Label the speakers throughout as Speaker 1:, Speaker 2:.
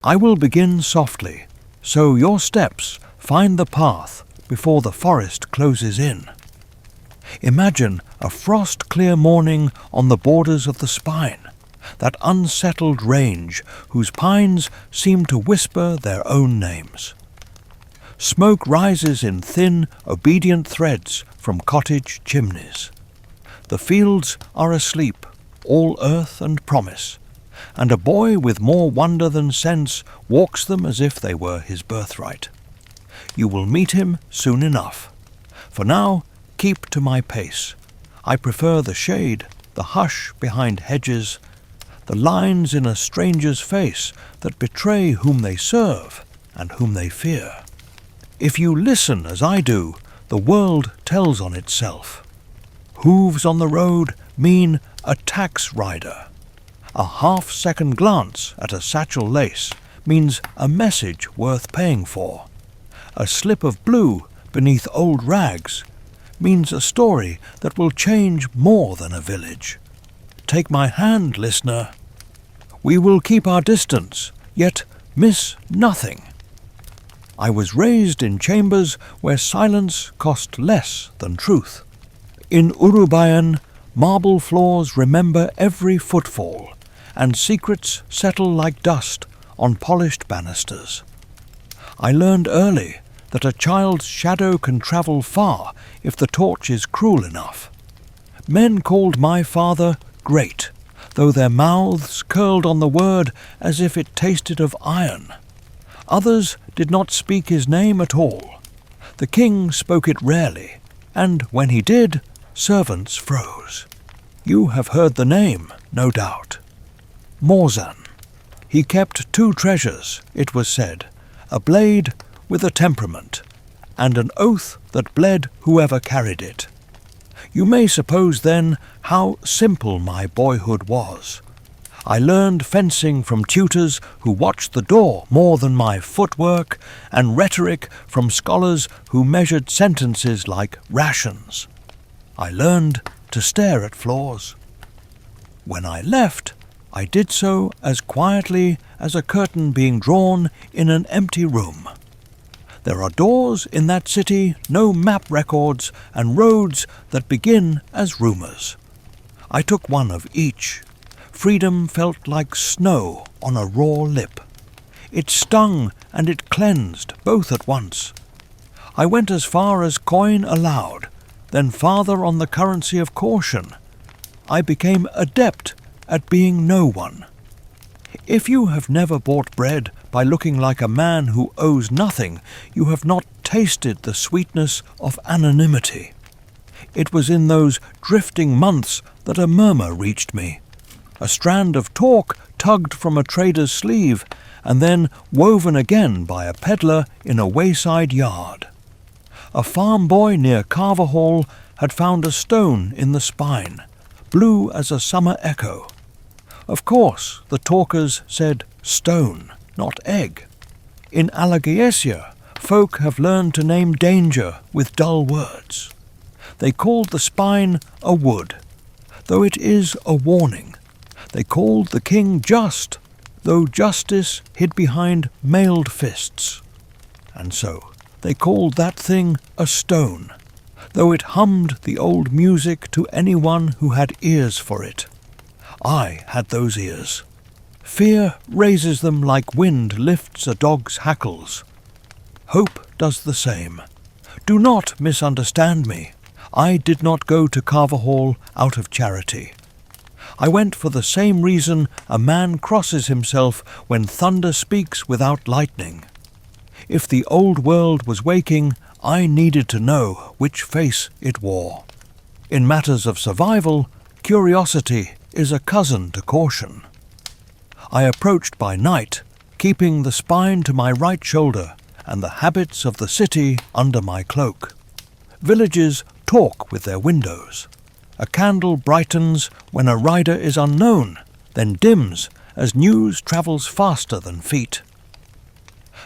Speaker 1: I will begin softly, so your steps find the path before the forest closes in. Imagine a frost-clear morning on the borders of the spine, that unsettled range whose pines seem to whisper their own names. Smoke rises in thin, obedient threads from cottage chimneys. The fields are asleep, all earth and promise, and a boy with more wonder than sense walks them as if they were his birthright. You will meet him soon enough. For now, keep to my pace. I prefer the shade, the hush behind hedges, the lines in a stranger's face that betray whom they serve and whom they fear. If you listen as I do, the world tells on itself. Hooves on the road mean a tax rider. A half-second glance at a satchel lace means a message worth paying for. A slip of blue beneath old rags means a story that will change more than a village. Take my hand, listener. We will keep our distance, yet miss nothing. I was raised in chambers where silence cost less than truth. In Urubayan, marble floors remember every footfall, and secrets settle like dust on polished banisters. I learned early that a child's shadow can travel far if the torch is cruel enough. Men called my father great, though their mouths curled on the word as if it tasted of iron. Others did not speak his name at all. The king spoke it rarely, and when he did, servants froze. You have heard the name, no doubt. Morzan. He kept two treasures, it was said, a blade with a temperament, and an oath that bled whoever carried it. You may suppose then how simple my boyhood was. I learned fencing from tutors who watched the door more than my footwork, and rhetoric from scholars who measured sentences like rations. I learned to stare at flaws. When I left, I did so as quietly as a curtain being drawn in an empty room. There are doors in that city, no map records, and roads that begin as rumours. I took one of each. Freedom felt like snow on a raw lip. It stung and it cleansed both at once. I went as far as coin allowed, then farther on the currency of caution. I became adept at being no one. If you have never bought bread by looking like a man who owes nothing, you have not tasted the sweetness of anonymity. It was in those drifting months that a murmur reached me. A strand of talk tugged from a trader's sleeve, and then woven again by a peddler in a wayside yard. A farm boy near Carver Hall had found a stone in the spine, blue as a summer echo. Of course, the talkers said stone, not egg. In Alagaesia, folk have learned to name danger with dull words. They called the spine a wood, though it is a warning. They called the king just, though justice hid behind mailed fists. And so they called that thing a stone, though it hummed the old music to anyone who had ears for it. I had those ears. Fear raises them like wind lifts a dog's hackles. Hope does the same. Do not misunderstand me. I did not go to Carver Hall out of charity. I went for the same reason a man crosses himself when thunder speaks without lightning. If the old world was waking, I needed to know which face it wore. In matters of survival, curiosity is a cousin to caution. I approached by night, keeping the spine to my right shoulder and the habits of the city under my cloak. Villages talk with their windows. A candle brightens when a rider is unknown, then dims as news travels faster than feet.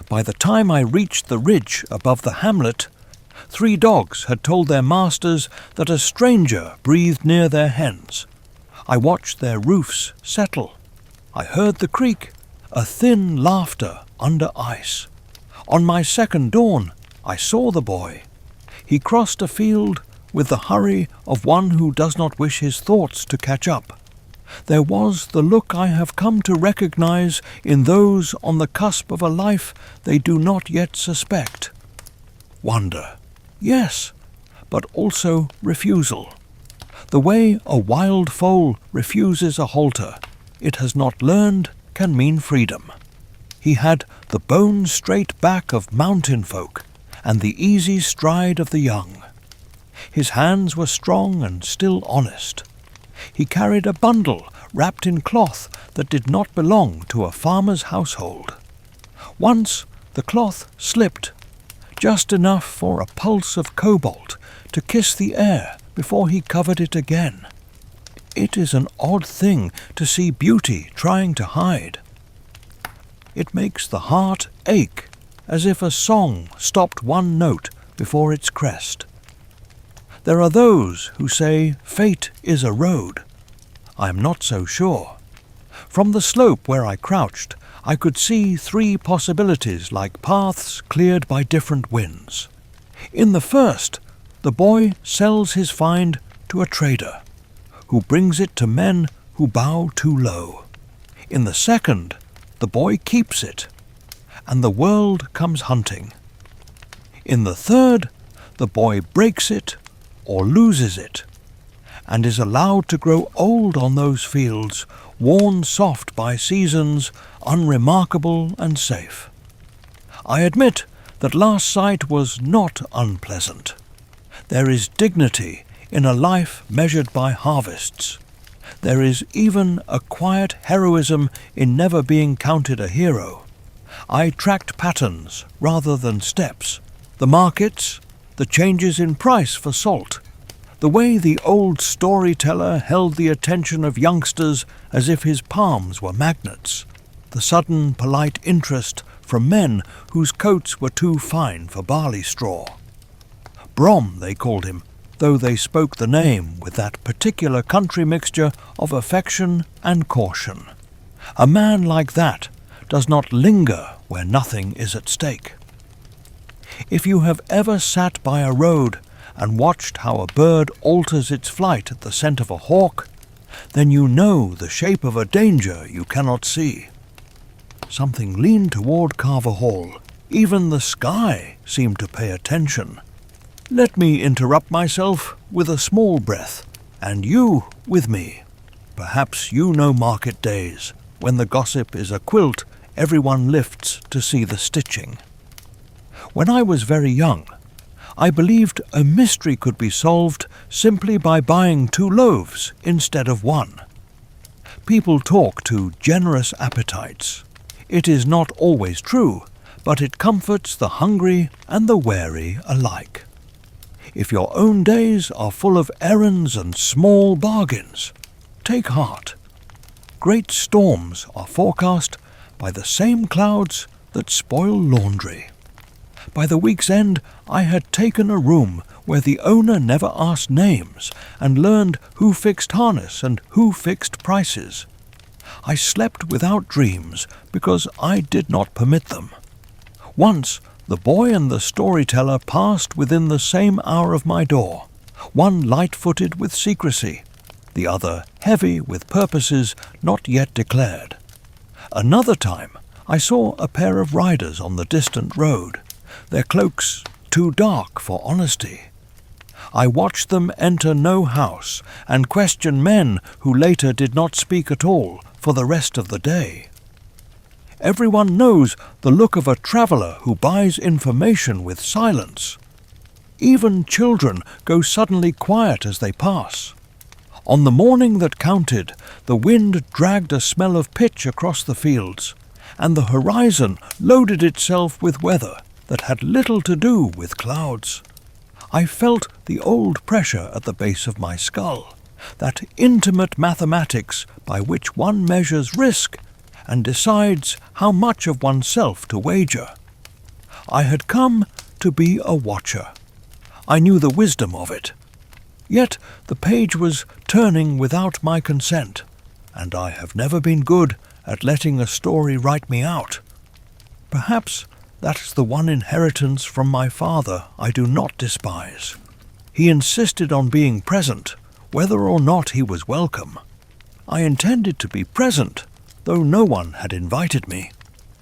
Speaker 1: By the time I reached the ridge above the hamlet, 3 dogs had told their masters that a stranger breathed near their hens. I watched their roofs settle. I heard the creak. a thin laughter under ice. On my second dawn, I saw the boy. He crossed a field with the hurry of one who does not wish his thoughts to catch up. There was the look I have come to recognize in those on the cusp of a life they do not yet suspect. Wonder, yes, but also refusal. The way a wild foal refuses a halter it has not learned can mean freedom. He had the bone-straight back of mountain folk and the easy stride of the young. His hands were strong and still honest. He carried a bundle wrapped in cloth that did not belong to a farmer's household. Once the cloth slipped, just enough for a pulse of cobalt to kiss the air before he covered it again. It is an odd thing to see beauty trying to hide. It makes the heart ache, as if a song stopped one note before its crest. There are those who say fate is a road. I am not so sure. From the slope where I crouched, I could see 3 possibilities like paths cleared by different winds. In the first, the boy sells his find to a trader, who brings it to men who bow too low. In the second, the boy keeps it, and the world comes hunting. In the third, the boy breaks it or loses it, and is allowed to grow old on those fields, worn soft by seasons, unremarkable and safe. I admit that last sight was not unpleasant. There is dignity in a life measured by harvests. There is even a quiet heroism in never being counted a hero. I tracked patterns rather than steps, the markets, the changes in price for salt, the way the old storyteller held the attention of youngsters as if his palms were magnets, the sudden polite interest from men whose coats were too fine for barley straw. Brom, they called him, though they spoke the name with that particular country mixture of affection and caution. A man like that does not linger where nothing is at stake. If you have ever sat by a road and watched how a bird alters its flight at the scent of a hawk, then you know the shape of a danger you cannot see. Something leaned toward Carver Hall. Even the sky seemed to pay attention. Let me interrupt myself with a small breath, and you with me. Perhaps you know market days, when the gossip is a quilt everyone lifts to see the stitching. When I was very young, I believed a mystery could be solved simply by buying 2 loaves instead of 1. People talk to generous appetites. It is not always true, but it comforts the hungry and the wary alike. If your own days are full of errands and small bargains, take heart. Great storms are forecast by the same clouds that spoil laundry. By the week's end, I had taken a room where the owner never asked names and learned who fixed harness and who fixed prices. I slept without dreams because I did not permit them. Once, the boy and the storyteller passed within the same hour of my door, one light-footed with secrecy, the other heavy with purposes not yet declared. Another time, I saw a pair of riders on the distant road, their cloaks too dark for honesty. I watched them enter no house and question men who later did not speak at all for the rest of the day. Everyone knows the look of a traveller who buys information with silence. Even children go suddenly quiet as they pass. On the morning that counted, the wind dragged a smell of pitch across the fields, and the horizon loaded itself with weather that had little to do with clouds. I felt the old pressure at the base of my skull, that intimate mathematics by which one measures risk and decides how much of oneself to wager. I had come to be a watcher. I knew the wisdom of it. Yet the page was turning without my consent, and I have never been good at letting a story write me out. Perhaps that is the one inheritance from my father I do not despise. He insisted on being present, whether or not he was welcome. I intended to be present, though no one had invited me.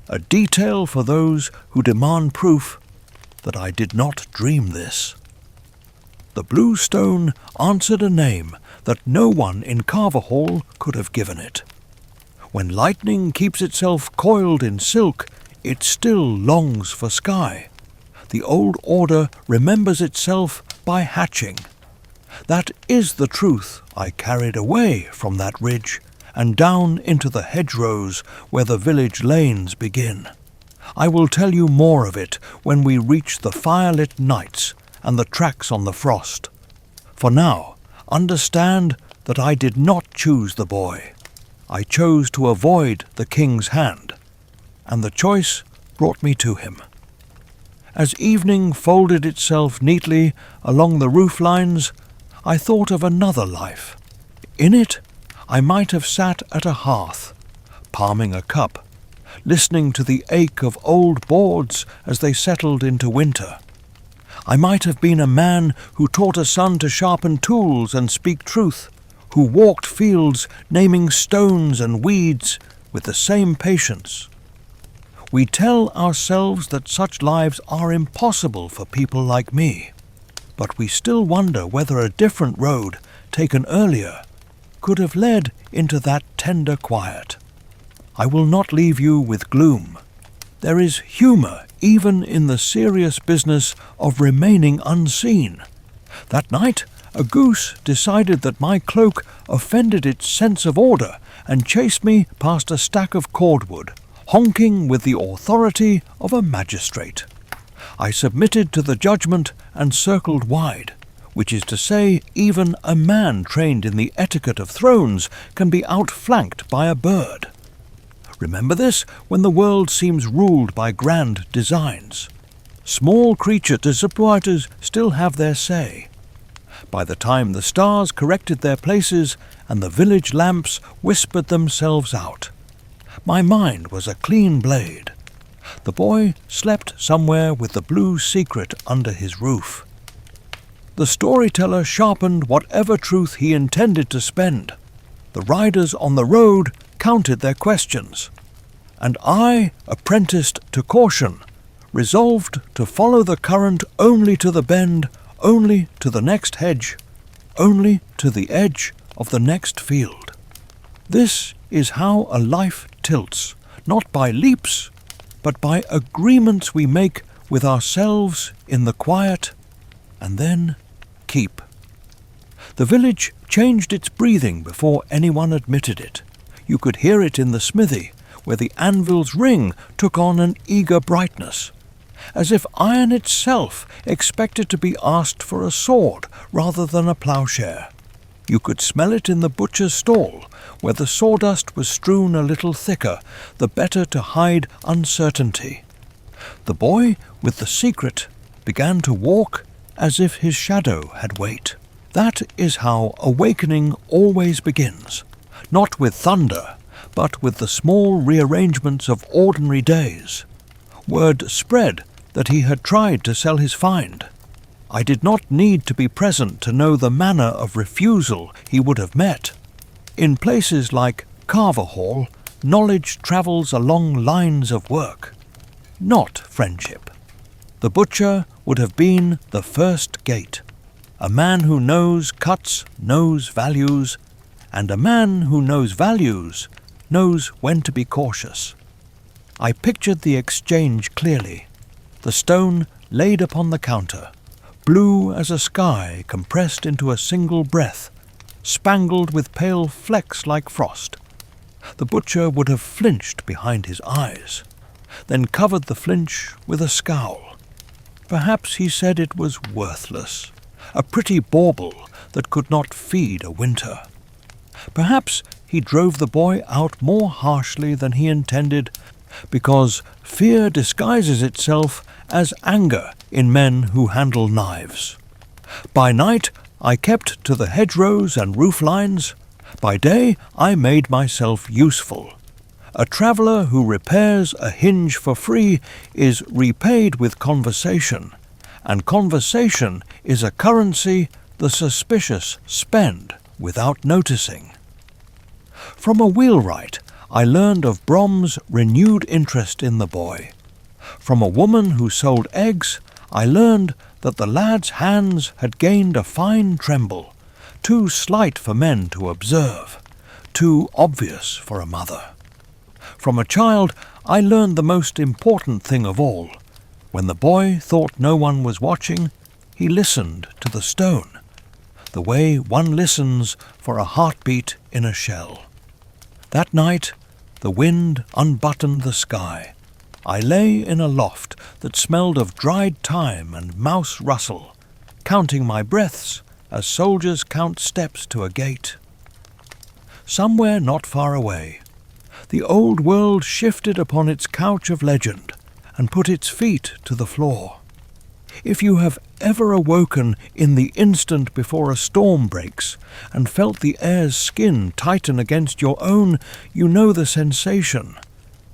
Speaker 1: A detail for those who demand proof that I did not dream this. The blue stone answered a name that no one in Carverhall could have given it. When lightning keeps itself coiled in silk, it still longs for sky. The old order remembers itself by hatching. That is the truth I carried away from that ridge and down into the hedgerows where the village lanes begin. I will tell you more of it when we reach the firelit nights and the tracks on the frost. For now, understand that I did not choose the boy. I chose to avoid the king's hand, and the choice brought me to him. As evening folded itself neatly along the roof lines, I thought of another life. In it, I might have sat at a hearth, palming a cup, listening to the ache of old boards as they settled into winter. I might have been a man who taught a son to sharpen tools and speak truth, who walked fields naming stones and weeds with the same patience. We tell ourselves that such lives are impossible for people like me, but we still wonder whether a different road, taken earlier, could have led into that tender quiet. I will not leave you with gloom. There is humour even in the serious business of remaining unseen. That night, a goose decided that my cloak offended its sense of order and chased me past a stack of cordwood, honking with the authority of a magistrate. I submitted to the judgment and circled wide, which is to say, even a man trained in the etiquette of thrones can be outflanked by a bird. Remember this when the world seems ruled by grand designs. Small creature disappointers still have their say. By the time the stars corrected their places and the village lamps whispered themselves out, my mind was a clean blade. The boy slept somewhere with the blue secret under his roof. The storyteller sharpened whatever truth he intended to spend. The riders on the road counted their questions, and I, apprenticed to caution, resolved to follow the current only to the bend, only to the next hedge, only to the edge of the next field. This is how a life tilts, not by leaps, but by agreements we make with ourselves in the quiet, and then keep. The village changed its breathing before anyone admitted it. You could hear it in the smithy, where the anvil's ring took on an eager brightness, as if iron itself expected to be asked for a sword rather than a ploughshare. You could smell it in the butcher's stall, where the sawdust was strewn a little thicker, the better to hide uncertainty. The boy with the secret began to walk as if his shadow had weight. That is how awakening always begins, not with thunder, but with the small rearrangements of ordinary days. Word spread that he had tried to sell his find. I did not need to be present to know the manner of refusal he would have met. In places like Carverhall, knowledge travels along lines of work, not friendship. The butcher would have been the first gate. A man who knows cuts knows values, and a man who knows values knows when to be cautious. I pictured the exchange clearly. The stone laid upon the counter, blue as a sky compressed into a single breath, spangled with pale flecks like frost. The butcher would have flinched behind his eyes, then covered the flinch with a scowl. Perhaps he said it was worthless, a pretty bauble that could not feed a winter. Perhaps he drove the boy out more harshly than he intended, because fear disguises itself as anger in men who handle knives. By night I kept to the hedgerows and roof lines. By day I made myself useful. A traveller who repairs a hinge for free is repaid with conversation, and conversation is a currency the suspicious spend without noticing. From a wheelwright I learned of Brom's renewed interest in the boy. From a woman who sold eggs I learned that the lad's hands had gained a fine tremble, too slight for men to observe, too obvious for a mother. From a child I learned the most important thing of all. When the boy thought no one was watching, he listened to the stone, the way one listens for a heartbeat in a shell. That night the wind unbuttoned the sky. I lay in a loft that smelled of dried thyme and mouse rustle, counting my breaths as soldiers count steps to a gate. Somewhere not far away, the old world shifted upon its couch of legend and put its feet to the floor. If you have ever awoken in the instant before a storm breaks and felt the air's skin tighten against your own, you know the sensation.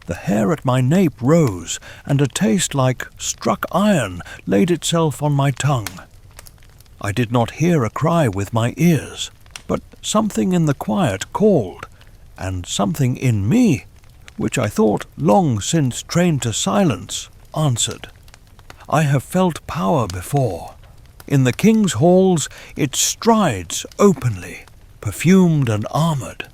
Speaker 1: The hair at my nape rose, and a taste like struck iron laid itself on my tongue. I did not hear a cry with my ears, but something in the quiet called, and something in me, which I thought long since trained to silence, answered. I have felt power before. In the king's halls it strides openly, perfumed and armoured.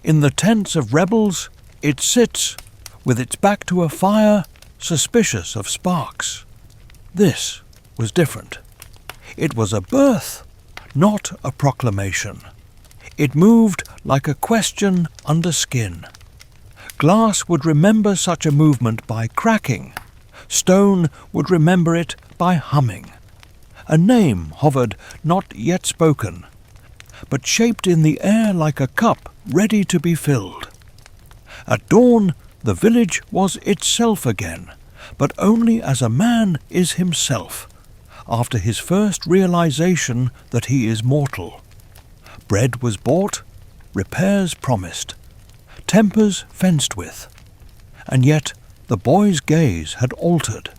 Speaker 1: In the tents of rebels it sits, with its back to a fire, suspicious of sparks. This was different. It was a birth, not a proclamation. It moved like a question under skin. Glass would remember such a movement by cracking. Stone would remember it by humming. A name hovered, not yet spoken, but shaped in the air like a cup ready to be filled. At dawn the village was itself again, but only as a man is himself, after his first realization that he is mortal. Bread was bought, repairs promised, tempers fenced with, and yet the boy's gaze had altered.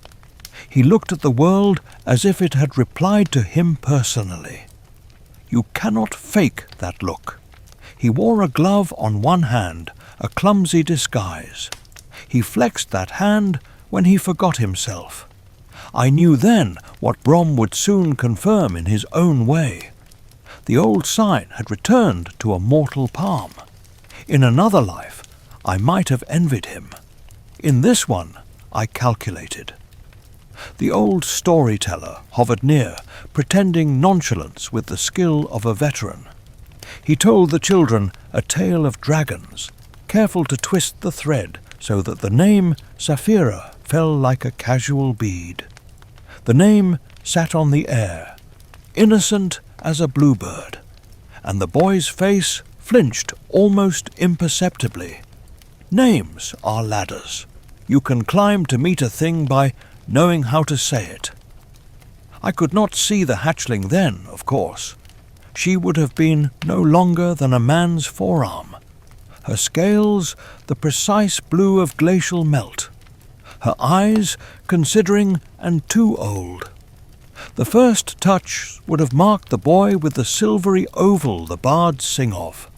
Speaker 1: He looked at the world as if it had replied to him personally. You cannot fake that look. He wore a glove on one hand, a clumsy disguise. He flexed that hand when he forgot himself. I knew then what Brom would soon confirm in his own way. The old sign had returned to a mortal palm. In another life I might have envied him. In this one I calculated. The old storyteller hovered near, pretending nonchalance with the skill of a veteran. He told the children a tale of dragons, careful to twist the thread so that the name Sapphira fell like a casual bead. The name sat on the air, innocent as a bluebird, and the boy's face flinched almost imperceptibly. Names are ladders. You can climb to meet a thing by knowing how to say it. I could not see the hatchling then, of course. She would have been no longer than a man's forearm. Her scales the precise blue of glacial melt. Her eyes considering and too old. The first touch would have marked the boy with the silvery oval the bards sing of,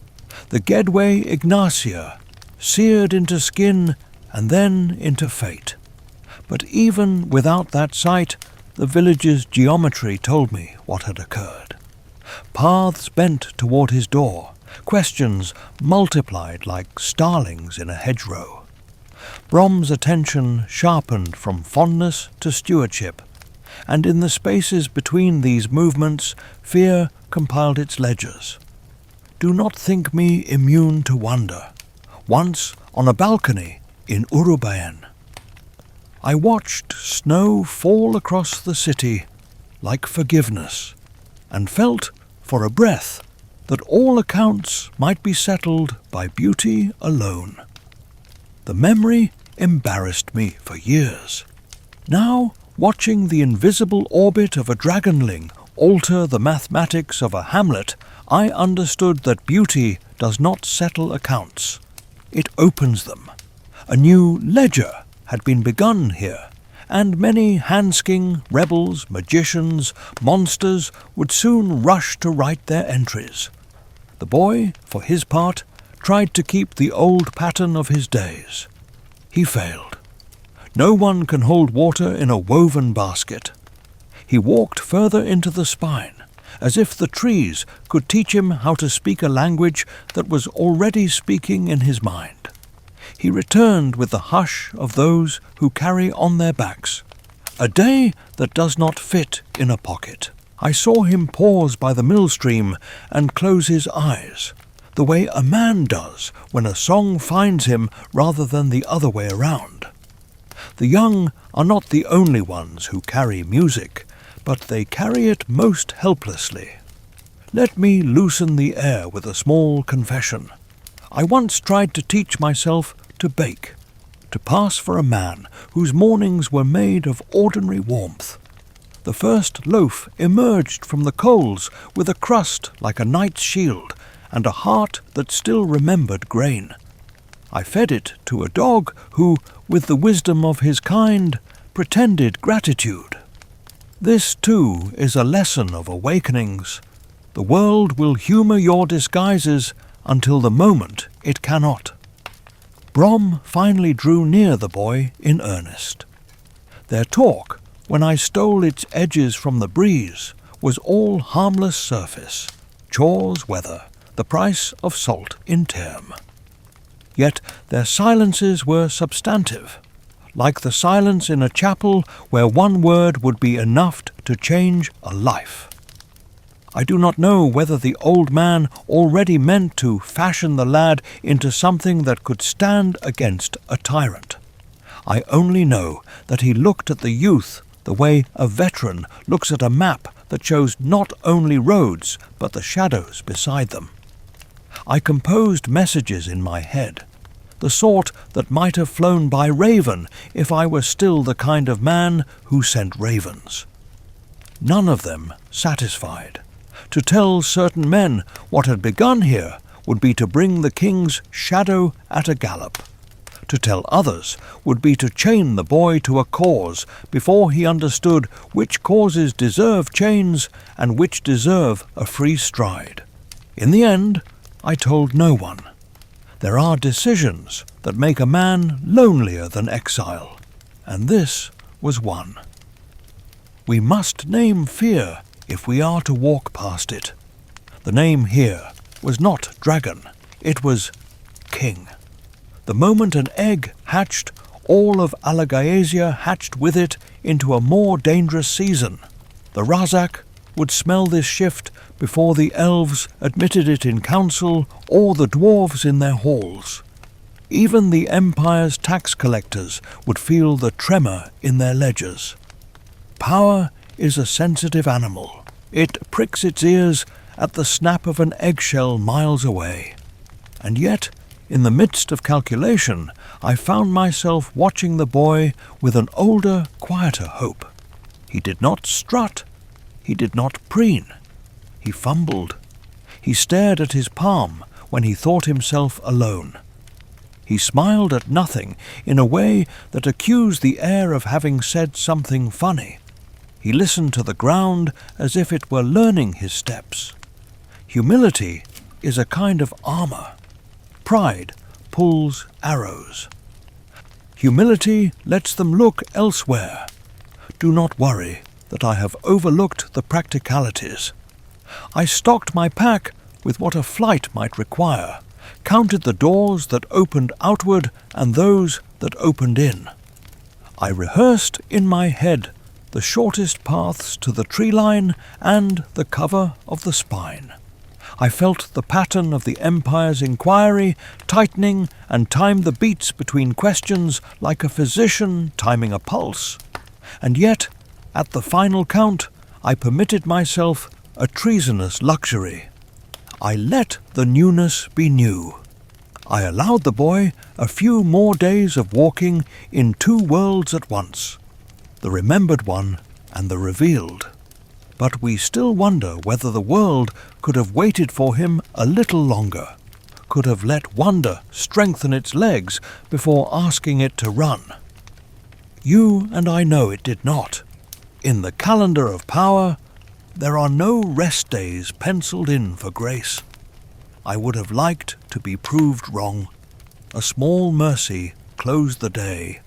Speaker 1: the Gedway Ignacia, seared into skin and then into fate. But even without that sight, the village's geometry told me what had occurred. Paths bent toward his door, questions multiplied like starlings in a hedgerow. Brom's attention sharpened from fondness to stewardship, and in the spaces between these movements fear compiled its ledgers. Do not think me immune to wonder. Once, on a balcony in Urubayan, I watched snow fall across the city like forgiveness, and felt, for a breath, that all accounts might be settled by beauty alone. The memory embarrassed me for years. Now, watching the invisible orbit of a dragonling alter the mathematics of a hamlet, I understood that beauty does not settle accounts. it opens them. A new ledger had been begun here, and many Hansking, rebels, magicians, monsters would soon rush to write their entries. The boy, for his part, tried to keep the old pattern of his days. He failed. No one can hold water in a woven basket. He walked further into the spine, as if the trees could teach him how to speak a language that was already speaking in his mind. He returned with the hush of those who carry on their backs. A day that does not fit in a pocket. I saw him pause by the mill stream and close his eyes, the way a man does when a song finds him rather than the other way around. The young are not the only ones who carry music, but they carry it most helplessly. Let me loosen the air with a small confession. I once tried to teach myself to bake, to pass for a man whose mornings were made of ordinary warmth. The first loaf emerged from the coals with a crust like a knight's shield and a heart that still remembered grain. I fed it to a dog who, with the wisdom of his kind, pretended gratitude. This, too, is a lesson of awakenings. The world will humour your disguises until the moment it cannot. Brom finally drew near the boy in earnest. Their talk, when I stole its edges from the breeze, was all harmless surface, chores weather, the price of salt in term. Yet their silences were substantive, like the silence in a chapel where one word would be enough to change a life. I do not know whether the old man already meant to fashion the lad into something that could stand against a tyrant. I only know that he looked at the youth the way a veteran looks at a map that shows not only roads but the shadows beside them. I composed messages in my head, the sort that might have flown by raven if I were still the kind of man who sent ravens. None of them satisfied. To tell certain men what had begun here would be to bring the king's shadow at a gallop. To tell others would be to chain the boy to a cause before he understood which causes deserve chains and which deserve a free stride. In the end, I told no one. There are decisions that make a man lonelier than exile, and this was one. We must name fear if we are to walk past it. The name here was not dragon, it was king. The moment an egg hatched, all of Alagaesia hatched with it into a more dangerous season. The Razak would smell this shift before the elves admitted it in council or the dwarves in their halls. Even the Empire's tax collectors would feel the tremor in their ledgers. Power is a sensitive animal. It pricks its ears at the snap of an eggshell miles away. And yet, in the midst of calculation, I found myself watching the boy with an older, quieter hope. He did not strut. He did not preen. He fumbled. He stared at his palm when he thought himself alone. He smiled at nothing in a way that accused the air of having said something funny. He listened to the ground as if it were learning his steps. Humility is a kind of armor. Pride pulls arrows. Humility lets them look elsewhere. Do not worry that I have overlooked the practicalities. I stocked my pack with what a flight might require, counted the doors that opened outward and those that opened in. I rehearsed in my head the shortest paths to the tree line and the cover of the spine. I felt the pattern of the Empire's inquiry tightening and timed the beats between questions like a physician timing a pulse. And yet, at the final count, I permitted myself a treasonous luxury. I let the newness be new. I allowed the boy a few more days of walking in two worlds at once, the remembered one and the revealed. But we still wonder whether the world could have waited for him a little longer. could have let wonder strengthen its legs before asking it to run. You and I know it did not. In the calendar of power, there are no rest days penciled in for grace. I would have liked to be proved wrong. A small mercy closed the day.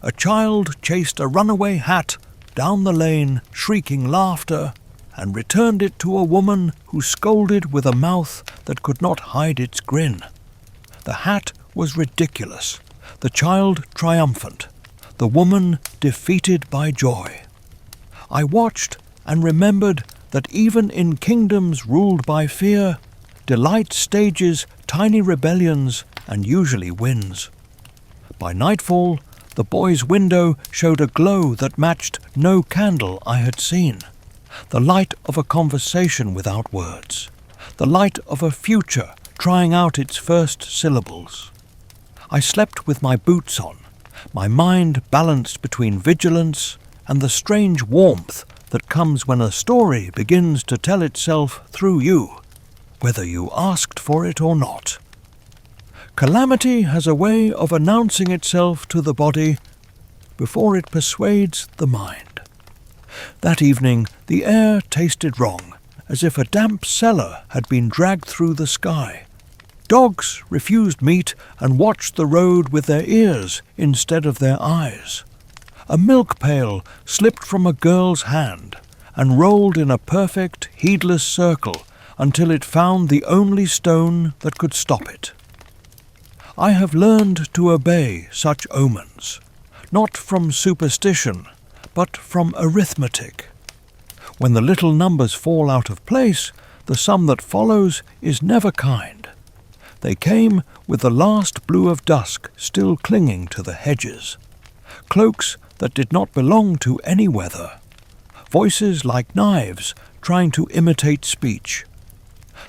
Speaker 1: A child chased a runaway hat down the lane, shrieking laughter, and returned it to a woman who scolded with a mouth that could not hide its grin. The hat was ridiculous, the child triumphant, the woman defeated by joy. I watched and remembered that even in kingdoms ruled by fear, delight stages tiny rebellions and usually wins. By nightfall, the boy's window showed a glow that matched no candle I had seen, the light of a conversation without words, the light of a future trying out its first syllables. I slept with my boots on, my mind balanced between vigilance and the strange warmth that comes when a story begins to tell itself through you, whether you asked for it or not. Calamity has a way of announcing itself to the body before it persuades the mind. That evening the air tasted wrong, as if a damp cellar had been dragged through the sky. Dogs refused meat and watched the road with their ears instead of their eyes. A milk pail slipped from a girl's hand and rolled in a perfect, heedless circle until it found the only stone that could stop it. I have learned to obey such omens, not from superstition, but from arithmetic. When the little numbers fall out of place, the sum that follows is never kind. They came with the last blue of dusk still clinging to the hedges, cloaks that did not belong to any weather, voices like knives trying to imitate speech.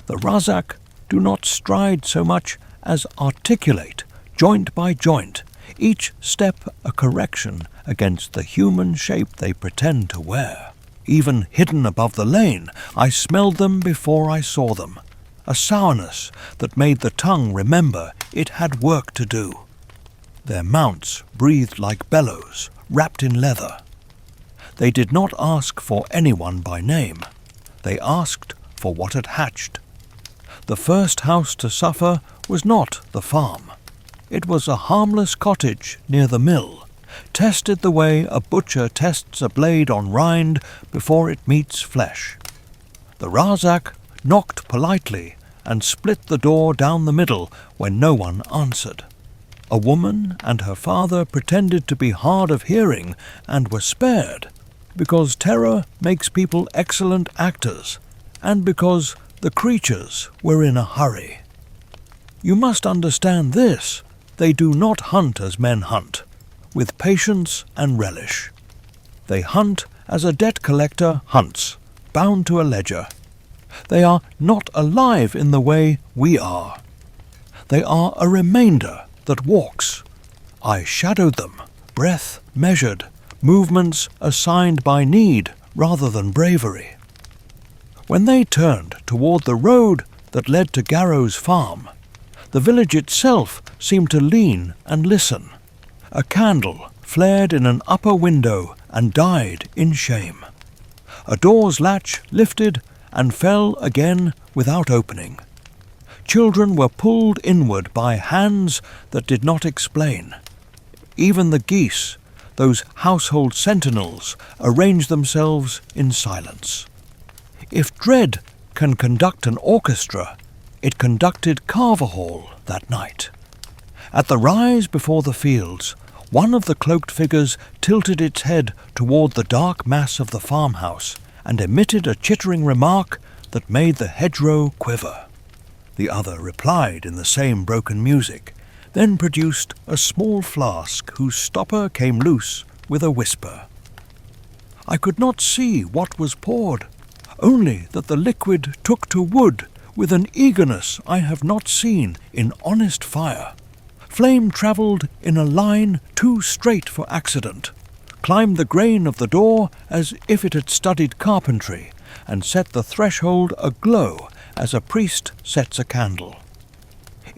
Speaker 1: The Razak do not stride so much as articulate, joint by joint, each step a correction against the human shape they pretend to wear. Even hidden above the lane, I smelled them before I saw them, a sourness that made the tongue remember it had work to do. Their mounts breathed like bellows, wrapped in leather. They did not ask for anyone by name. They asked for what had hatched. The first house to suffer was not the farm. It was a harmless cottage near the mill, tested the way a butcher tests a blade on rind before it meets flesh. The Razak knocked politely and split the door down the middle when no one answered. A woman and her father pretended to be hard of hearing and were spared, because terror makes people excellent actors, and because the creatures were in a hurry. You must understand this: they do not hunt as men hunt, with patience and relish. They hunt as a debt collector hunts, bound to a ledger. They are not alive in the way we are. They are a remainder that walks. I shadowed them, breath measured, movements assigned by need rather than bravery. When they turned toward the road that led to Garrow's farm, the village itself seemed to lean and listen. A candle flared in an upper window and died in shame. A door's latch lifted and fell again without opening. Children were pulled inward by hands that did not explain. Even the geese, those household sentinels, arranged themselves in silence. If dread can conduct an orchestra, it conducted Carver-Hall that night. At the rise before the fields, one of the cloaked figures tilted its head toward the dark mass of the farmhouse and emitted a chittering remark that made the hedgerow quiver. The other replied in the same broken music, then produced a small flask whose stopper came loose with a whisper. I could not see what was poured, only that the liquid took to wood with an eagerness I have not seen in honest fire. Flame travelled in a line too straight for accident, climbed the grain of the door as if it had studied carpentry, and set the threshold aglow as a priest sets a candle.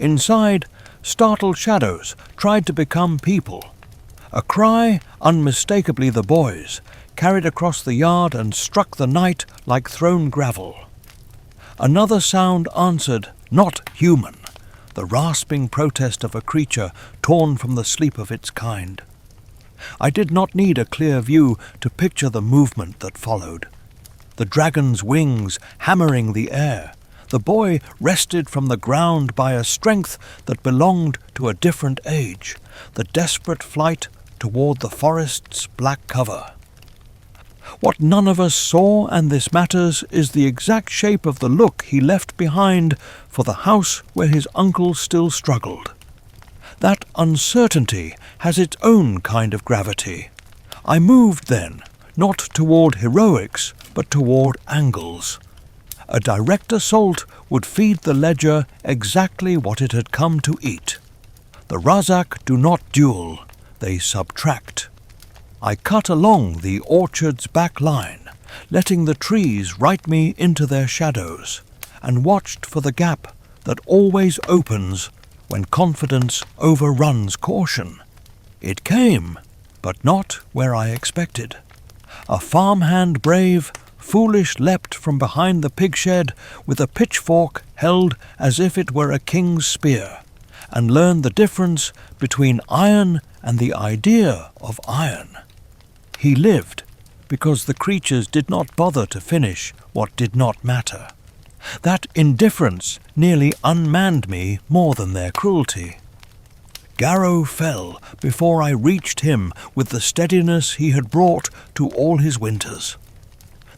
Speaker 1: Inside, startled shadows tried to become people. A cry, unmistakably the boy's, carried across the yard and struck the night like thrown gravel. Another sound answered, not human, the rasping protest of a creature torn from the sleep of its kind. I did not need a clear view to picture the movement that followed. The dragon's wings hammering the air, the boy wrested from the ground by a strength that belonged to a different age, the desperate flight toward the forest's black cover. What none of us saw, and this matters, is the exact shape of the look he left behind for the house where his uncle still struggled. That uncertainty has its own kind of gravity. I moved then, not toward heroics, but toward angles. A direct assault would feed the ledger exactly what it had come to eat. The Razak do not duel, they subtract. I cut along the orchard's back line, letting the trees write me into their shadows, and watched for the gap that always opens when confidence overruns caution. It came, but not where I expected. A farmhand brave, foolish leapt from behind the pig shed with a pitchfork held as if it were a king's spear, and learned the difference between iron and the idea of iron. He lived because the creatures did not bother to finish what did not matter. That indifference nearly unmanned me more than their cruelty. Garrow fell before I reached him with the steadiness he had brought to all his winters.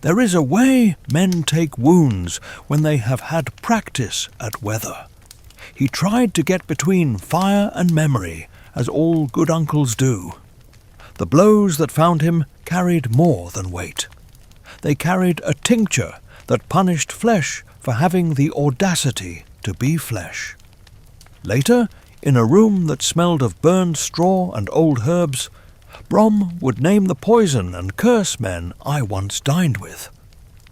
Speaker 1: There is a way men take wounds when they have had practice at weather. He tried to get between fire and memory, as all good uncles do. The blows that found him carried more than weight. They carried a tincture that punished flesh for having the audacity to be flesh. Later, in a room that smelled of burned straw and old herbs, Brom would name the poison and curse men I once dined with.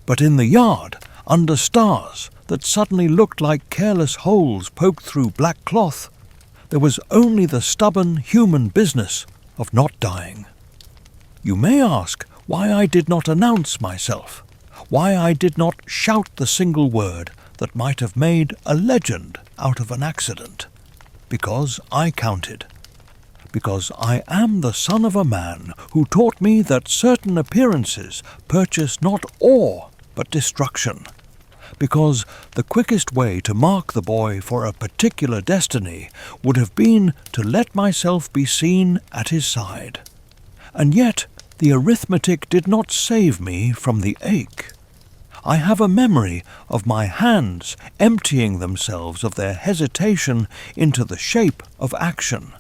Speaker 1: But in the yard, under stars that suddenly looked like careless holes poked through black cloth, there was only the stubborn human business of not dying. You may ask why I did not announce myself, why I did not shout the single word that might have made a legend out of an accident. Because I counted. Because I am the son of a man who taught me that certain appearances purchase not awe but destruction. Because the quickest way to mark the boy for a particular destiny would have been to let myself be seen at his side. And yet the arithmetic did not save me from the ache. I have a memory of my hands emptying themselves of their hesitation into the shape of action.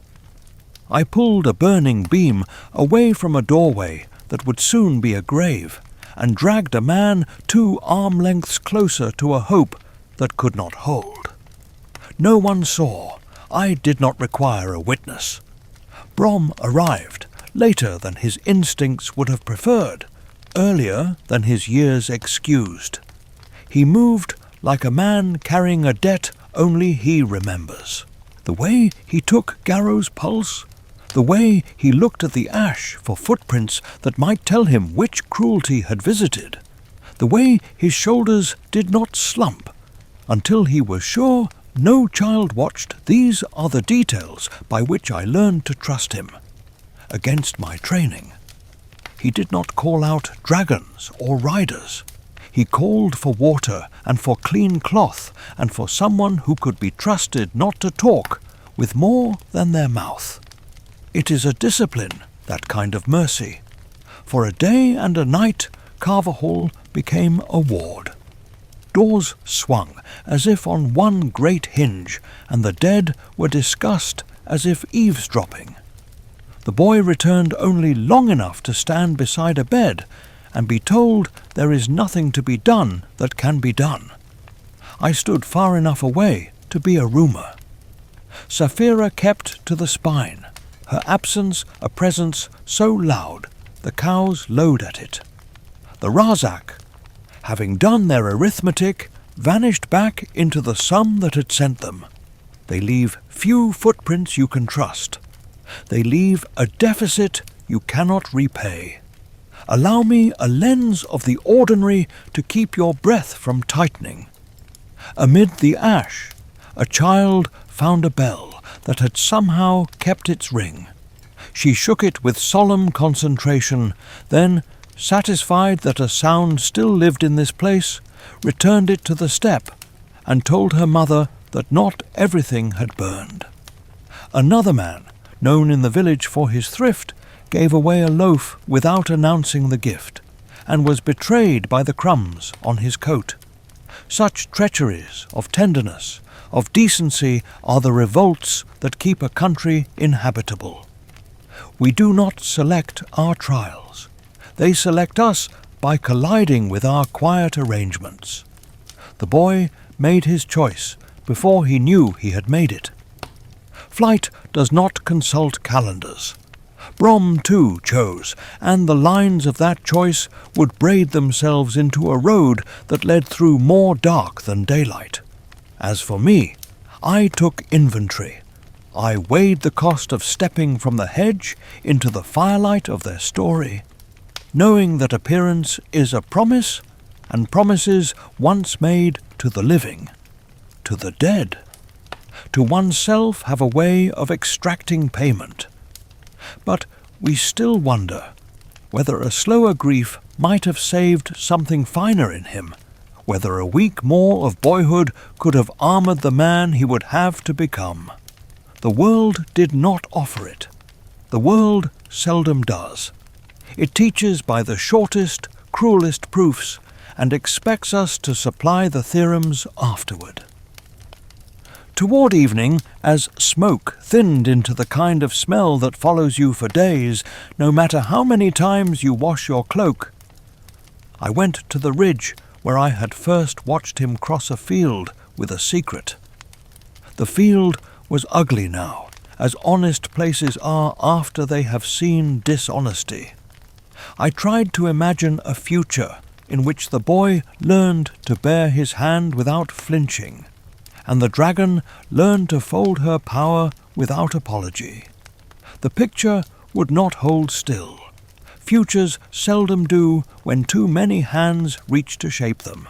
Speaker 1: I pulled a burning beam away from a doorway that would soon be a grave, and dragged a man 2 arm lengths closer to a hope that could not hold. No one saw. I did not require a witness. Brom arrived, later than his instincts would have preferred, earlier than his years excused. He moved like a man carrying a debt only he remembers. The way he took Garrow's pulse, the way he looked at the ash for footprints that might tell him which cruelty had visited, the way his shoulders did not slump until he was sure no child watched. These are the details by which I learned to trust him. Against my training. He did not call out dragons or riders. He called for water and for clean cloth and for someone who could be trusted not to talk with more than their mouth. It is a discipline, that kind of mercy. For a day and a night, Carver Hall became a ward. Doors swung as if on one great hinge, and the dead were discussed as if eavesdropping. The boy returned only long enough to stand beside a bed and be told there is nothing to be done that can be done. I stood far enough away to be a rumour. Saphira kept to the spine, her absence a presence so loud the cows lowed at it. The Razak, having done their arithmetic, vanished back into the sum that had sent them. They leave few footprints you can trust. They leave a deficit you cannot repay. Allow me a lens of the ordinary to keep your breath from tightening. Amid the ash, a child found a bell that had somehow kept its ring. She shook it with solemn concentration, then, satisfied that a sound still lived in this place, returned it to the step, and told her mother that not everything had burned. Another man, known in the village for his thrift, gave away a loaf without announcing the gift, and was betrayed by the crumbs on his coat. Such treacheries of tenderness, of decency, are the revolts that keep a country inhabitable. We do not select our trials. They select us by colliding with our quiet arrangements. The boy made his choice before he knew he had made it. Flight does not consult calendars. Brom, too, chose, and the lines of that choice would braid themselves into a road that led through more dark than daylight. As for me, I took inventory. I weighed the cost of stepping from the hedge into the firelight of their story, knowing that appearance is a promise, and promises once made to the living, to the dead, to oneself have a way of extracting payment. But we still wonder whether a slower grief might have saved something finer in him, whether a week more of boyhood could have armoured the man he would have to become. The world did not offer it. The world seldom does. It teaches by the shortest, cruelest proofs, and expects us to supply the theorems afterward. Toward evening, as smoke thinned into the kind of smell that follows you for days, no matter how many times you wash your cloak, I went to the ridge where I had first watched him cross a field with a secret. The field was ugly now, as honest places are after they have seen dishonesty. I tried to imagine a future in which the boy learned to bear his hand without flinching, and the dragon learned to fold her power without apology. The picture would not hold still. Futures seldom do when too many hands reach to shape them.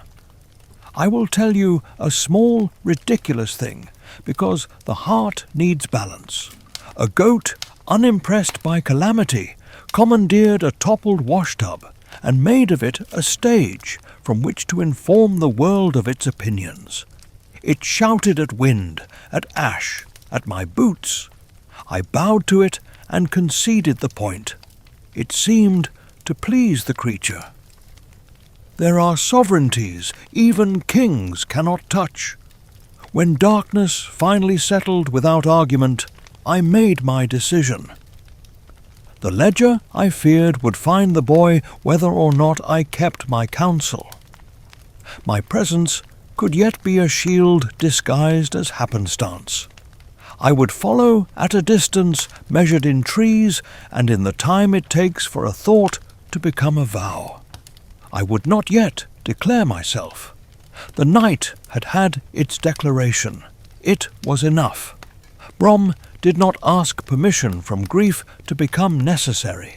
Speaker 1: I will tell you a small, ridiculous thing, because the heart needs balance. A goat, unimpressed by calamity, commandeered a toppled washtub and made of it a stage from which to inform the world of its opinions. It shouted at wind, at ash, at my boots. I bowed to it and conceded the point. It seemed to please the creature. There are sovereignties even kings cannot touch. When darkness finally settled without argument, I made my decision. The ledger, I feared, would find the boy whether or not I kept my counsel. My presence could yet be a shield disguised as happenstance. I would follow at a distance measured in trees and in the time it takes for a thought to become a vow. I would not yet declare myself. The night had had its declaration. It was enough. Brom did not ask permission from grief to become necessary.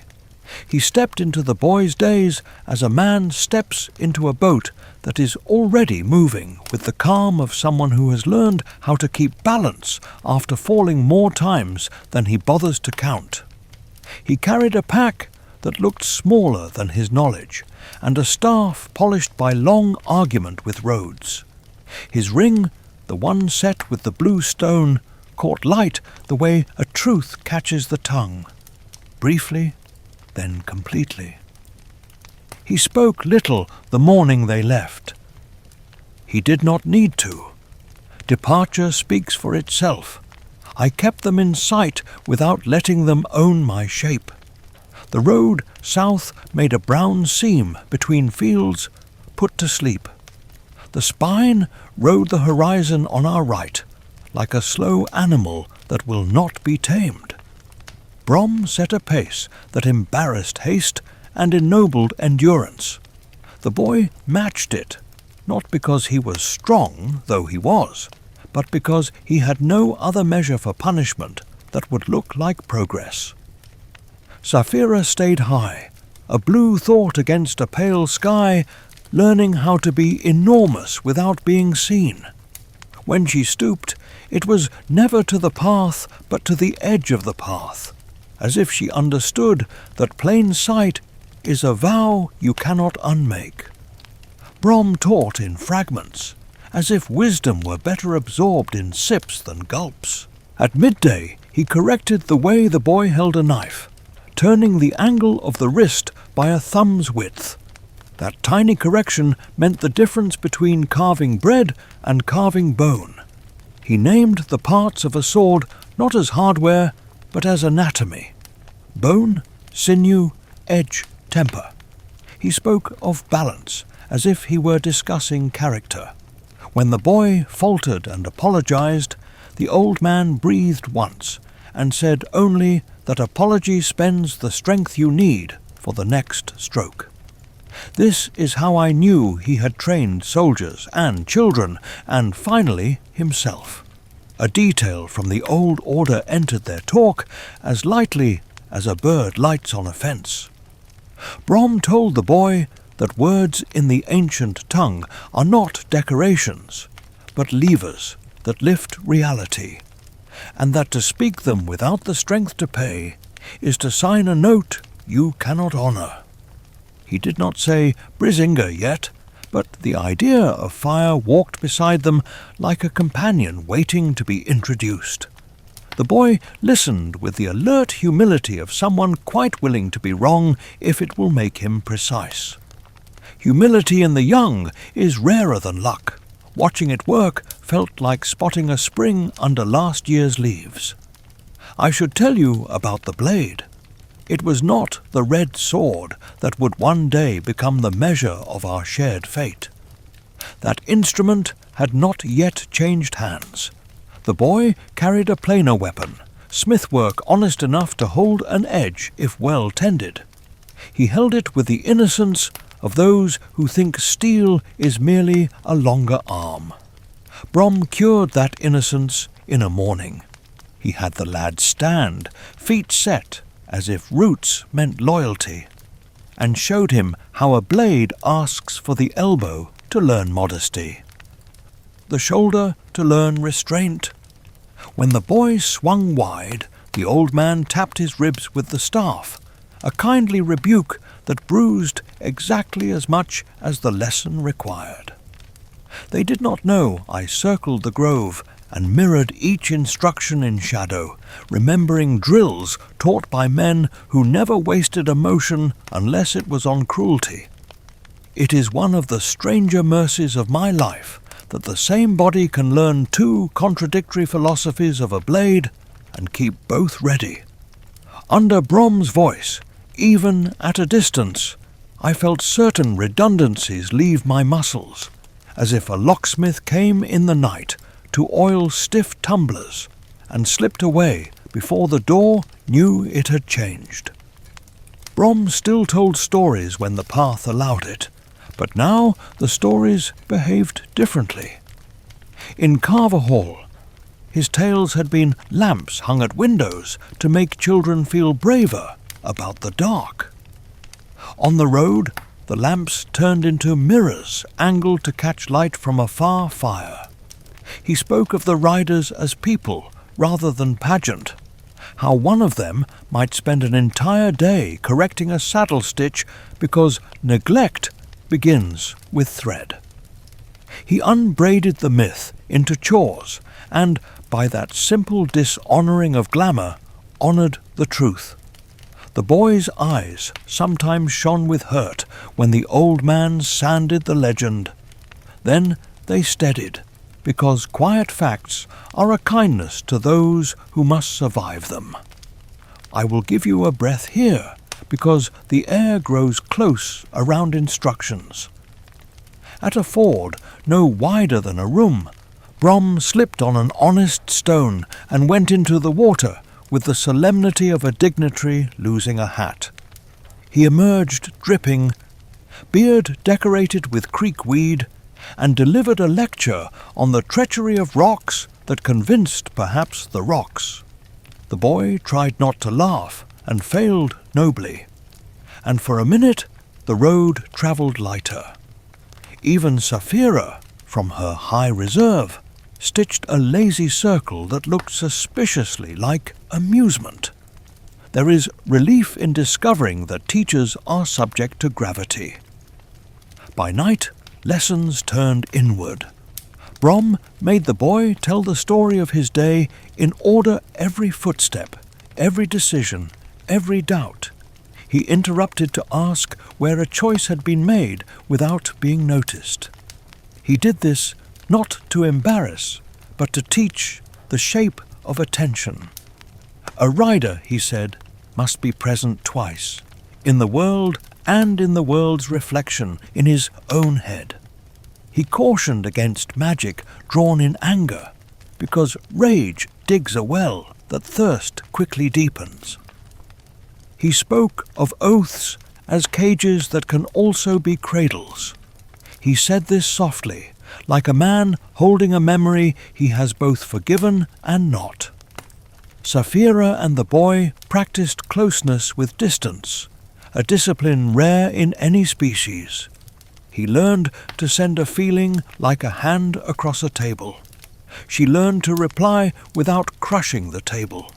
Speaker 1: He stepped into the boy's days as a man steps into a boat that is already moving with the calm of someone who has learned how to keep balance after falling more times than he bothers to count. He carried a pack that looked smaller than his knowledge, and a staff polished by long argument with roads. His ring, the one set with the blue stone, caught light the way a truth catches the tongue, briefly, then completely. He spoke little the morning they left. He did not need to. Departure speaks for itself. I kept them in sight without letting them own my shape. The road south made a brown seam between fields, put to sleep. The spine rode the horizon on our right, like a slow animal that will not be tamed. Brom set a pace that embarrassed haste and ennobled endurance. The boy matched it, not because he was strong, though he was, but because he had no other measure for punishment that would look like progress. Sapphira stayed high, a blue thought against a pale sky, learning how to be enormous without being seen. When she stooped, it was never to the path, but to the edge of the path, as if she understood that plain sight is a vow you cannot unmake. Brom taught in fragments, as if wisdom were better absorbed in sips than gulps. At midday he corrected the way the boy held a knife, turning the angle of the wrist by a thumb's width. That tiny correction meant the difference between carving bread and carving bone. He named the parts of a sword not as hardware, but as anatomy: bone, sinew, edge, temper. He spoke of balance, as if he were discussing character. When the boy faltered and apologized, the old man breathed once, and said only that apology spends the strength you need for the next stroke. This is how I knew he had trained soldiers and children, and finally himself. A detail from the old order entered their talk as lightly as a bird lights on a fence. Brom told the boy that words in the ancient tongue are not decorations, but levers that lift reality, and that to speak them without the strength to pay is to sign a note you cannot honour. He did not say Brisinga yet, but the idea of fire walked beside them like a companion waiting to be introduced. The boy listened with the alert humility of someone quite willing to be wrong if it will make him precise. Humility in the young is rarer than luck. Watching it work felt like spotting a spring under last year's leaves. I should tell you about the blade. It was not the red sword that would one day become the measure of our shared fate. That instrument had not yet changed hands. The boy carried a plainer weapon, smithwork honest enough to hold an edge if well tended. He held it with the innocence of those who think steel is merely a longer arm. Brom cured that innocence in a morning. He had the lad stand, feet set, as if roots meant loyalty, and showed him how a blade asks for the elbow to learn modesty, the shoulder to learn restraint. When the boy swung wide, the old man tapped his ribs with the staff, a kindly rebuke that bruised exactly as much as the lesson required. They did not know I circled the grove and mirrored each instruction in shadow, remembering drills taught by men who never wasted a motion unless it was on cruelty. It is one of the stranger mercies of my life that the same body can learn two contradictory philosophies of a blade and keep both ready. Under Brom's voice, even at a distance, I felt certain redundancies leave my muscles, as if a locksmith came in the night to oil stiff tumblers and slipped away before the door knew it had changed. Brom still told stories when the path allowed it, but now the stories behaved differently. In Carver Hall, his tales had been lamps hung at windows to make children feel braver about the dark. On the road, the lamps turned into mirrors angled to catch light from a far fire. He spoke of the riders as people rather than pageant, how one of them might spend an entire day correcting a saddle stitch because neglect begins with thread. He unbraided the myth into chores and, by that simple dishonouring of glamour, honoured the truth. The boy's eyes sometimes shone with hurt when the old man sanded the legend. Then they steadied, because quiet facts are a kindness to those who must survive them. I will give you a breath here, because the air grows close around instructions. At a ford no wider than a room, Brom slipped on an honest stone and went into the water with the solemnity of a dignitary losing a hat. He emerged dripping, beard decorated with creek weed, and delivered a lecture on the treachery of rocks that convinced perhaps the rocks. The boy tried not to laugh and failed nobly, and for a minute the road travelled lighter. Even Sapphira, from her high reserve, stitched a lazy circle that looked suspiciously like amusement. There is relief in discovering that teachers are subject to gravity. By night, lessons turned inward. Brom made the boy tell the story of his day in order every footstep, every decision, every doubt. He interrupted to ask where a choice had been made without being noticed. He did this not to embarrass, but to teach the shape of attention. A rider, he said, must be present twice, in the world and in the world's reflection in his own head. He cautioned against magic drawn in anger, because rage digs a well that thirst quickly deepens. He spoke of oaths as cages that can also be cradles. He said this softly, like a man holding a memory he has both forgiven and not. Sapphira and the boy practiced closeness with distance, a discipline rare in any species. He learned to send a feeling like a hand across a table. She learned to reply without crushing the table.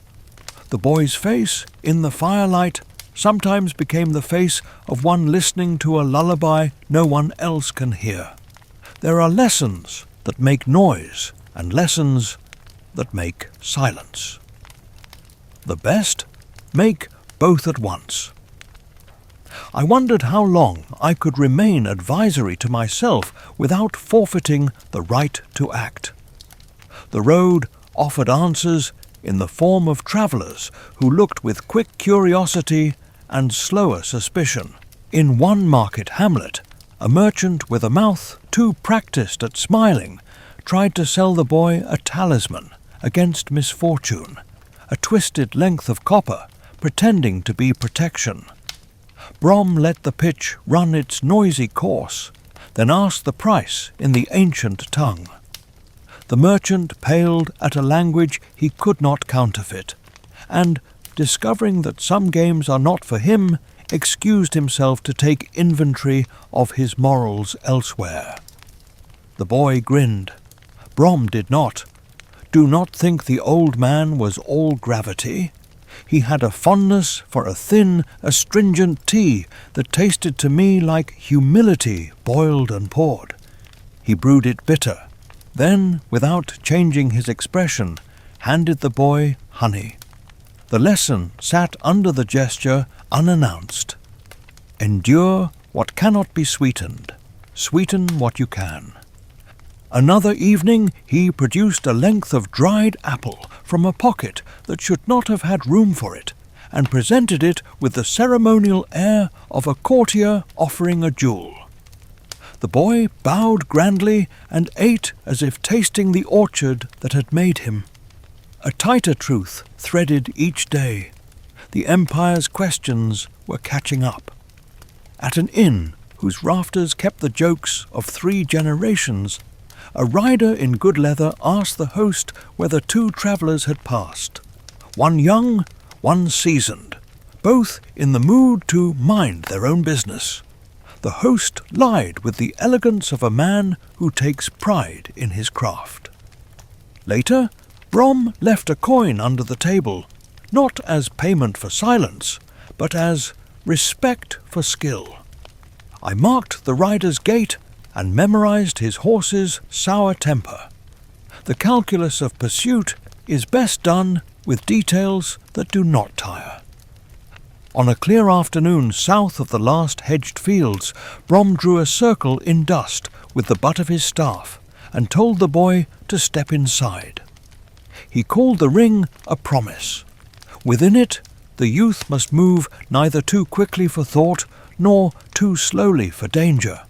Speaker 1: The boy's face, in the firelight, sometimes became the face of one listening to a lullaby no one else can hear. There are lessons that make noise and lessons that make silence. The best make both at once. I wondered how long I could remain advisory to myself without forfeiting the right to act. The road offered answers in the form of travellers who looked with quick curiosity and slower suspicion. In one market hamlet, a merchant with a mouth too practised at smiling tried to sell the boy a talisman against misfortune, a twisted length of copper pretending to be protection. Brom let the pitch run its noisy course, then asked the price in the ancient tongue. The merchant paled at a language he could not counterfeit, and, discovering that some games are not for him, excused himself to take inventory of his morals elsewhere. The boy grinned. Brom did not. Do not think the old man was all gravity. He had a fondness for a thin, astringent tea that tasted to me like humility boiled and poured. He brewed it bitter, then, without changing his expression, handed the boy honey. The lesson sat under the gesture unannounced. Endure what cannot be sweetened. Sweeten what you can. Another evening he produced a length of dried apple from a pocket that should not have had room for it, and presented it with the ceremonial air of a courtier offering a jewel. The boy bowed grandly and ate as if tasting the orchard that had made him. A tighter truth threaded each day. The Empire's questions were catching up. At an inn whose rafters kept the jokes of 3 generations, a rider in good leather asked the host whether 2 travellers had passed, one young, one seasoned, both in the mood to mind their own business. The host lied with the elegance of a man who takes pride in his craft. Later, Brom left a coin under the table, not as payment for silence, but as respect for skill. I marked the rider's gait and memorized his horse's sour temper. The calculus of pursuit is best done with details that do not tire. On a clear afternoon south of the last hedged fields, Brom drew a circle in dust with the butt of his staff and told the boy to step inside. He called the ring a promise. Within it, the youth must move neither too quickly for thought nor too slowly for danger.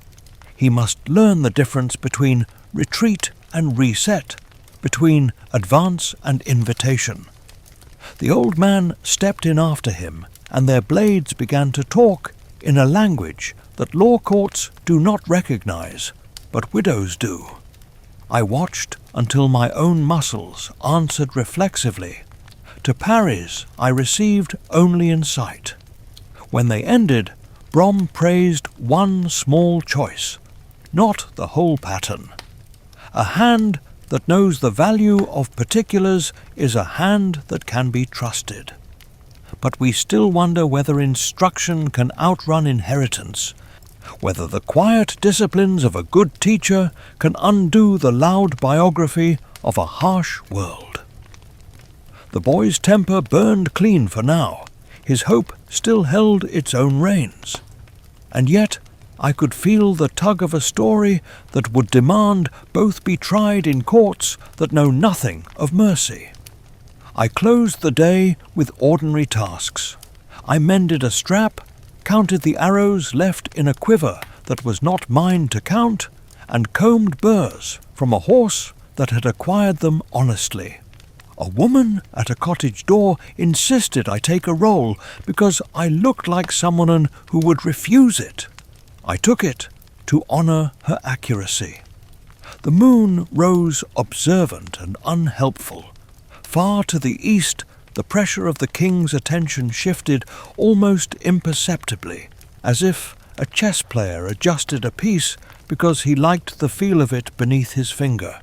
Speaker 1: He must learn the difference between retreat and reset, between advance and invitation. The old man stepped in after him, and their blades began to talk in a language that law courts do not recognize, but widows do. I watched until my own muscles answered reflexively. To parries I received only in sight. When they ended, Brom praised one small choice, not the whole pattern. A hand that knows the value of particulars is a hand that can be trusted. But we still wonder whether instruction can outrun inheritance, whether the quiet disciplines of a good teacher can undo the loud biography of a harsh world. The boy's temper burned clean for now. His hope still held its own reins. And yet I could feel the tug of a story that would demand both be tried in courts that know nothing of mercy. I closed the day with ordinary tasks. I mended a strap, counted the arrows left in a quiver that was not mine to count, and combed burrs from a horse that had acquired them honestly. A woman at a cottage door insisted I take a roll because I looked like someone who would refuse it. I took it to honour her accuracy. The moon rose observant and unhelpful. Far to the east, the pressure of the king's attention shifted almost imperceptibly, as if a chess player adjusted a piece because he liked the feel of it beneath his finger.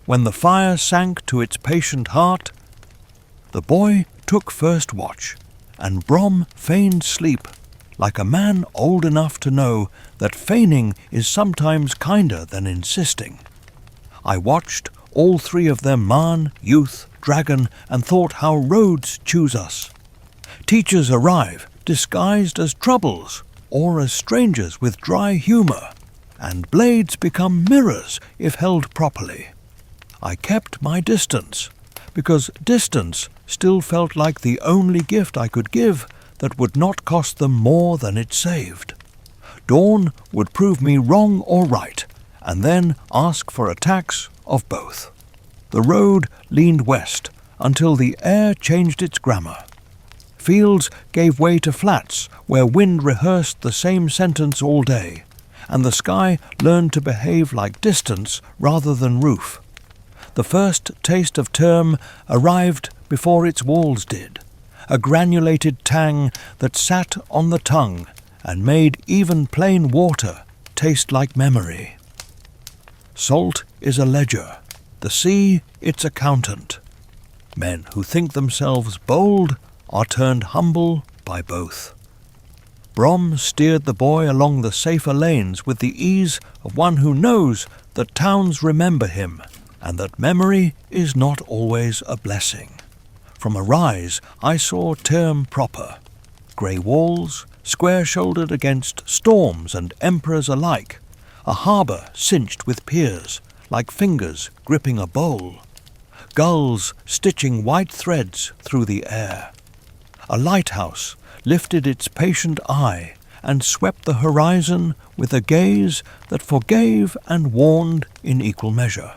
Speaker 1: When the fire sank to its patient heart, the boy took first watch, and Brom feigned sleep, like a man old enough to know that feigning is sometimes kinder than insisting. I watched all three of them, man, youth, dragon, and thought how roads choose us. Teachers arrive, disguised as troubles, or as strangers with dry humour, and blades become mirrors if held properly. I kept my distance, because distance still felt like the only gift I could give that would not cost them more than it saved. Dawn would prove me wrong or right, and then ask for a tax of both. The road leaned west until the air changed its grammar. Fields gave way to flats where wind rehearsed the same sentence all day, and the sky learned to behave like distance rather than roof. The first taste of term arrived before its walls did, a granulated tang that sat on the tongue and made even plain water taste like memory. Salt is a ledger, the sea its accountant. Men who think themselves bold are turned humble by both. Brom steered the boy along the safer lanes with the ease of one who knows that towns remember him, and that memory is not always a blessing. From a rise I saw Term proper. Grey walls, square-shouldered against storms and emperors alike, a harbour cinched with piers, like fingers gripping a bowl, gulls stitching white threads through the air. A lighthouse lifted its patient eye and swept the horizon with a gaze that forgave and warned in equal measure.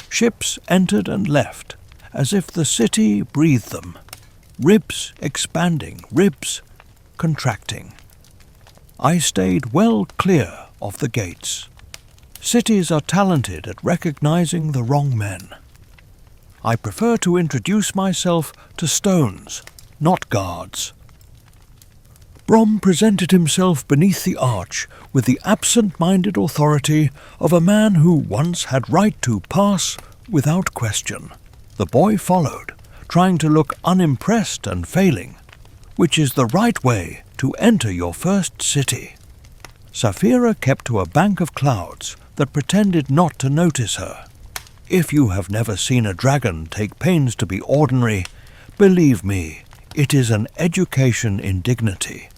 Speaker 1: Ships entered and left, as if the city breathed them, ribs expanding, ribs contracting. I stayed well clear of the gates. Cities are talented at recognizing the wrong men. I prefer to introduce myself to stones, not guards. Brom presented himself beneath the arch with the absent-minded authority of a man who once had right to pass without question. The boy followed, trying to look unimpressed and failing, which is the right way to enter your first city. Saphira kept to a bank of clouds that pretended not to notice her. If you have never seen a dragon take pains to be ordinary, believe me, it is an education in dignity.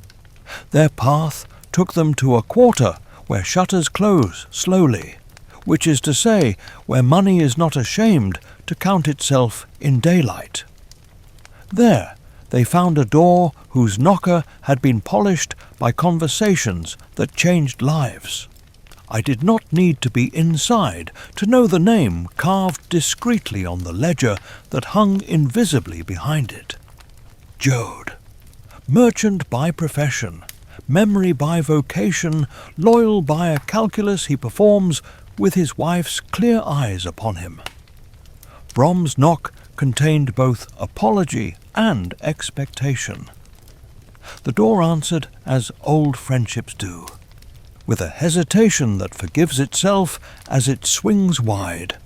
Speaker 1: Their path took them to a quarter where shutters close slowly, which is to say, where money is not ashamed to count itself in daylight. There they found a door whose knocker had been polished by conversations that changed lives. I did not need to be inside to know the name carved discreetly on the ledger that hung invisibly behind it. Jode. Merchant by profession, memory by vocation, loyal by a calculus he performs with his wife's clear eyes upon him. Brom's knock contained both apology and expectation. The door answered as old friendships do, with a hesitation that forgives itself as it swings wide.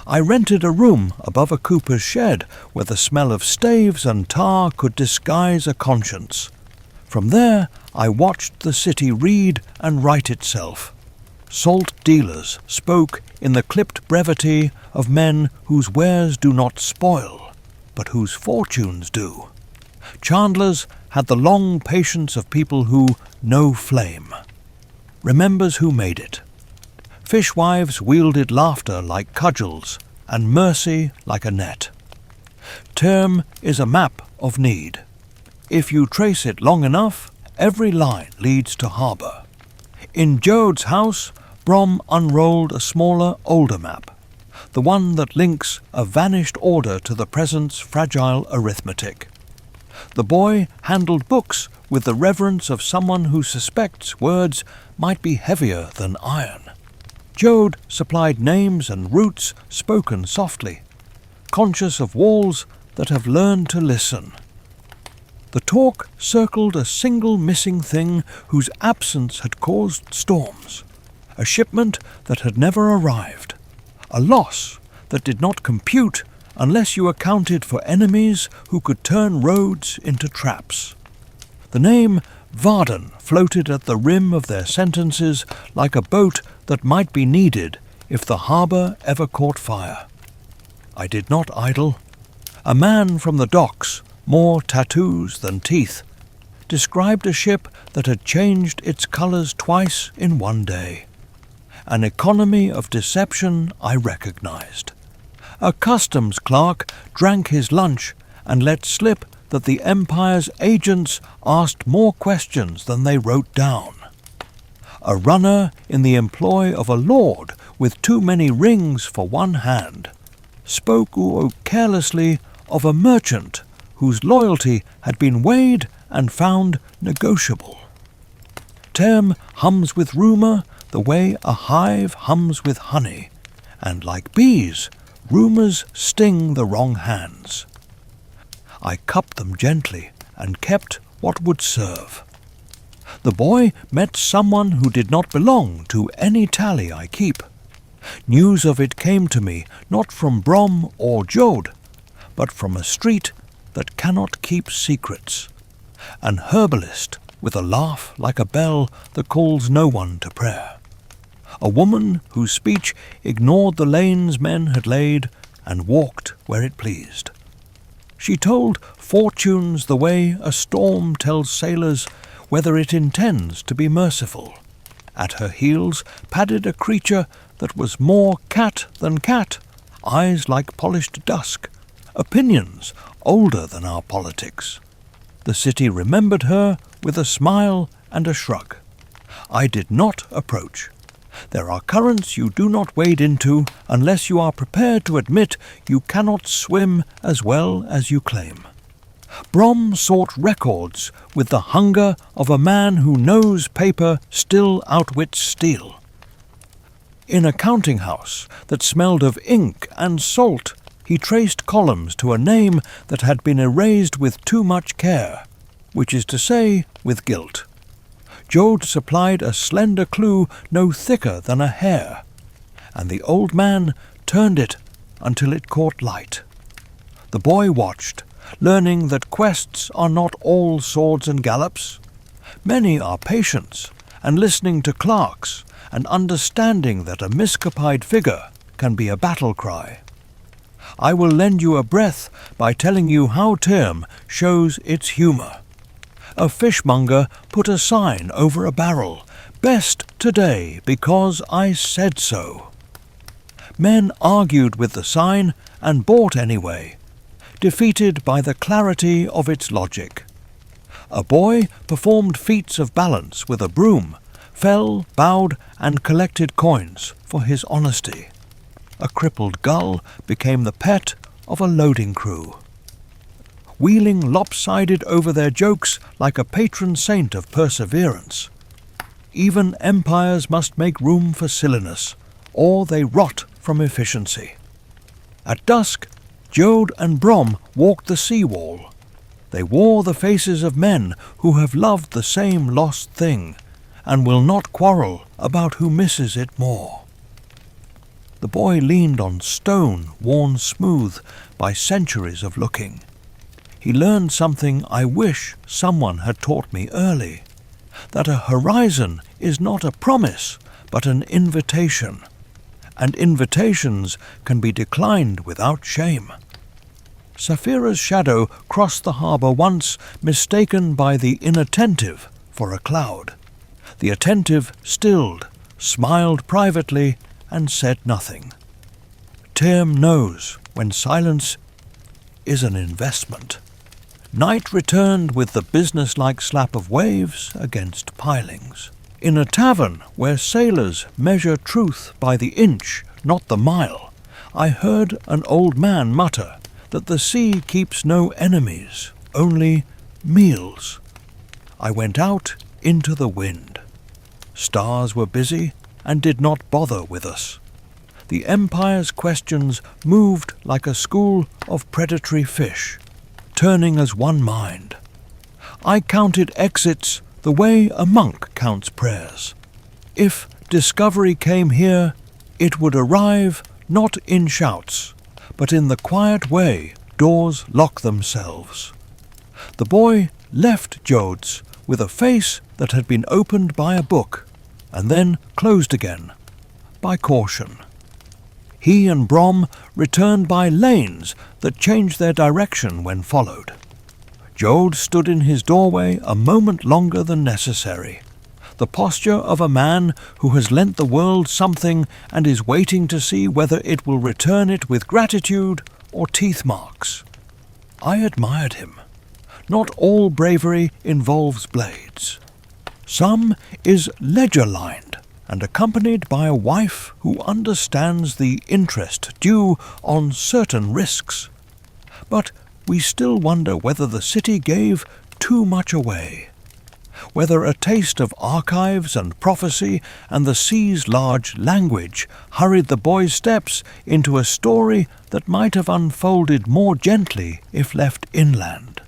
Speaker 1: I rented a room above a cooper's shed where the smell of staves and tar could disguise a conscience. From there I watched the city read and write itself. Salt dealers spoke in the clipped brevity of men whose wares do not spoil, but whose fortunes do. Chandlers had the long patience of people who know flame, remembers who made it. Fishwives wielded laughter like cudgels, and mercy like a net. Term is a map of need. If you trace it long enough, every line leads to harbour. In Jode's house, Brom unrolled a smaller, older map, the one that links a vanished order to the present's fragile arithmetic. The boy handled books with the reverence of someone who suspects words might be heavier than iron. Jode supplied names and roots spoken softly, conscious of walls that have learned to listen. The talk circled a single missing thing whose absence had caused storms, a shipment that had never arrived, a loss that did not compute unless you accounted for enemies who could turn roads into traps. The name Varden floated at the rim of their sentences like a boat that might be needed if the harbour ever caught fire. I did not idle. A man from the docks, more tattoos than teeth, described a ship that had changed its colours twice in one day. An economy of deception I recognized. A customs clerk drank his lunch and let slip that the Empire's agents asked more questions than they wrote down. A runner in the employ of a lord with too many rings for one hand spoke carelessly of a merchant whose loyalty had been weighed and found negotiable. Term hums with rumour the way a hive hums with honey, and like bees, rumours sting the wrong hands. I cupped them gently and kept what would serve. The boy met someone who did not belong to any tally I keep. News of it came to me not from Brom or Jode, but from a street that cannot keep secrets. An herbalist with a laugh like a bell that calls no one to prayer. A woman whose speech ignored the lanes men had laid and walked where it pleased. She told fortunes the way a storm tells sailors whether it intends to be merciful. At her heels padded a creature that was more cat than cat, eyes like polished dusk, opinions older than our politics. The city remembered her with a smile and a shrug. I did not approach. There are currents you do not wade into unless you are prepared to admit you cannot swim as well as you claim. Brom sought records with the hunger of a man who knows paper still outwits steel. In a counting house that smelled of ink and salt, he traced columns to a name that had been erased with too much care, which is to say, with guilt. Jode supplied a slender clue no thicker than a hair, and the old man turned it until it caught light. The boy watched, learning that quests are not all swords and gallops. Many are patience, and listening to clerks, and understanding that a miscopied figure can be a battle cry. I will lend you a breath by telling you how Term shows its humour. A fishmonger put a sign over a barrel, "Best today because I said so." Men argued with the sign and bought anyway, defeated by the clarity of its logic. A boy performed feats of balance with a broom, fell, bowed, and collected coins for his honesty. A crippled gull became the pet of a loading crew. wheeling lopsided over their jokes like a patron saint of perseverance. Even empires must make room for silliness, or they rot from efficiency. At dusk, Jode and Brom walked the sea-wall. They wore the faces of men who have loved the same lost thing, and will not quarrel about who misses it more. The boy leaned on stone worn smooth by centuries of looking. He learned something I wish someone had taught me early, that a horizon is not a promise, but an invitation, and invitations can be declined without shame. Saphira's shadow crossed the harbour once, mistaken by the inattentive for a cloud. The attentive stilled, smiled privately, and said nothing. Term knows when silence is an investment. Night returned with the business-like slap of waves against pilings. In a tavern where sailors measure truth by the inch, not the mile, I heard an old man mutter that the sea keeps no enemies, only meals. I went out into the wind. Stars were busy and did not bother with us. The Empire's questions moved like a school of predatory fish, turning as one mind. I counted exits the way a monk counts prayers. If discovery came here, it would arrive not in shouts, but in the quiet way doors lock themselves. The boy left Jode's with a face that had been opened by a book, and then closed again, by caution. He and Brom returned by lanes that changed their direction when followed. Jode stood in his doorway a moment longer than necessary, the posture of a man who has lent the world something and is waiting to see whether it will return it with gratitude or teeth marks. I admired him. Not all bravery involves blades. Some is ledger-lined and accompanied by a wife who understands the interest due on certain risks. But we still wonder whether the city gave too much away, whether a taste of archives and prophecy and the sea's large language hurried the boy's steps into a story that might have unfolded more gently if left inland.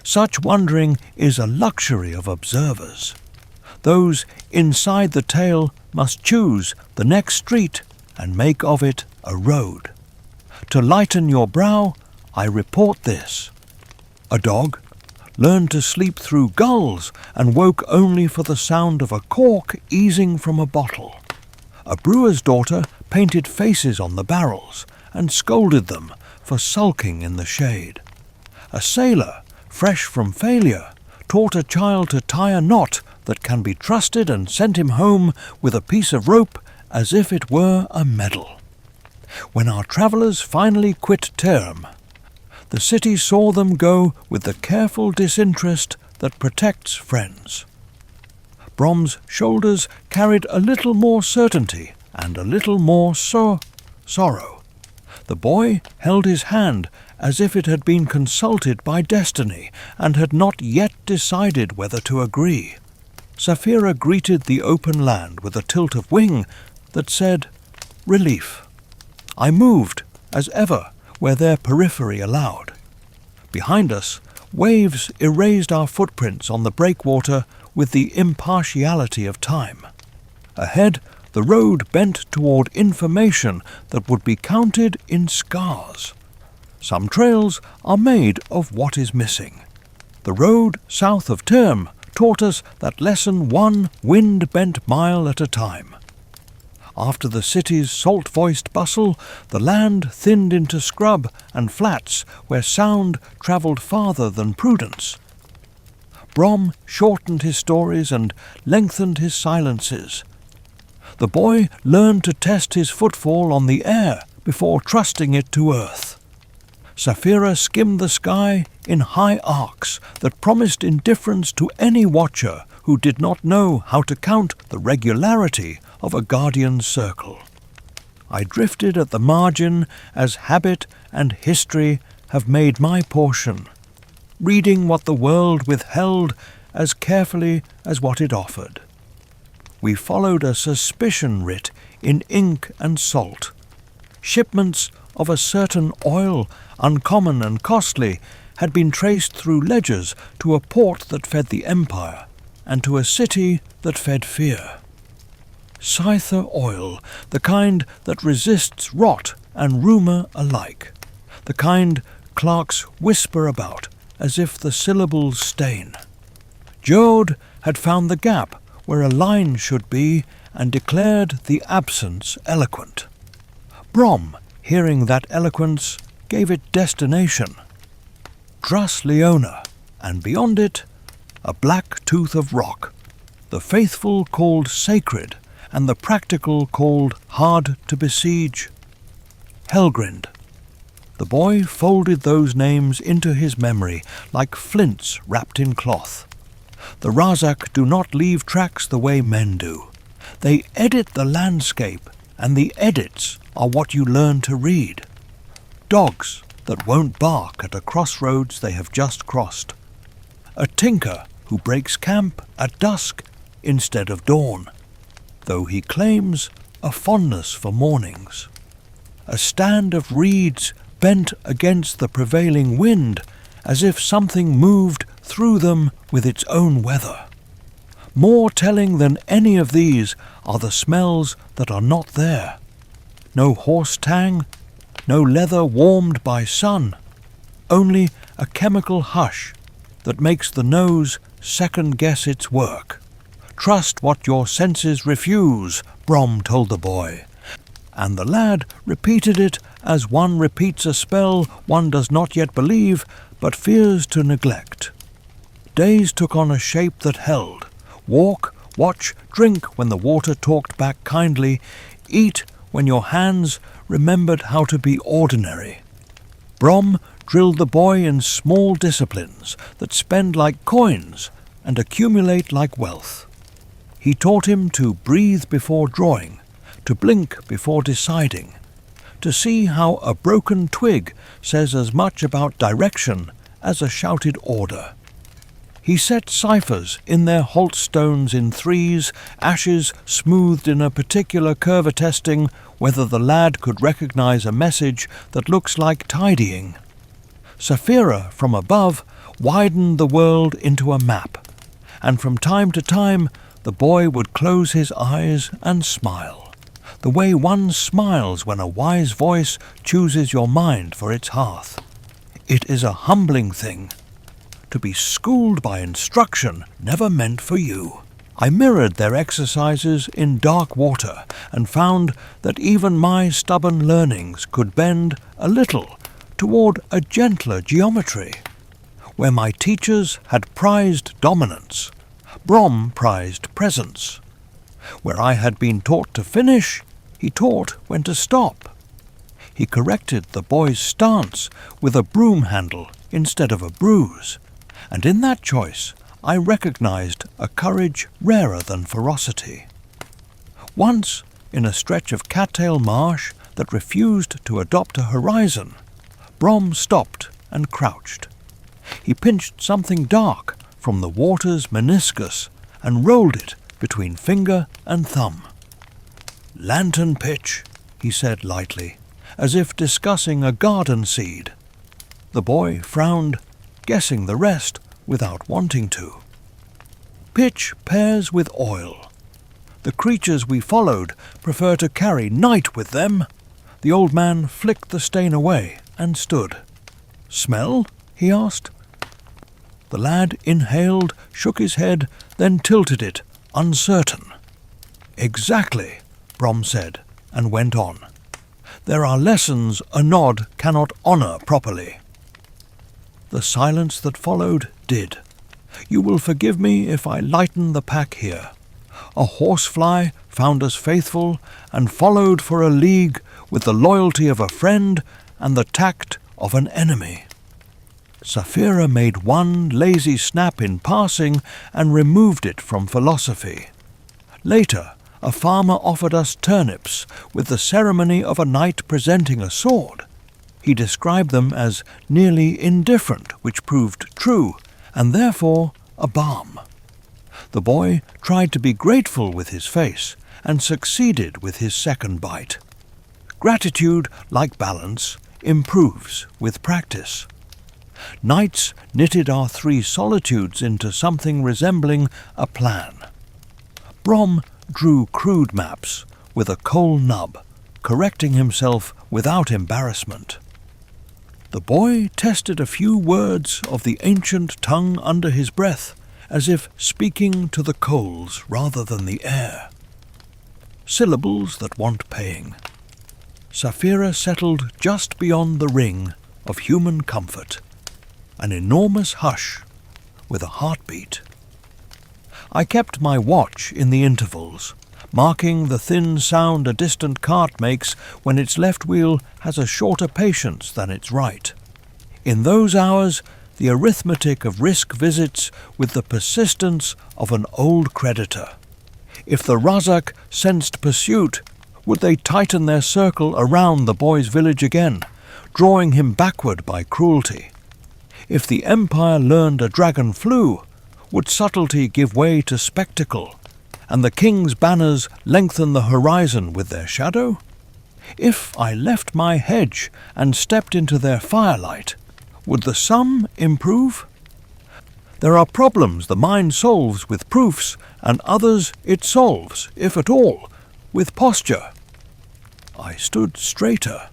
Speaker 1: Such wondering is a luxury of observers. Those inside the tale must choose the next street and make of it a road. To lighten your brow, I report this. A dog learned to sleep through gulls and woke only for the sound of a cork easing from a bottle. A brewer's daughter painted faces on the barrels and scolded them for sulking in the shade. A sailor, fresh from failure, taught a child to tie a knot that can be trusted and sent him home with a piece of rope as if it were a medal. When our travellers finally quit Term, the city saw them go with the careful disinterest that protects friends. Brom's shoulders carried a little more certainty and a little more sorrow. The boy held his hand as if it had been consulted by destiny and had not yet decided whether to agree. Saphira greeted the open land with a tilt of wing that said, "Relief." I moved, as ever, where their periphery allowed. Behind us, waves erased our footprints on the breakwater with the impartiality of time. Ahead, the road bent toward information that would be counted in scars. Some trails are made of what is missing. The road south of Term taught us that lesson one wind-bent mile at a time. After the city's salt-voiced bustle, the land thinned into scrub and flats where sound travelled farther than prudence. Brom shortened his stories and lengthened his silences. The boy learned to test his footfall on the air before trusting it to earth. Saphira skimmed the sky in high arcs that promised indifference to any watcher who did not know how to count the regularity of a guardian's circle. I drifted at the margin as habit and history have made my portion, reading what the world withheld as carefully as what it offered. We followed a suspicion writ in ink and salt. Shipments of a certain oil, uncommon and costly, had been traced through ledgers to a port that fed the empire, and to a city that fed fear. Scyther oil, the kind that resists rot and rumour alike, the kind clerks whisper about as if the syllables stain. Jode had found the gap where a line should be and declared the absence eloquent. Brom, hearing that eloquence, gave it destination. Drus Leona, and beyond it, a black tooth of rock, the faithful called sacred, and the practical called hard to besiege. Helgrind. The boy folded those names into his memory like flints wrapped in cloth. The Razak do not leave tracks the way men do. They edit the landscape, and the edits are what you learn to read. Dogs that won't bark at a crossroads they have just crossed. A tinker who breaks camp at dusk instead of dawn, though he claims a fondness for mornings. A stand of reeds bent against the prevailing wind, as if something moved through them with its own weather. More telling than any of these are the smells that are not there. No horse tang, no leather warmed by sun, only a chemical hush that makes the nose second-guess its work. Trust what your senses refuse, Brom told the boy, and the lad repeated it as one repeats a spell one does not yet believe but fears to neglect. Days took on a shape that held. Walk, watch, drink when the water talked back kindly, eat when your hands remembered how to be ordinary. Brom drilled the boy in small disciplines that spend like coins and accumulate like wealth. He taught him to breathe before drawing, to blink before deciding, to see how a broken twig says as much about direction as a shouted order. He set ciphers in their holt stones in threes, ashes smoothed in a particular curve attesting whether the lad could recognize a message that looks like tidying. Saphira, from above, widened the world into a map, and from time to time the boy would close his eyes and smile, the way one smiles when a wise voice chooses your mind for its hearth. It is a humbling thing. To be schooled by instruction never meant for you. I mirrored their exercises in dark water and found that even my stubborn learnings could bend a little toward a gentler geometry. Where my teachers had prized dominance, Brom prized presence. Where I had been taught to finish, he taught when to stop. He corrected the boy's stance with a broom handle instead of a bruise, and in that choice I recognized a courage rarer than ferocity. Once, in a stretch of cattail marsh that refused to adopt a horizon, Brom stopped and crouched. He pinched something dark from the water's meniscus and rolled it between finger and thumb. "Lantern pitch," he said lightly, as if discussing a garden seed. The boy frowned, guessing the rest without wanting to. "Pitch pairs with oil. The creatures we followed prefer to carry night with them." The old man flicked the stain away and stood. "Smell?" he asked. The lad inhaled, shook his head, then tilted it, uncertain. "Exactly," Brom said, and went on. "There are lessons a nod cannot honour properly." The silence that followed did. You will forgive me if I lighten the pack here. A horsefly found us faithful and followed for a league with the loyalty of a friend and the tact of an enemy. Saphira made one lazy snap in passing and removed it from philosophy. Later, a farmer offered us turnips with the ceremony of a knight presenting a sword. He described them as nearly indifferent, which proved true, and therefore a balm. The boy tried to be grateful with his face, and succeeded with his second bite. Gratitude, like balance, improves with practice. Nights knitted our 3 solitudes into something resembling a plan. Brom drew crude maps with a coal nub, correcting himself without embarrassment. The boy tested a few words of the ancient tongue under his breath, as if speaking to the coals rather than the air. Syllables that want paying. Sapphira settled just beyond the ring of human comfort, an enormous hush with a heartbeat. I kept my watch in the intervals, marking the thin sound a distant cart makes when its left wheel has a shorter patience than its right. In those hours, the arithmetic of risk visits with the persistence of an old creditor. If the Razak sensed pursuit, would they tighten their circle around the boy's village again, drawing him backward by cruelty? If the Empire learned a dragon flew, would subtlety give way to spectacle, and the king's banners lengthen the horizon with their shadow? If I left my hedge and stepped into their firelight, would the sum improve? There are problems the mind solves with proofs, and others it solves, if at all, with posture. I stood straighter.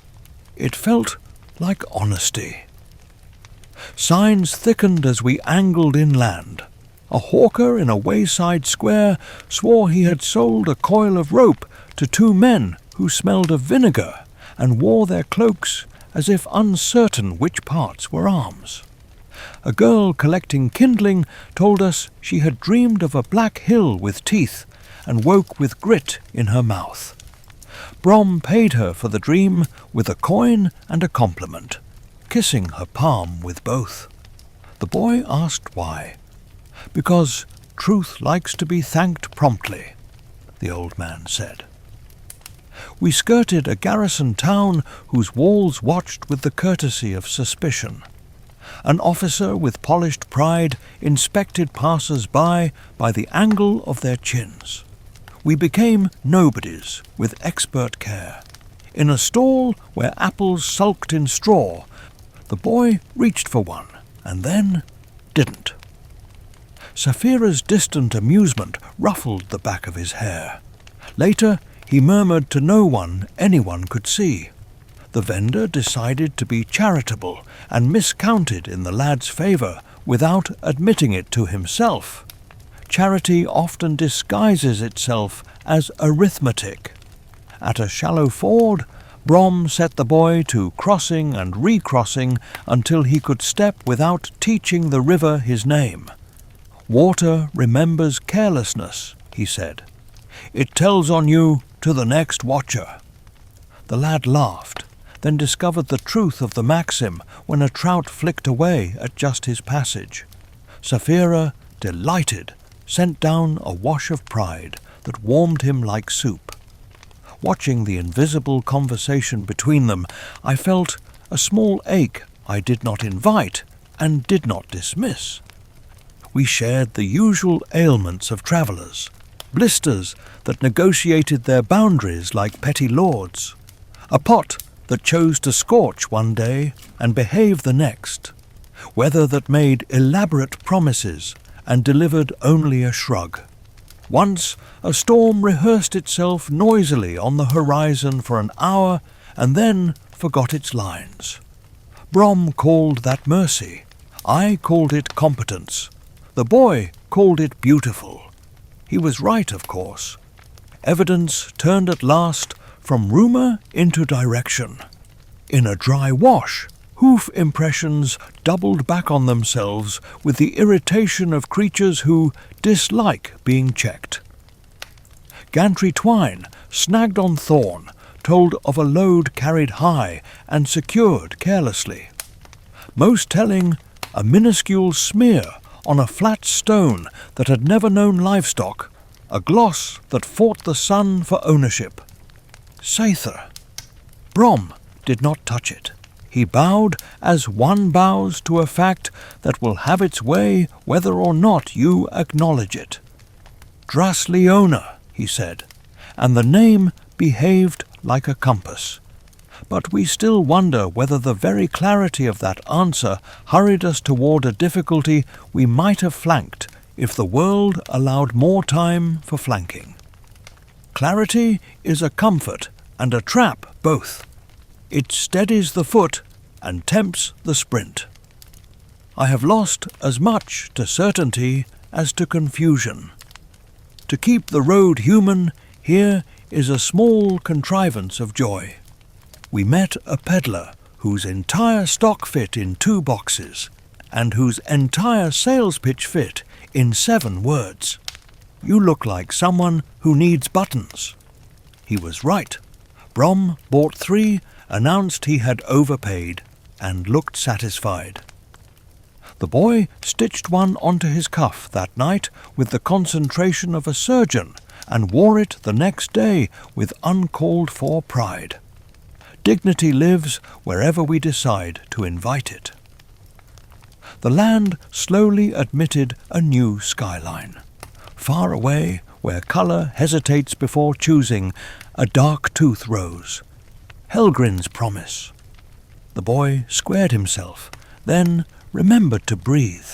Speaker 1: It felt like honesty. Signs thickened as we angled inland. A hawker in a wayside square swore he had sold a coil of rope to 2 men who smelled of vinegar and wore their cloaks as if uncertain which parts were arms. A girl collecting kindling told us she had dreamed of a black hill with teeth and woke with grit in her mouth. Brom paid her for the dream with a coin and a compliment, kissing her palm with both. The boy asked why. Because truth likes to be thanked promptly, the old man said. We skirted a garrison town whose walls watched with the courtesy of suspicion. An officer with polished pride inspected passers-by by the angle of their chins. We became nobodies with expert care. In a stall where apples sulked in straw, the boy reached for one and then didn't. Sapphira's distant amusement ruffled the back of his hair. Later, he murmured to no one anyone could see. The vendor decided to be charitable and miscounted in the lad's favour without admitting it to himself. Charity often disguises itself as arithmetic. At a shallow ford, Brom set the boy to crossing and recrossing until he could step without teaching the river his name. Water remembers carelessness, he said. It tells on you to the next watcher. The lad laughed, then discovered the truth of the maxim when a trout flicked away at just his passage. Sapphira, delighted, sent down a wash of pride that warmed him like soup. Watching the invisible conversation between them, I felt a small ache I did not invite and did not dismiss. We shared the usual ailments of travellers, blisters that negotiated their boundaries like petty lords, a pot that chose to scorch one day and behave the next, weather that made elaborate promises and delivered only a shrug. Once a storm rehearsed itself noisily on the horizon for an hour and then forgot its lines. Brom called that mercy. I called it competence. The boy called it beautiful. He was right, of course. Evidence turned at last from rumour into direction. In a dry wash, hoof impressions doubled back on themselves with the irritation of creatures who dislike being checked. Gantry twine, snagged on thorn, told of a load carried high and secured carelessly. Most telling, a minuscule smear on a flat stone that had never known livestock, a gloss that fought the sun for ownership. Sather. Brom did not touch it. He bowed as one bows to a fact that will have its way whether or not you acknowledge it. Drasleona, he said, and the name behaved like a compass. But we still wonder whether the very clarity of that answer hurried us toward a difficulty we might have flanked if the world allowed more time for flanking. Clarity is a comfort and a trap both. It steadies the foot and tempts the sprint. I have lost as much to certainty as to confusion. To keep the road human, here is a small contrivance of joy. We met a peddler whose entire stock fit in 2 boxes, and whose entire sales pitch fit in 7 words. You look like someone who needs buttons. He was right. Brom bought 3, announced he had overpaid, and looked satisfied. The boy stitched one onto his cuff that night with the concentration of a surgeon, and wore it the next day with uncalled-for pride. Dignity lives wherever we decide to invite it. The land slowly admitted a new skyline. Far away, where colour hesitates before choosing, a dark tooth rose. Helgrin's promise. The boy squared himself, then remembered to breathe.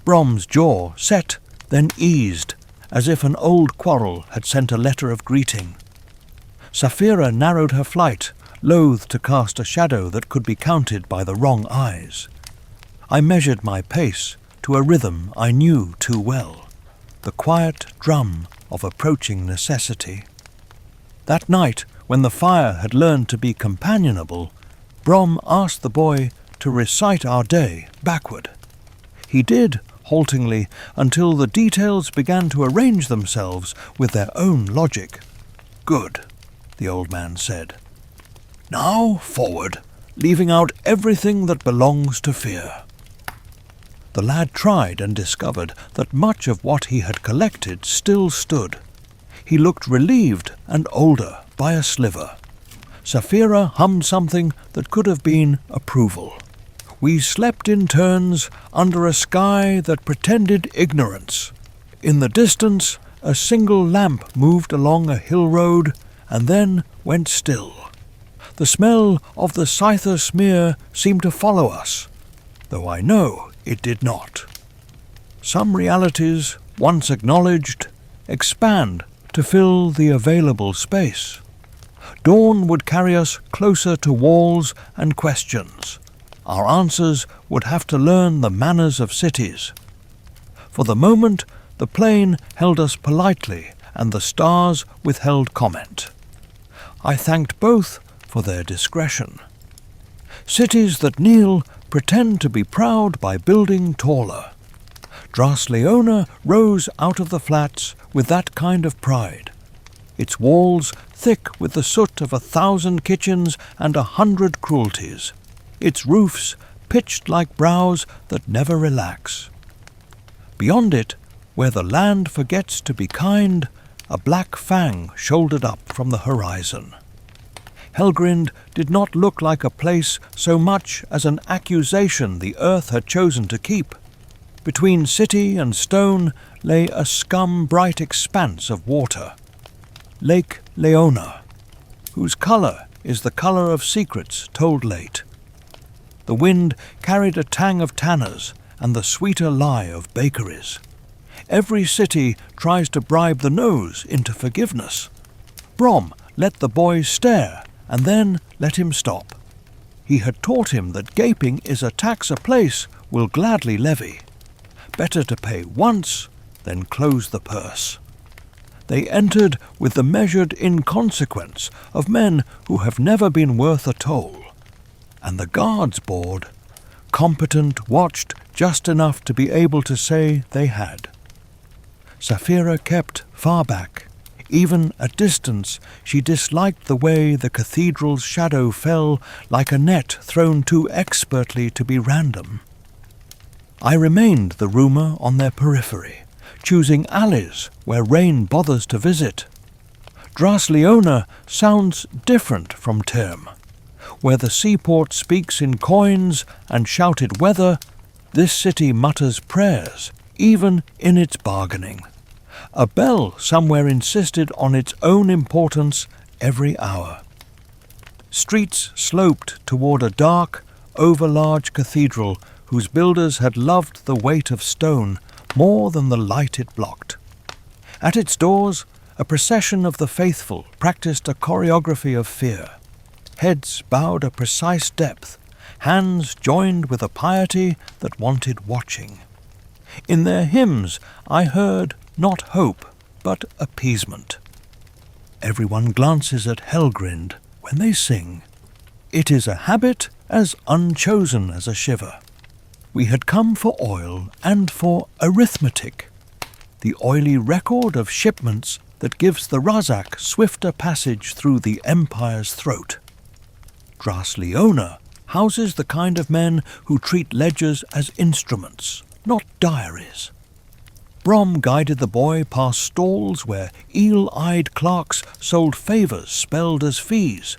Speaker 1: Brom's jaw set, then eased, as if an old quarrel had sent a letter of greeting. Saphira narrowed her flight, loath to cast a shadow that could be counted by the wrong eyes. I measured my pace to a rhythm I knew too well, the quiet drum of approaching necessity. That night, when the fire had learned to be companionable, Brom asked the boy to recite our day backward. He did, haltingly, until the details began to arrange themselves with their own logic. "Good," the old man said. "Now forward, leaving out everything that belongs to fear." The lad tried and discovered that much of what he had collected still stood. He looked relieved and older by a sliver. Saphira hummed something that could have been approval. We slept in turns under a sky that pretended ignorance. In the distance, a single lamp moved along a hill road and then went still. The smell of the scyther smear seemed to follow us, though I know it did not. Some realities, once acknowledged, expand to fill the available space. Dawn would carry us closer to walls and questions. Our answers would have to learn the manners of cities. For the moment, the plain held us politely, and the stars withheld comment. I thanked both for their discretion. Cities that kneel pretend to be proud by building taller. Drasleona rose out of the flats with that kind of pride, its walls thick with the soot of 1,000 kitchens and 100 cruelties, its roofs pitched like brows that never relax. Beyond it, where the land forgets to be kind, a black fang shouldered up from the horizon. Helgrind did not look like a place so much as an accusation the earth had chosen to keep. Between city and stone lay a scum-bright expanse of water, Lake Leona, whose colour is the colour of secrets told late. The wind carried a tang of tanners and the sweeter lie of bakeries. Every city tries to bribe the nose into forgiveness. Brom let the boy stare and then let him stop. He had taught him that gaping is a tax a place will gladly levy. Better to pay once than close the purse. They entered with the measured inconsequence of men who have never been worth a toll, and the guards board, competent, watched just enough to be able to say they had. Saphira kept far back. Even at distance, she disliked the way the cathedral's shadow fell like a net thrown too expertly to be random. I remained the rumour on their periphery, choosing alleys where rain bothers to visit. Drasleona sounds different from Term. where the seaport speaks in coins and shouted weather, this city mutters prayers, even in its bargaining. A bell somewhere insisted on its own importance every hour. Streets sloped toward a dark, over-large cathedral whose builders had loved the weight of stone more than the light it blocked. At its doors, a procession of the faithful practiced a choreography of fear. Heads bowed a precise depth, hands joined with a piety that wanted watching. In their hymns I heard not hope, but appeasement. Everyone glances at Helgrind when they sing. It is a habit as unchosen as a shiver. We had come for oil and for arithmetic, the oily record of shipments that gives the Razak swifter passage through the Empire's throat. Drasleona houses the kind of men who treat ledgers as instruments, not diaries. Brom guided the boy past stalls where eel-eyed clerks sold favours spelled as fees,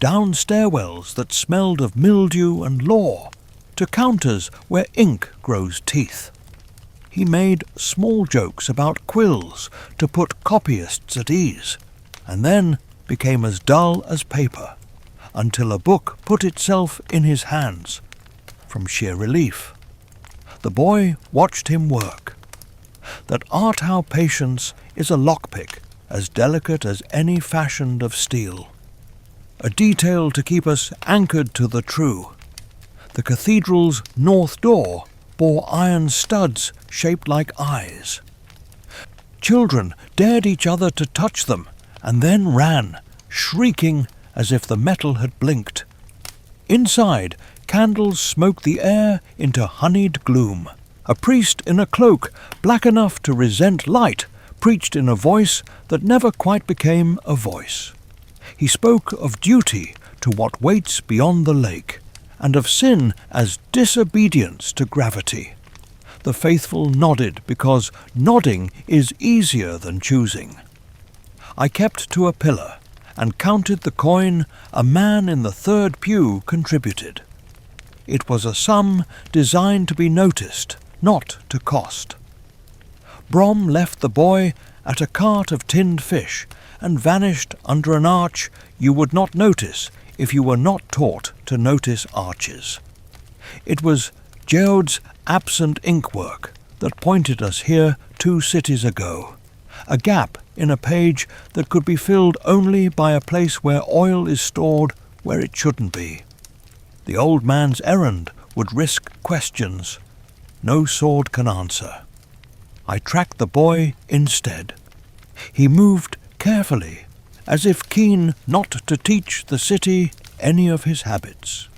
Speaker 1: down stairwells that smelled of mildew and law, to counters where ink grows teeth. He made small jokes about quills to put copyists at ease, and then became as dull as paper, until a book put itself in his hands, from sheer relief. The boy watched him work. That Artau patience is a lockpick as delicate as any fashioned of steel. A detail to keep us anchored to the true. The cathedral's north door bore iron studs shaped like eyes. Children dared each other to touch them, and then ran, shrieking as if the metal had blinked. Inside, candles smoked the air into honeyed gloom. A priest in a cloak, black enough to resent light, preached in a voice that never quite became a voice. He spoke of duty to what waits beyond the lake, and of sin as disobedience to gravity. The faithful nodded because nodding is easier than choosing. I kept to a pillar and counted the coin a man in the third pew contributed. It was a sum designed to be noticed, not to cost. Brom left the boy at a cart of tinned fish and vanished under an arch you would not notice if you were not taught to notice arches. It was Geod's absent inkwork that pointed us here 2 cities ago, a gap in a page that could be filled only by a place where oil is stored where it shouldn't be. The old man's errand would risk questions no sword can answer. I tracked the boy instead. He moved carefully, as if keen not to teach the city any of his habits.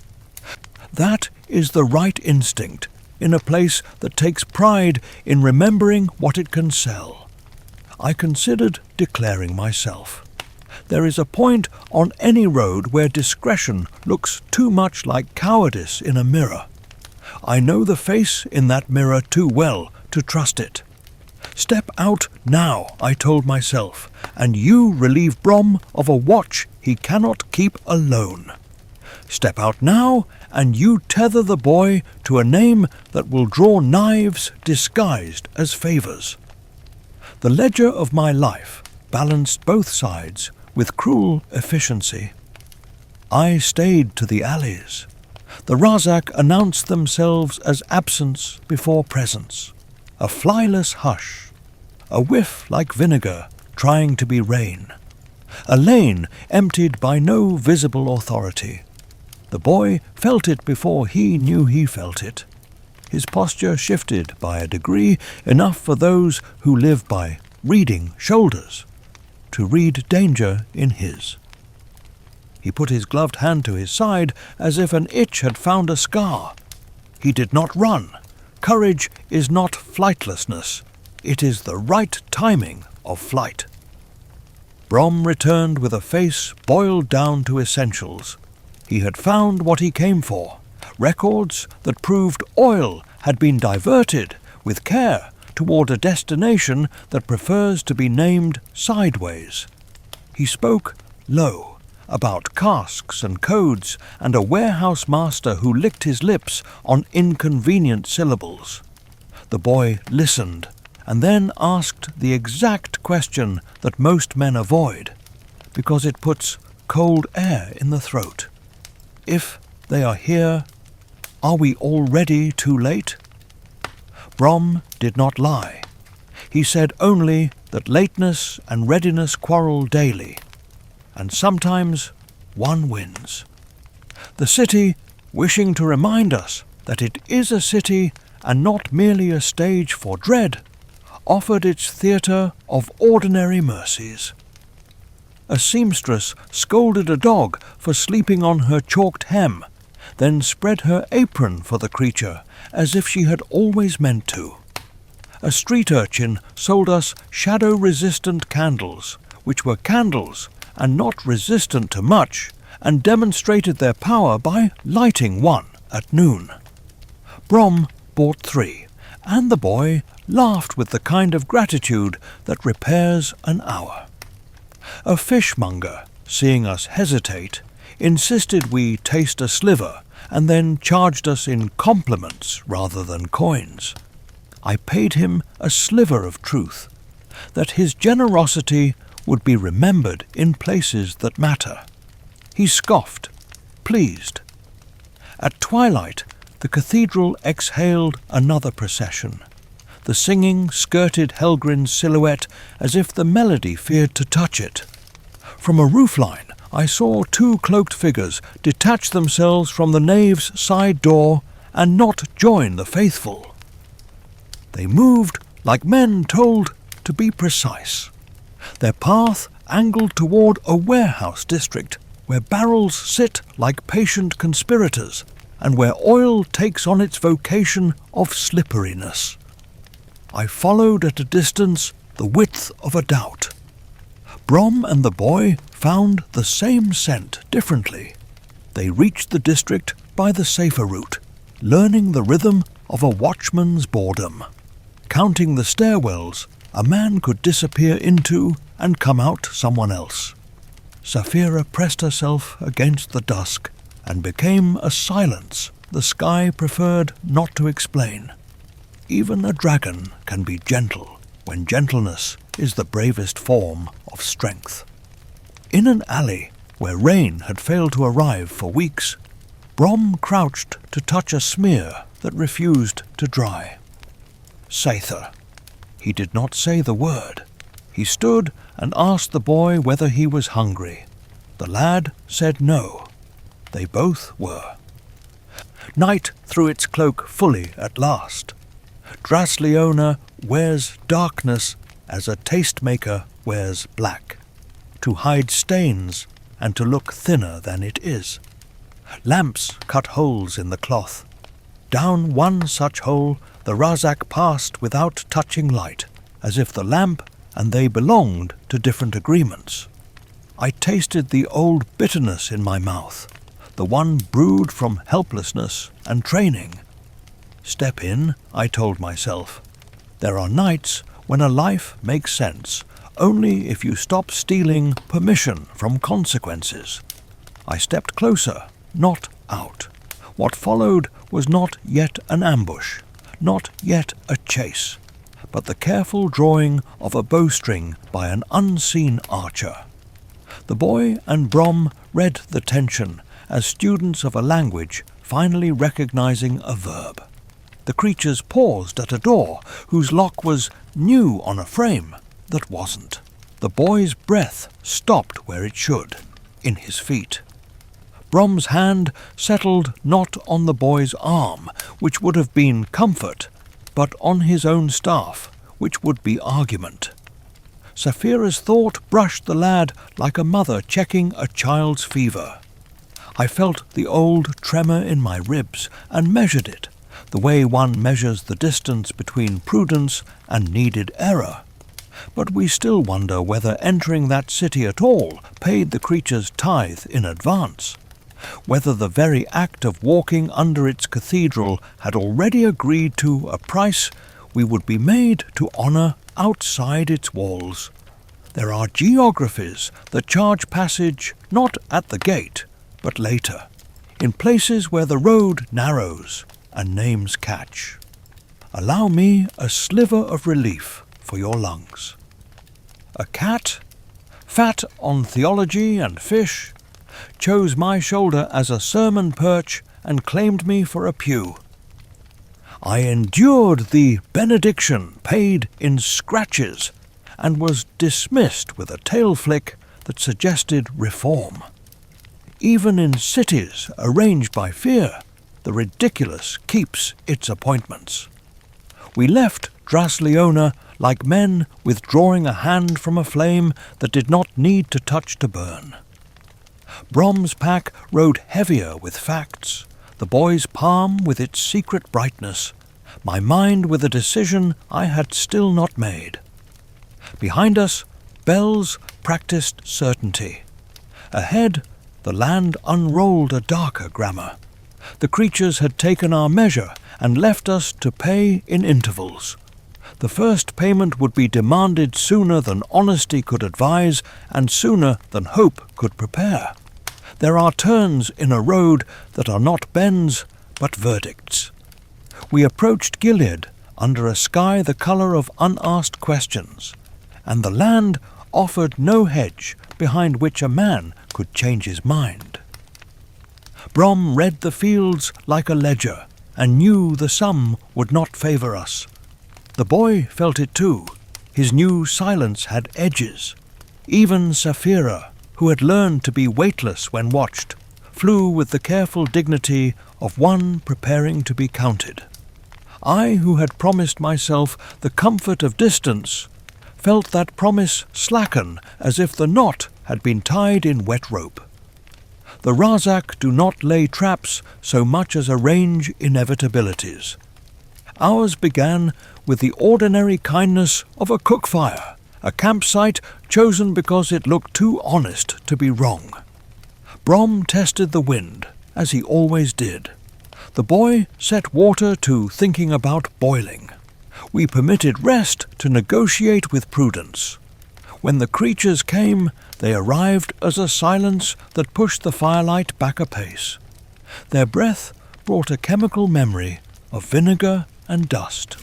Speaker 1: That is the right instinct in a place that takes pride in remembering what it can sell. I considered declaring myself. There is a point on any road where discretion looks too much like cowardice in a mirror. I know the face in that mirror too well to trust it. Step out now, I told myself, and you relieve Brom of a watch he cannot keep alone. Step out now, and you tether the boy to a name that will draw knives disguised as favours. The ledger of my life balanced both sides with cruel efficiency. I stayed to the alleys. The Razak announced themselves as absence before presence, a flyless hush, a whiff like vinegar trying to be rain, a lane emptied by no visible authority. The boy felt it before he knew he felt it. His posture shifted by a degree enough for those who live by reading shoulders to read danger in his. He put his gloved hand to his side as if an itch had found a scar. He did not run. Courage is not flightlessness. It is the right timing of flight. Brom returned with a face boiled down to essentials. He had found what he came for, records that proved oil had been diverted with care toward a destination that prefers to be named sideways. He spoke low, about casks and codes and a warehouse master who licked his lips on inconvenient syllables. The boy listened and then asked the exact question that most men avoid, because it puts cold air in the throat. If they are here, are we already too late? Brom did not lie. He said only that lateness and readiness quarrel daily, and sometimes one wins. The city, wishing to remind us that it is a city and not merely a stage for dread, offered its theatre of ordinary mercies. A seamstress scolded a dog for sleeping on her chalked hem, then spread her apron for the creature as if she had always meant to. A street urchin sold us shadow-resistant candles, which were candles and not resistant to much, and demonstrated their power by lighting one at noon. Brom bought 3, and the boy laughed with the kind of gratitude that repairs an hour. A fishmonger, seeing us hesitate, insisted we taste a sliver and then charged us in compliments rather than coins. I paid him a sliver of truth, that his generosity would be remembered in places that matter. He scoffed, pleased. At twilight, the cathedral exhaled another procession. The singing skirted Helgrin's silhouette as if the melody feared to touch it. From a roofline, I saw 2 cloaked figures detach themselves from the nave's side door and not join the faithful. They moved like men told to be precise. Their path angled toward a warehouse district where barrels sit like patient conspirators and where oil takes on its vocation of slipperiness. I followed at a distance the width of a doubt. Brom and the boy found the same scent differently. They reached the district by the safer route, learning the rhythm of a watchman's boredom. Counting the stairwells, a man could disappear into and come out someone else. Sapphira pressed herself against the dusk and became a silence the sky preferred not to explain. Even a dragon can be gentle when gentleness is the bravest form of strength. In an alley where rain had failed to arrive for weeks, Brom crouched to touch a smear that refused to dry. Sather. He did not say the word. He stood and asked the boy whether he was hungry. The lad said no. They both were. Night threw its cloak fully at last. Drasleona wears darkness as a tastemaker wears black, to hide stains and to look thinner than it is. Lamps cut holes in the cloth. Down one such hole the Razak passed without touching light, as if the lamp and they belonged to different agreements. I tasted the old bitterness in my mouth, the one brewed from helplessness and training. Step in, I told myself. There are nights when a life makes sense, only if you stop stealing permission from consequences. I stepped closer, not out. What followed was not yet an ambush, not yet a chase, but the careful drawing of a bowstring by an unseen archer. The boy and Brom read the tension as students of a language finally recognizing a verb. The creatures paused at a door whose lock was new on a frame that wasn't. The boy's breath stopped where it should, in his feet. Brom's hand settled not on the boy's arm, which would have been comfort, but on his own staff, which would be argument. Sapphira's thought brushed the lad like a mother checking a child's fever. I felt the old tremor in my ribs and measured it, the way one measures the distance between prudence and needed error. But we still wonder whether entering that city at all paid the creature's tithe in advance, whether the very act of walking under its cathedral had already agreed to a price we would be made to honor outside its walls. There are geographies that charge passage not at the gate, but later, in places where the road narrows and names catch. Allow me a sliver of relief for your lungs. A cat, fat on theology and fish, chose my shoulder as a sermon perch and claimed me for a pew. I endured the benediction paid in scratches and was dismissed with a tail flick that suggested reform. Even in cities arranged by fear, the ridiculous keeps its appointments. We left Drasleona like men withdrawing a hand from a flame that did not need to touch to burn. Brom's pack rode heavier with facts, the boy's palm with its secret brightness, my mind with a decision I had still not made. Behind us, bells practiced certainty. Ahead, the land unrolled a darker grammar. The creatures had taken our measure and left us to pay in intervals. The first payment would be demanded sooner than honesty could advise and sooner than hope could prepare. There are turns in a road that are not bends, but verdicts. We approached Gilead under a sky the colour of unasked questions, and the land offered no hedge behind which a man could change his mind. Brom read the fields like a ledger, and knew the sum would not favour us. The boy felt it too. His new silence had edges. Even Sapphira, who had learned to be weightless when watched, flew with the careful dignity of one preparing to be counted. I, who had promised myself the comfort of distance, felt that promise slacken as if the knot had been tied in wet rope. The Razak do not lay traps so much as arrange inevitabilities. Ours began with the ordinary kindness of a cook fire, a campsite chosen because it looked too honest to be wrong. Brom tested the wind, as he always did. The boy set water to thinking about boiling. We permitted rest to negotiate with prudence. When the creatures came, they arrived as a silence that pushed the firelight back a pace. Their breath brought a chemical memory of vinegar and dust.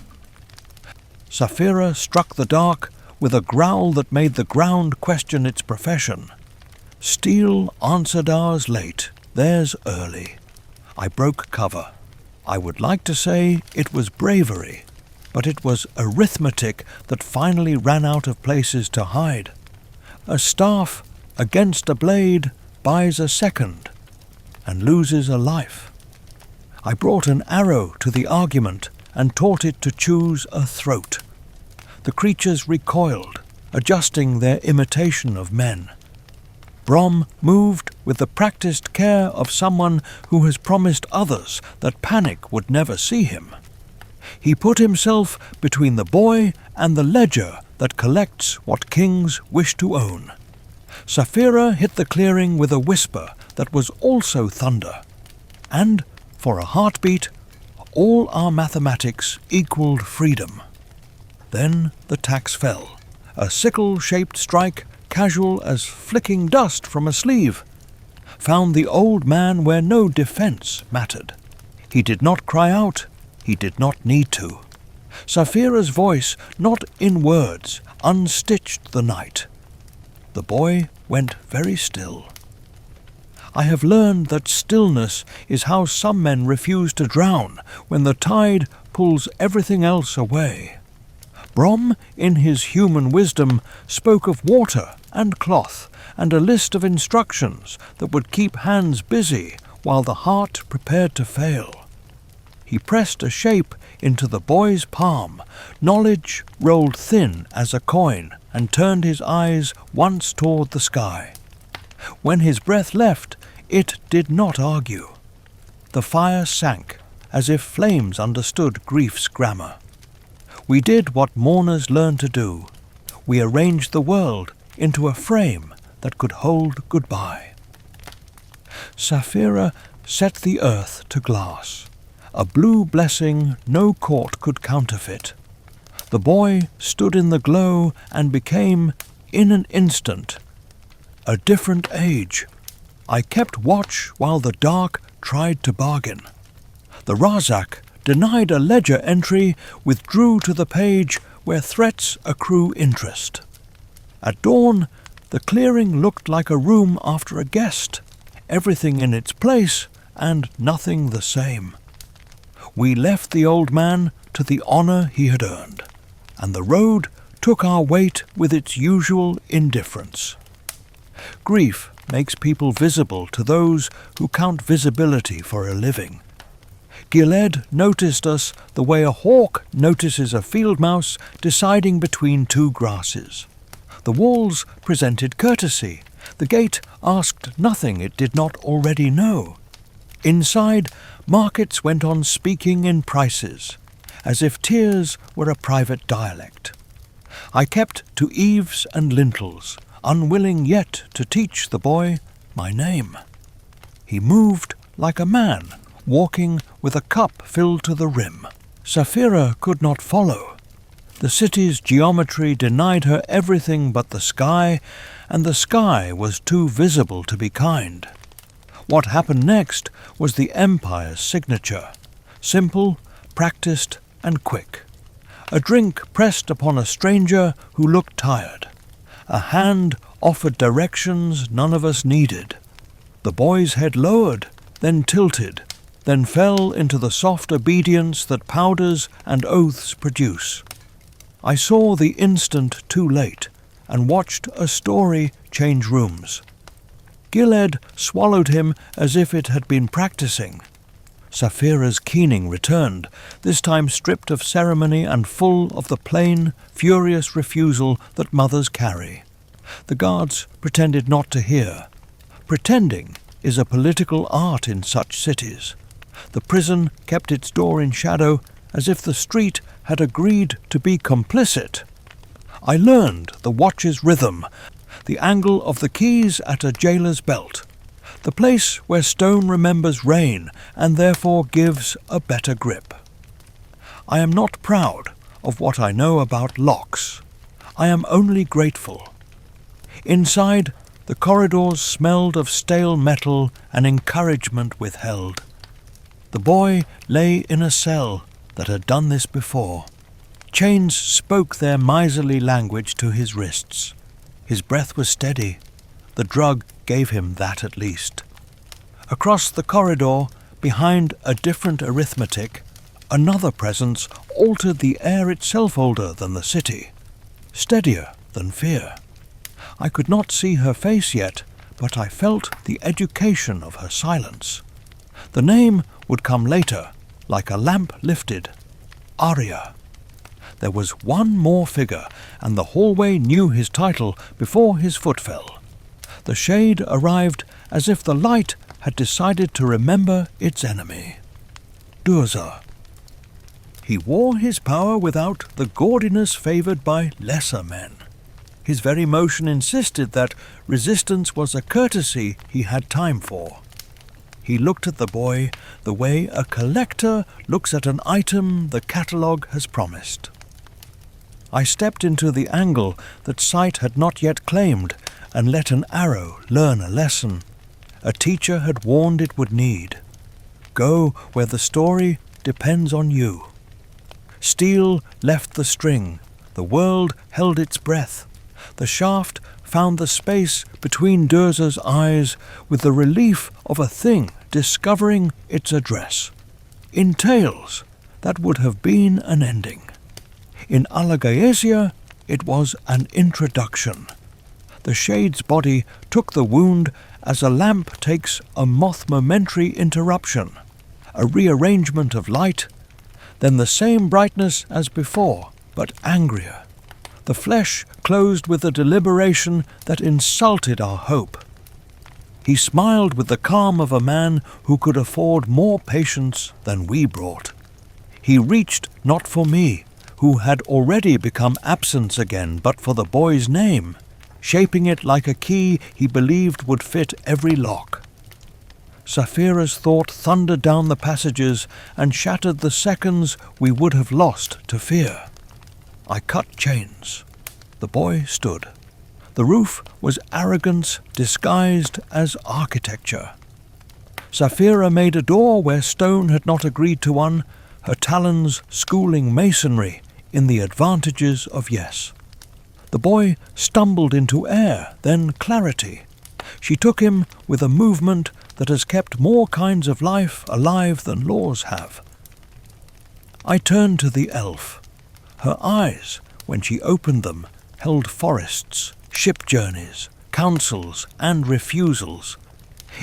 Speaker 1: Sapphira struck the dark with a growl that made the ground question its profession. Steel answered ours late, theirs early. I broke cover. I would like to say it was bravery, but it was arithmetic that finally ran out of places to hide. A staff against a blade buys a second and loses a life. I brought an arrow to the argument and taught it to choose a throat. The creatures recoiled, adjusting their imitation of men. Brom moved with the practiced care of someone who has promised others that panic would never see him. He put himself between the boy and the ledger that collects what kings wish to own. Sapphira hit the clearing with a whisper that was also thunder, and, for a heartbeat, all our mathematics equalled freedom. Then the tax fell, a sickle-shaped strike casual as flicking dust from a sleeve, found the old man where no defence mattered. He did not cry out, he did not need to. Sapphira's voice, not in words, unstitched the night. The boy went very still. I have learned that stillness is how some men refuse to drown when the tide pulls everything else away. Brom, in his human wisdom, spoke of water and cloth and a list of instructions that would keep hands busy while the heart prepared to fail. He pressed a shape into the boy's palm. Knowledge rolled thin as a coin and turned his eyes once toward the sky. When his breath left, it did not argue. The fire sank, as if flames understood grief's grammar. We did what mourners learn to do. We arranged the world into a frame that could hold goodbye. Sapphira set the earth to glass, a blue blessing no court could counterfeit. The boy stood in the glow and became, in an instant. A different age. I kept watch while the dark tried to bargain. The Razak, denied a ledger entry, withdrew to the page where threats accrue interest. At dawn, the clearing looked like a room after a guest, everything in its place and nothing the same. We left the old man to the honour he had earned, and the road took our weight with its usual indifference. Grief makes people visible to those who count visibility for a living. Gilead noticed us the way a hawk notices a field mouse deciding between two grasses. The walls presented courtesy. The gate asked nothing it did not already know. Inside, markets went on speaking in prices, as if tears were a private dialect. I kept to eaves and lintels, unwilling yet to teach the boy my name. He moved like a man, walking with a cup filled to the rim. Sapphira could not follow. The city's geometry denied her everything but the sky, and the sky was too visible to be kind. What happened next was the Empire's signature, simple, practiced, and quick. A drink pressed upon a stranger who looked tired. A hand offered directions none of us needed. The boy's head lowered, then tilted, then fell into the soft obedience that powders and oaths produce. I saw the instant too late, and watched a story change rooms. Gilead swallowed him as if it had been practicing. Sapphira's keening returned, this time stripped of ceremony and full of the plain, furious refusal that mothers carry. The guards pretended not to hear. Pretending is a political art in such cities. The prison kept its door in shadow, as if the street had agreed to be complicit. I learned the watch's rhythm, the angle of the keys at a jailer's belt, the place where stone remembers rain and therefore gives a better grip. I am not proud of what I know about locks. I am only grateful. Inside, the corridors smelled of stale metal and encouragement withheld. The boy lay in a cell that had done this before. Chains spoke their miserly language to his wrists. His breath was steady. The drug gave him that at least. Across the corridor, behind a different arithmetic, another presence altered the air itself older than the city, steadier than fear. I could not see her face yet, but I felt the education of her silence. The name would come later, like a lamp lifted. Arya. There was one more figure, and the hallway knew his title before his foot fell. The shade arrived as if the light had decided to remember its enemy. Durza. He wore his power without the gaudiness favoured by lesser men. His very motion insisted that resistance was a courtesy he had time for. He looked at the boy the way a collector looks at an item the catalogue has promised. I stepped into the angle that sight had not yet claimed and let an arrow learn a lesson a teacher had warned it would need. Go where the story depends on you. Steel left the string. The world held its breath. The shaft found the space between Durza's eyes with the relief of a thing discovering its address. In Tales, that would have been an ending. In Alagaesia, it was an introduction. The shade's body took the wound as a lamp takes a momentary interruption, a rearrangement of light, then the same brightness as before, but angrier. The flesh closed with a deliberation that insulted our hope. He smiled with the calm of a man who could afford more patience than we brought. He reached not for me, who had already become absence again, but for the boy's name, shaping it like a key he believed would fit every lock. Sapphira's thought thundered down the passages and shattered the seconds we would have lost to fear. I cut chains. The boy stood. The roof was arrogance disguised as architecture. Sapphira made a door where stone had not agreed to one, her talons schooling masonry in the advantages of yes. The boy stumbled into air, then clarity. She took him with a movement that has kept more kinds of life alive than laws have. I turned to the elf. Her eyes, when she opened them, held forests, ship journeys, counsels, and refusals.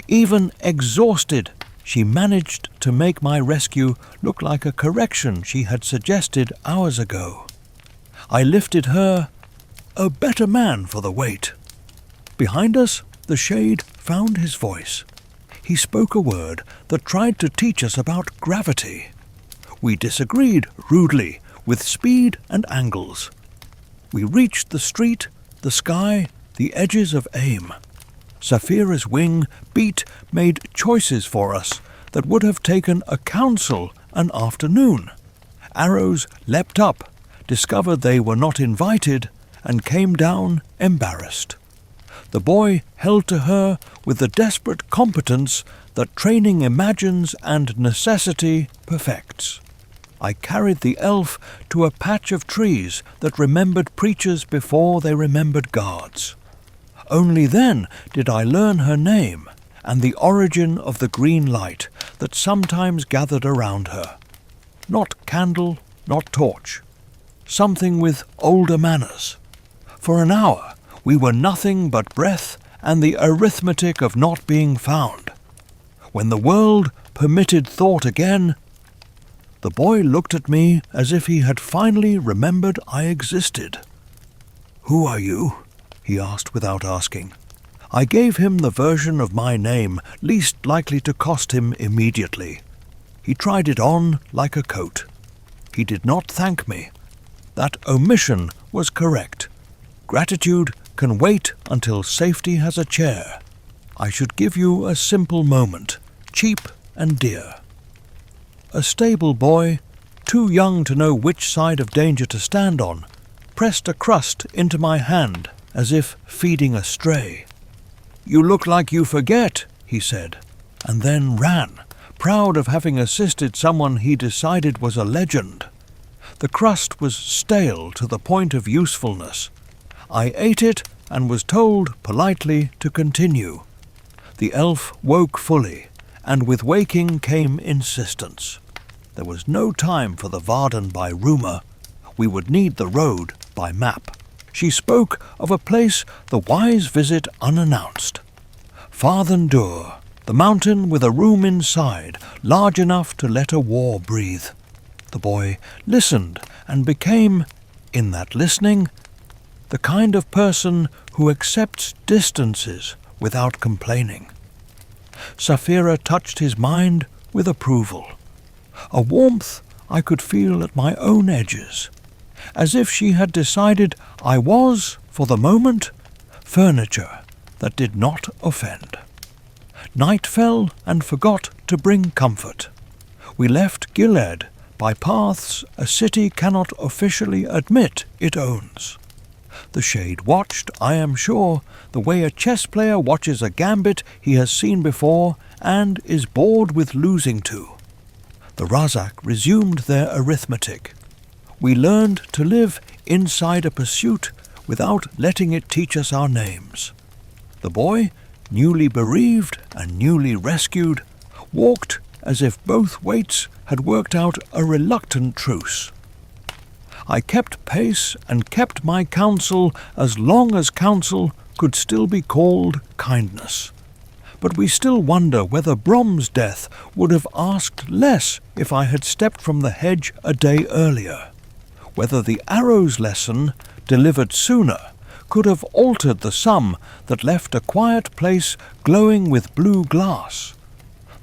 Speaker 1: Even exhausted, she managed to make my rescue look like a correction she had suggested hours ago. I lifted her, a better man for the weight. Behind us, the shade found his voice. He spoke a word that tried to teach us about gravity. We disagreed rudely with speed and angles. We reached the street, the sky, the edges of aim. Sapphira's wing beat made choices for us that would have taken a council an afternoon. Arrows leapt up, discovered they were not invited, and came down embarrassed. The boy held to her with the desperate competence that training imagines and necessity perfects. I carried the elf to a patch of trees that remembered preachers before they remembered guards. Only then did I learn her name and the origin of the green light that sometimes gathered around her. Not candle, not torch. Something with older manners. For an hour we were nothing but breath and the arithmetic of not being found. When the world permitted thought again, the boy looked at me as if he had finally remembered I existed. "Who are you?" he asked without asking. I gave him the version of my name least likely to cost him immediately. He tried it on like a coat. He did not thank me. That omission was correct. Gratitude can wait until safety has a chair. I should give you a simple moment, cheap and dear. A stable boy, too young to know which side of danger to stand on, pressed a crust into my hand as if feeding a stray. "You look like you forget," he said, and then ran, proud of having assisted someone he decided was a legend. The crust was stale to the point of usefulness. I ate it and was told politely to continue. The elf woke fully, and with waking came insistence. There was no time for the Varden by rumour. We would need the road by map. She spoke of a place the wise visit unannounced. Farthendur, the mountain with a room inside, large enough to let a war breathe. The boy listened and became, in that listening, the kind of person who accepts distances without complaining. Sapphira touched his mind with approval. A warmth I could feel at my own edges, as if she had decided I was, for the moment, furniture that did not offend. Night fell and forgot to bring comfort. We left Gilead by paths a city cannot officially admit it owns. The shade watched, I am sure, the way a chess player watches a gambit he has seen before and is bored with losing to. The Razak resumed their arithmetic. We learned to live inside a pursuit without letting it teach us our names. The boy, newly bereaved and newly rescued, walked as if both weights had worked out a reluctant truce. I kept pace and kept my counsel as long as counsel could still be called kindness. But we still wonder whether Brom's death would have asked less if I had stepped from the hedge a day earlier, whether the arrow's lesson, delivered sooner, could have altered the sum that left a quiet place glowing with blue glass.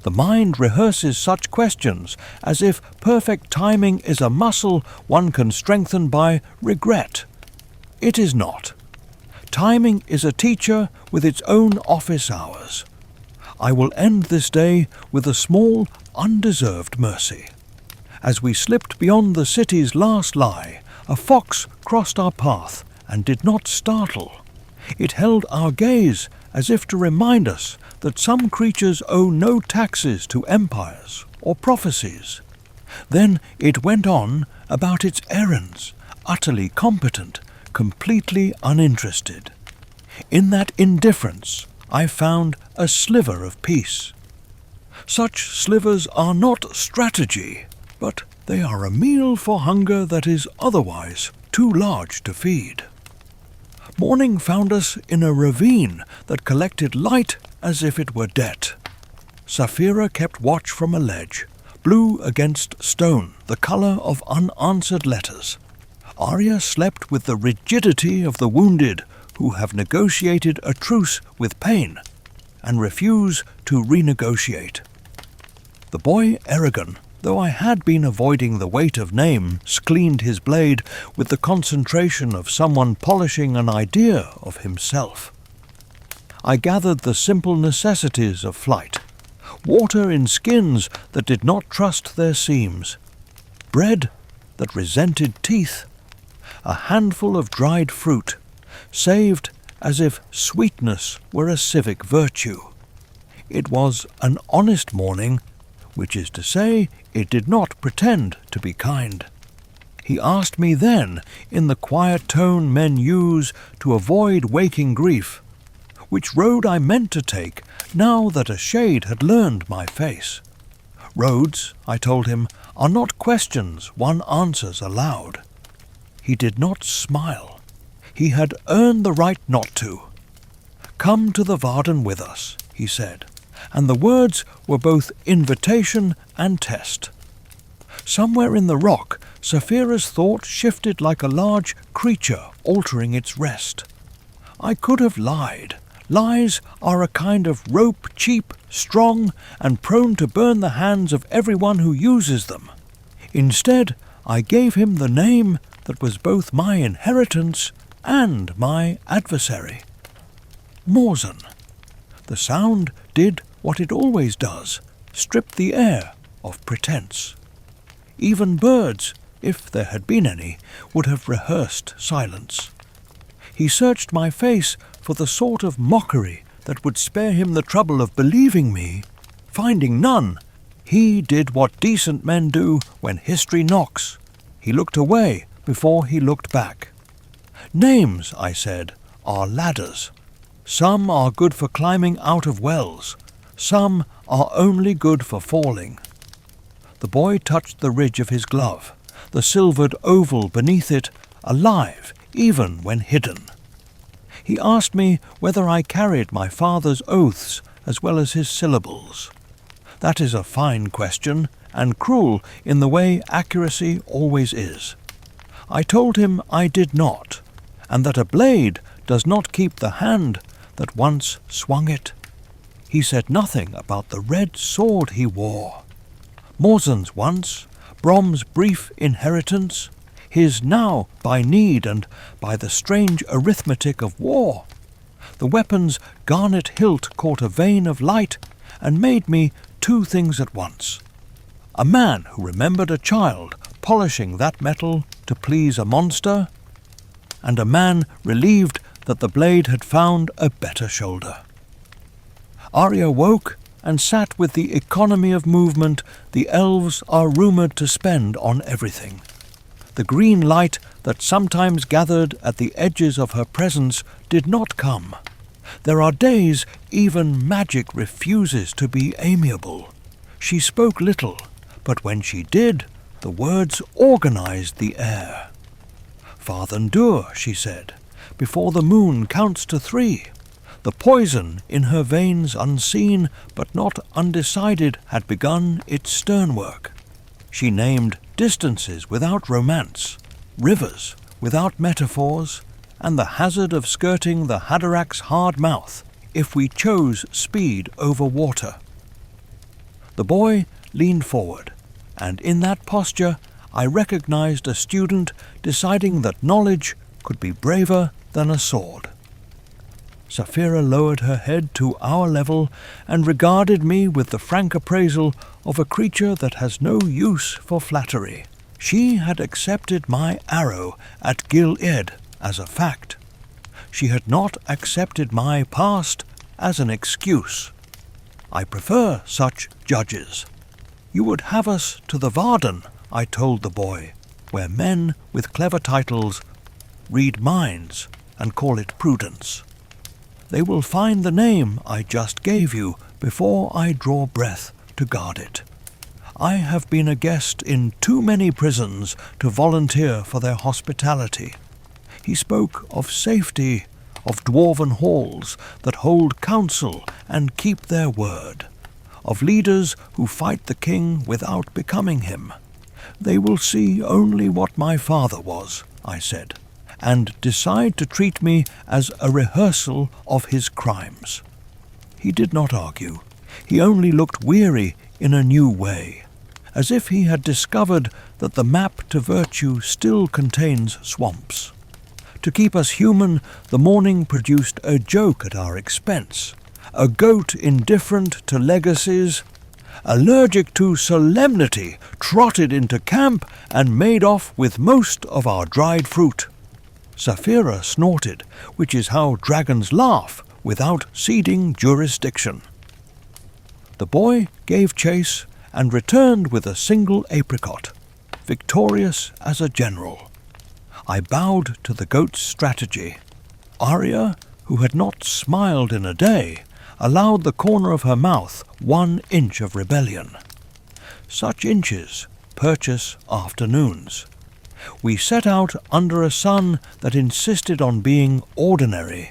Speaker 1: The mind rehearses such questions as if perfect timing is a muscle one can strengthen by regret. It is not. Timing is a teacher with its own office hours. I will end this day with a small, undeserved mercy. As we slipped beyond the city's last lie, a fox crossed our path and did not startle. It held our gaze as if to remind us that some creatures owe no taxes to empires or prophecies. Then it went on about its errands, utterly competent, completely uninterested. In that indifference I found a sliver of peace. Such slivers are not strategy, but they are a meal for hunger that is otherwise too large to feed. Morning found us in a ravine that collected light as if it were debt. Sapphira kept watch from a ledge, blue against stone, the colour of unanswered letters. Arya slept with the rigidity of the wounded who have negotiated a truce with pain and refuse to renegotiate. The boy Eragon, though I had been avoiding the weight of names, cleaned his blade with the concentration of someone polishing an idea of himself. I gathered the simple necessities of flight: water in skins that did not trust their seams, bread that resented teeth, a handful of dried fruit, saved as if sweetness were a civic virtue. It was an honest morning, which is to say, it did not pretend to be kind. He asked me then, in the quiet tone men use to avoid waking grief, which road I meant to take now that a shade had learned my face. Roads, I told him, are not questions one answers aloud. He did not smile. He had earned the right not to. "Come to the Varden with us," he said, and the words were both invitation and test. Somewhere in the rock, Sapphira's thought shifted like a large creature altering its rest. I could have lied. Lies are a kind of rope, cheap, strong, and prone to burn the hands of everyone who uses them. Instead, I gave him the name that was both my inheritance and my adversary. Morzan. The sound did what it always does, strip the air of pretense. Even birds, if there had been any, would have rehearsed silence. He searched my face for the sort of mockery that would spare him the trouble of believing me. Finding none, he did what decent men do when history knocks. He looked away before he looked back. Names, I said, are ladders. Some are good for climbing out of wells. Some are only good for falling. The boy touched the ridge of his glove, the silvered oval beneath it, alive even when hidden. He asked me whether I carried my father's oaths as well as his syllables. That is a fine question, and cruel in the way accuracy always is. I told him I did not, and that a blade does not keep the hand that once swung it. He said nothing about the red sword he wore. Morzan's once, Brom's brief inheritance, his now by need and by the strange arithmetic of war. The weapon's garnet hilt caught a vein of light and made me two things at once. A man who remembered a child polishing that metal to please a monster, and a man relieved that the blade had found a better shoulder. Arya woke and sat with the economy of movement the elves are rumoured to spend on everything. The green light that sometimes gathered at the edges of her presence did not come. There are days even magic refuses to be amiable. She spoke little, but when she did, the words organized the air. "Fathendur," she said, "before the moon counts to 3. The poison in her veins unseen but not undecided had begun its stern work. She named distances without romance, rivers without metaphors, and the hazard of skirting the Haderach's hard mouth if we chose speed over water." The boy leaned forward, and in that posture I recognized a student deciding that knowledge could be braver than a sword. Sapphira lowered her head to our level and regarded me with the frank appraisal of a creature that has no use for flattery. She had accepted my arrow at Gil-ed as a fact. she had not accepted my past as an excuse. I prefer such judges. You would have us to the Varden, I told the boy, where men with clever titles read minds and call it prudence. They will find the name I just gave you before I draw breath to guard it. I have been a guest in too many prisons to volunteer for their hospitality. He spoke of safety, of dwarven halls that hold counsel and keep their word, of leaders who fight the king without becoming him. They will see only what my father was, I said, and decide to treat me as a rehearsal of his crimes. He did not argue. He only looked weary in a new way, as if he had discovered that the map to virtue still contains swamps. To keep us human, the morning produced a joke at our expense, a goat indifferent to legacies, allergic to solemnity, trotted into camp and made off with most of our dried fruit. Sapphira snorted, which is how dragons laugh without ceding jurisdiction. The boy gave chase and returned with a single apricot, victorious as a general. I bowed to the goat's strategy. Arya, who had not smiled in a day, allowed the corner of her mouth 1 inch of rebellion. Such inches purchase afternoons. We set out under a sun that insisted on being ordinary.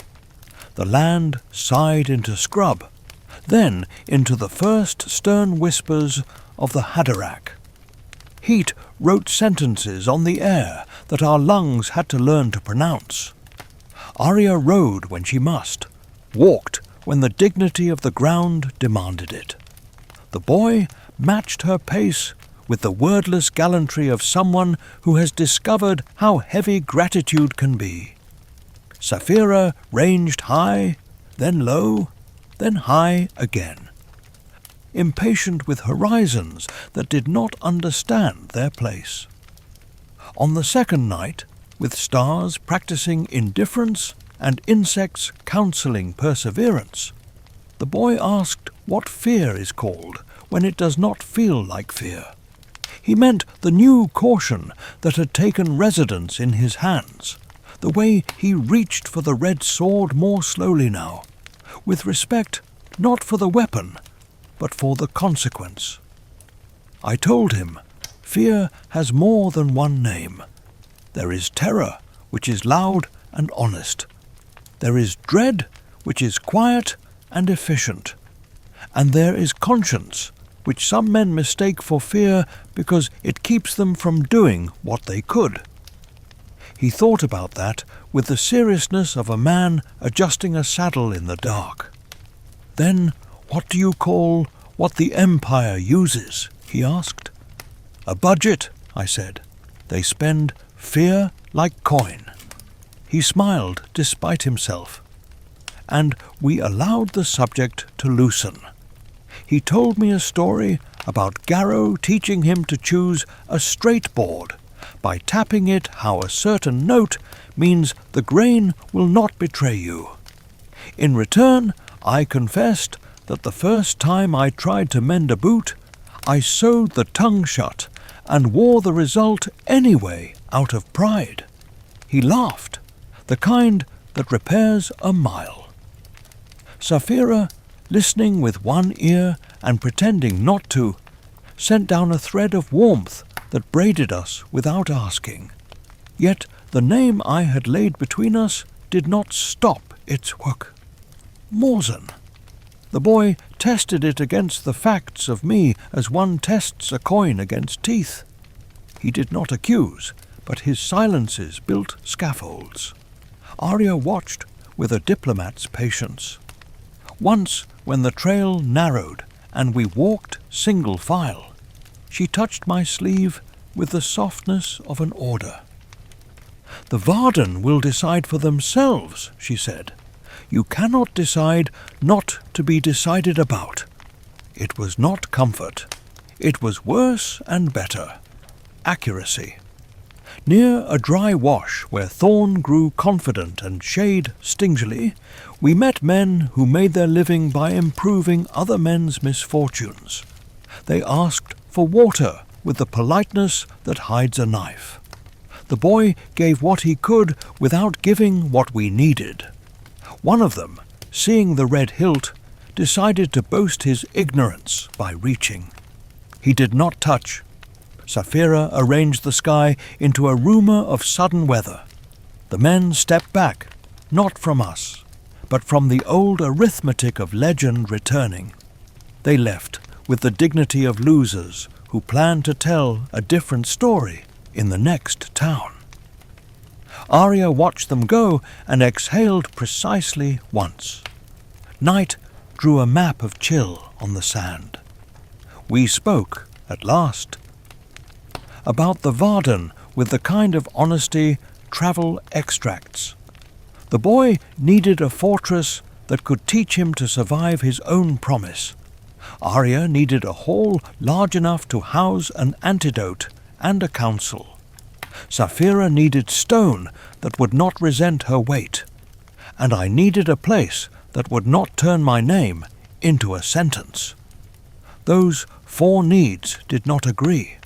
Speaker 1: The land sighed into scrub, then into the first stern whispers of the Haderach. Heat wrote sentences on the air that our lungs had to learn to pronounce. Arya rode when she must, walked when the dignity of the ground demanded it. The boy matched her pace with the wordless gallantry of someone who has discovered how heavy gratitude can be. Sapphira ranged high, then low, then high again, impatient with horizons that did not understand their place. On the second night, with stars practicing indifference and insects counselling perseverance, the boy asked what fear is called when it does not feel like fear. He meant the new caution that had taken residence in his hands, the way he reached for the red sword more slowly now, with respect not for the weapon, but for the consequence. I told him, fear has more than one name. There is terror, which is loud and honest. There is dread, which is quiet and efficient. And there is conscience, which some men mistake for fear because it keeps them from doing what they could. He thought about that with the seriousness of a man adjusting a saddle in the dark. Then, what do you call what the Empire uses? He asked. A budget, I said. They spend fear like coin. He smiled despite himself, and we allowed the subject to loosen. He told me a story about Garrow teaching him to choose a straight board by tapping it how a certain note means the grain will not betray you. In return, I confessed that the first time I tried to mend a boot, I sewed the tongue shut and wore the result anyway out of pride. He laughed, the kind that repairs a mile. Sapphira, listening with one ear and pretending not to, sent down a thread of warmth that braided us without asking. Yet the name I had laid between us did not stop its work. Morzan. The boy tested it against the facts of me as one tests a coin against teeth. He did not accuse, but his silences built scaffolds. Arya watched with a diplomat's patience. Once, when the trail narrowed and we walked single file, she touched my sleeve with the softness of an order. The Varden will decide for themselves, she said. You cannot decide not to be decided about. It was not comfort. It was worse and better. Accuracy. Near a dry wash where thorn grew confident and shade stingily, we met men who made their living by improving other men's misfortunes. They asked for water with the politeness that hides a knife. The boy gave what he could without giving what we needed. One of them, seeing the red hilt, decided to boast his ignorance by reaching. He did not touch. Saphira arranged the sky into a rumour of sudden weather. The men stepped back, not from us, but from the old arithmetic of legend returning. They left with the dignity of losers who plan to tell a different story in the next town. Arya watched them go and exhaled precisely once. Night drew a map of chill on the sand. We spoke, at last, about the Varden with the kind of honesty travel extracts. The boy needed a fortress that could teach him to survive his own promise. Arya needed a hall large enough to house an antidote and a council. Saphira needed stone that would not resent her weight, and I needed a place that would not turn my name into a sentence. Those 4 needs did not agree.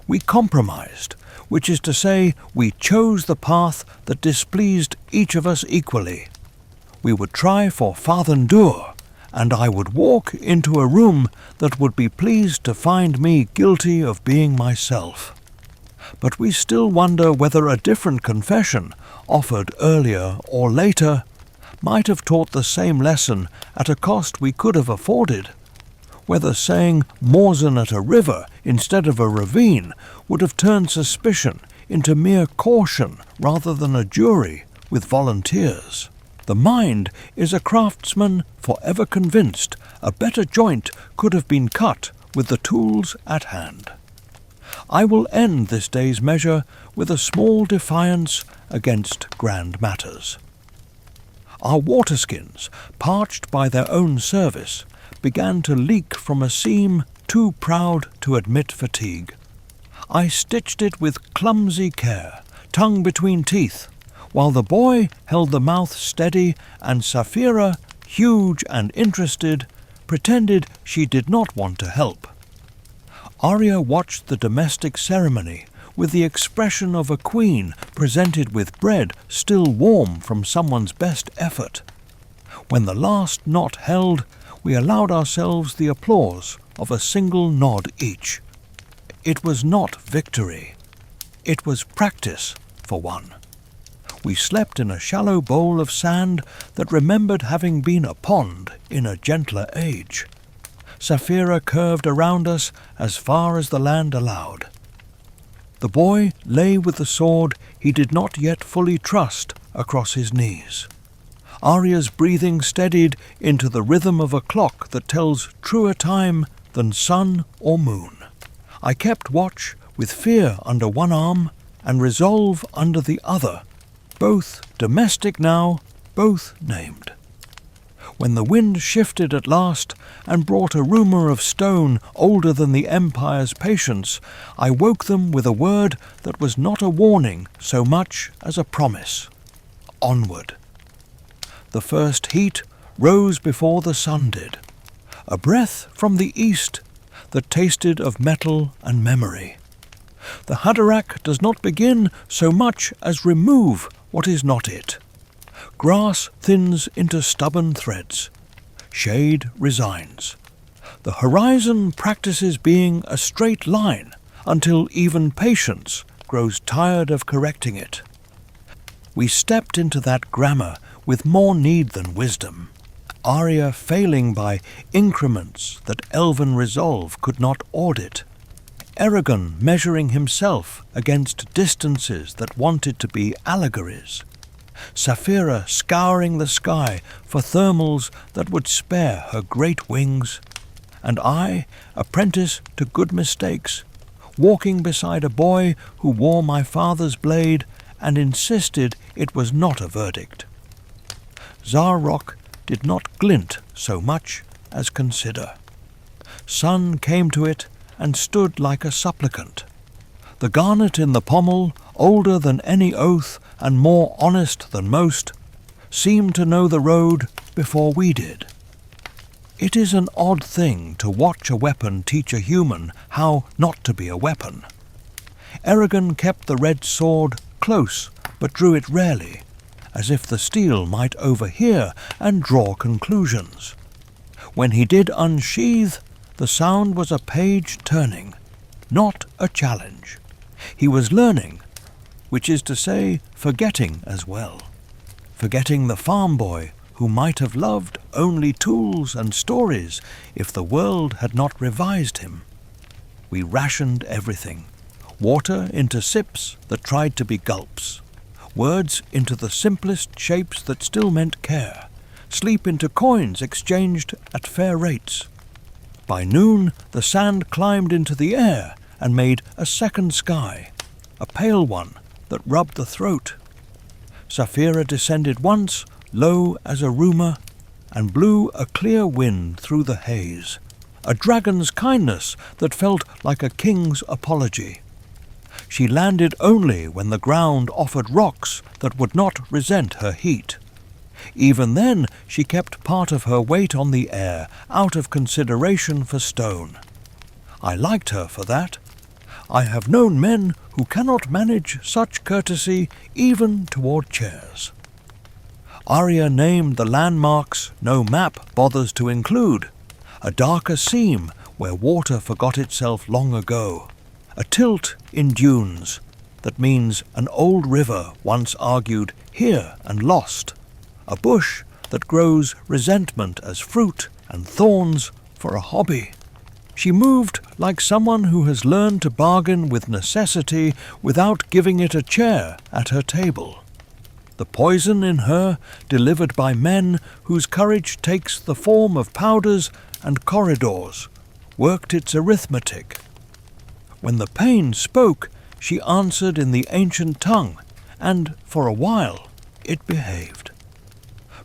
Speaker 1: We compromised, which is to say, we chose the path that displeased each of us equally. We would try for Fathendur, and I would walk into a room that would be pleased to find me guilty of being myself. But we still wonder whether a different confession, offered earlier or later, might have taught the same lesson at a cost we could have afforded. Whether saying Morzin at a river instead of a ravine would have turned suspicion into mere caution rather than a jury with volunteers. The mind is a craftsman forever convinced a better joint could have been cut with the tools at hand. I will end this day's measure with a small defiance against grand matters. Our waterskins, parched by their own service, began to leak from a seam too proud to admit fatigue. I stitched it with clumsy care, tongue between teeth, while the boy held the mouth steady and Saphira, huge and interested, pretended she did not want to help. Arya watched the domestic ceremony with the expression of a queen presented with bread still warm from someone's best effort. When the last knot held, we allowed ourselves the applause of a single nod each. It was not victory. It was practice for one. We slept in a shallow bowl of sand that remembered having been a pond in a gentler age. Saphira curved around us as far as the land allowed. The boy lay with the sword he did not yet fully trust across his knees. Arya's breathing steadied into the rhythm of a clock that tells truer time than sun or moon. I kept watch with fear under one arm and resolve under the other, both domestic now, both named. When the wind shifted at last and brought a rumour of stone older than the Empire's patience, I woke them with a word that was not a warning so much as a promise. Onward. The first heat rose before the sun did, a breath from the east that tasted of metal and memory. The Haderach does not begin so much as remove what is not it. Grass thins into stubborn threads. Shade resigns. The horizon practices being a straight line until even patience grows tired of correcting it. We stepped into that grammar with more need than wisdom, Arya failing by increments that elven resolve could not audit, Eragon measuring himself against distances that wanted to be allegories, Saphira scouring the sky for thermals that would spare her great wings, and I, apprentice to good mistakes, walking beside a boy who wore my father's blade and insisted it was not a verdict. Zarrock did not glint so much as consider. Sun came to it and stood like a supplicant. The garnet in the pommel older than any oath and more honest than most, seemed to know the road before we did. It is an odd thing to watch a weapon teach a human how not to be a weapon. Eragon kept the red sword close, but drew it rarely, as if the steel might overhear and draw conclusions. When he did unsheathe, the sound was a page turning, not a challenge. He was learning, which is to say, forgetting as well. Forgetting the farm boy who might have loved only tools and stories if the world had not revised him. We rationed everything. Water into sips that tried to be gulps. Words into the simplest shapes that still meant care. Sleep into coins exchanged at fair rates. By noon, the sand climbed into the air and made a second sky, a pale one that rubbed the throat. Saphira descended once, low as a rumour, and blew a clear wind through the haze, a dragon's kindness that felt like a king's apology. She landed only when the ground offered rocks that would not resent her heat. Even then she kept part of her weight on the air out of consideration for stone. I liked her for that. I have known men who cannot manage such courtesy even toward chairs. Arya named the landmarks no map bothers to include, a darker seam where water forgot itself long ago, a tilt in dunes that means an old river once argued here and lost, a bush that grows resentment as fruit and thorns for a hobby. She moved like someone who has learned to bargain with necessity without giving it a chair at her table. The poison in her, delivered by men whose courage takes the form of powders and corridors, worked its arithmetic. When the pain spoke, she answered in the ancient tongue, and for a while it behaved.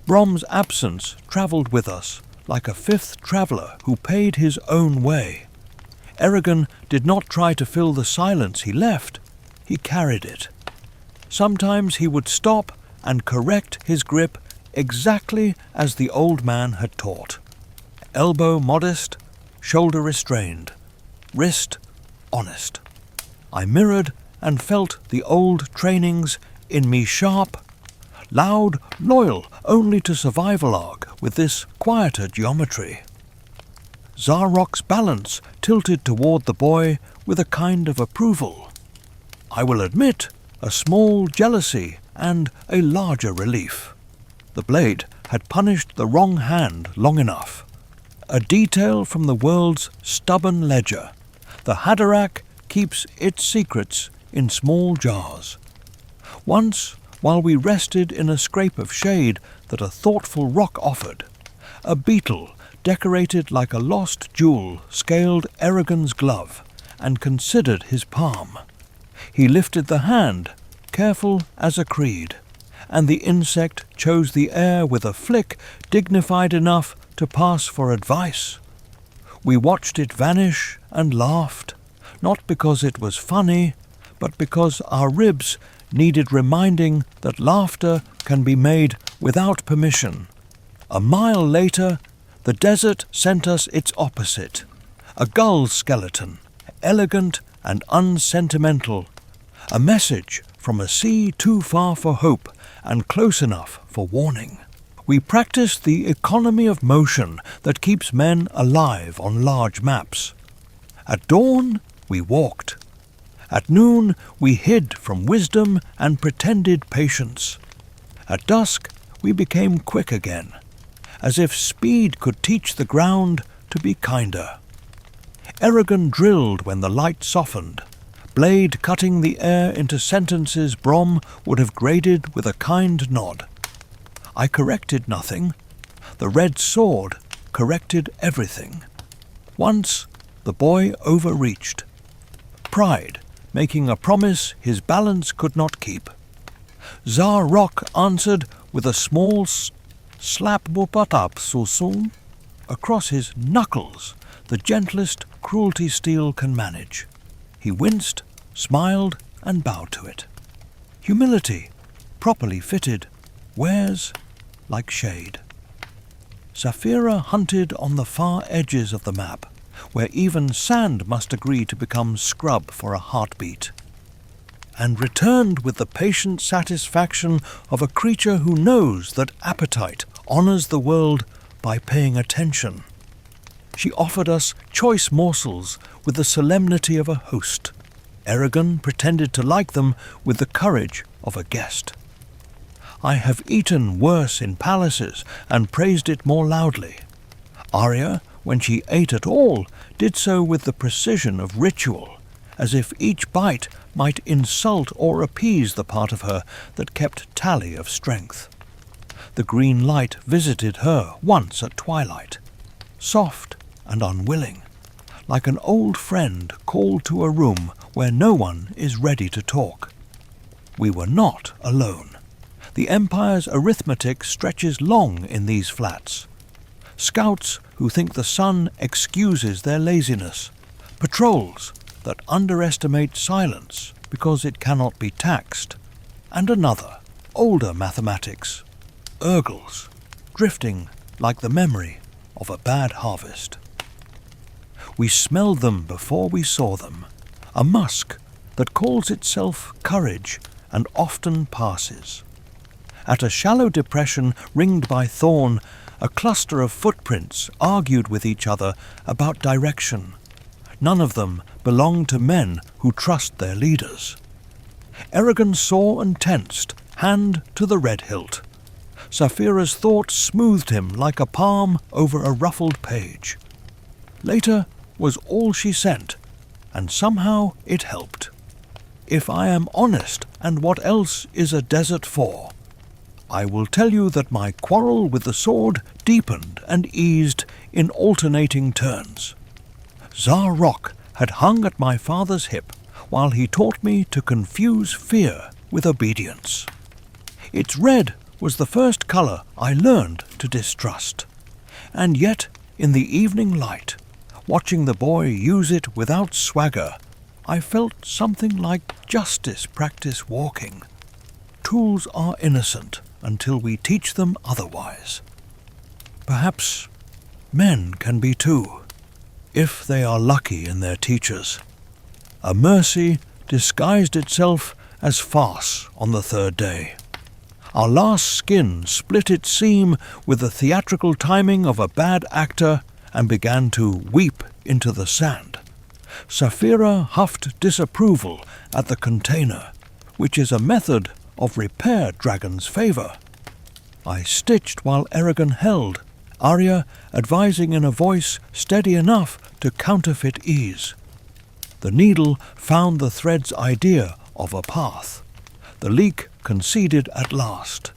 Speaker 1: Brom's absence travelled with us, like a fifth traveller who paid his own way. Eragon did not try to fill the silence he left, he carried it. Sometimes he would stop and correct his grip exactly as the old man had taught. Elbow modest, shoulder restrained, wrist honest. I mirrored and felt the old trainings in me sharp, loud, loyal only to survival-arg with this quieter geometry. Zarok's balance tilted toward the boy with a kind of approval. I will admit, a small jealousy and a larger relief. The blade had punished the wrong hand long enough. A detail from the world's stubborn ledger. The Haderach keeps its secrets in small jars. Once, while we rested in a scrape of shade that a thoughtful rock offered, a beetle decorated like a lost jewel scaled Eragon's glove and considered his palm. He lifted the hand, careful as a creed, and the insect chose the air with a flick dignified enough to pass for advice. We watched it vanish and laughed, not because it was funny, but because our ribs needed reminding that laughter can be made without permission. A mile later, the desert sent us its opposite, a gull skeleton, elegant and unsentimental, a message from a sea too far for hope and close enough for warning. We practiced the economy of motion that keeps men alive on large maps. At dawn, we walked. At noon, we hid from wisdom and pretended patience. At dusk, we became quick again, as if speed could teach the ground to be kinder. Eragon drilled when the light softened, blade cutting the air into sentences Brom would have graded with a kind nod. I corrected nothing. The red sword corrected everything. Once, the boy overreached. Pride, making a promise his balance could not keep. Zarok answered with a small slap bupatap susum across his knuckles, the gentlest cruelty steel can manage. He winced, smiled, and bowed to it. Humility, properly fitted, wears like shade. Saphira hunted on the far edges of the map, where even sand must agree to become scrub for a heartbeat, and returned with the patient satisfaction of a creature who knows that appetite honors the world by paying attention. She offered us choice morsels with the solemnity of a host. Eragon pretended to like them with the courage of a guest. I have eaten worse in palaces and praised it more loudly. Arya, when she ate at all, did so with the precision of ritual, as if each bite might insult or appease the part of her that kept tally of strength. The green light visited her once at twilight, soft and unwilling, like an old friend called to a room where no one is ready to talk. We were not alone. The Empire's arithmetic stretches long in these flats. Scouts who think the sun excuses their laziness, patrols that underestimate silence because it cannot be taxed, and another, older mathematics, Urgles, drifting like the memory of a bad harvest. We smelled them before we saw them, a musk that calls itself courage and often passes. At a shallow depression ringed by thorn, a cluster of footprints argued with each other about direction. None of them belonged to men who trust their leaders. Eragon saw and tensed, hand to the red hilt. Saphira's thought smoothed him like a palm over a ruffled page. Later was all she sent, and somehow it helped. If I am honest, and what else is a desert for? I will tell you that my quarrel with the sword deepened and eased in alternating turns. Tsar Rock had hung at my father's hip while he taught me to confuse fear with obedience. Its red was the first colour I learned to distrust, and yet in the evening light, watching the boy use it without swagger, I felt something like justice practice walking. Tools are innocent until we teach them otherwise. Perhaps men can be too, if they are lucky in their teachers. A mercy disguised itself as farce on the third day. Our last skin split its seam with the theatrical timing of a bad actor and began to weep into the sand. Saphira huffed disapproval at the container, which is a method of repair dragon's favour. I stitched while Eragon held, Arya advising in a voice steady enough to counterfeit ease. The needle found the thread's idea of a path. The leak conceded at last.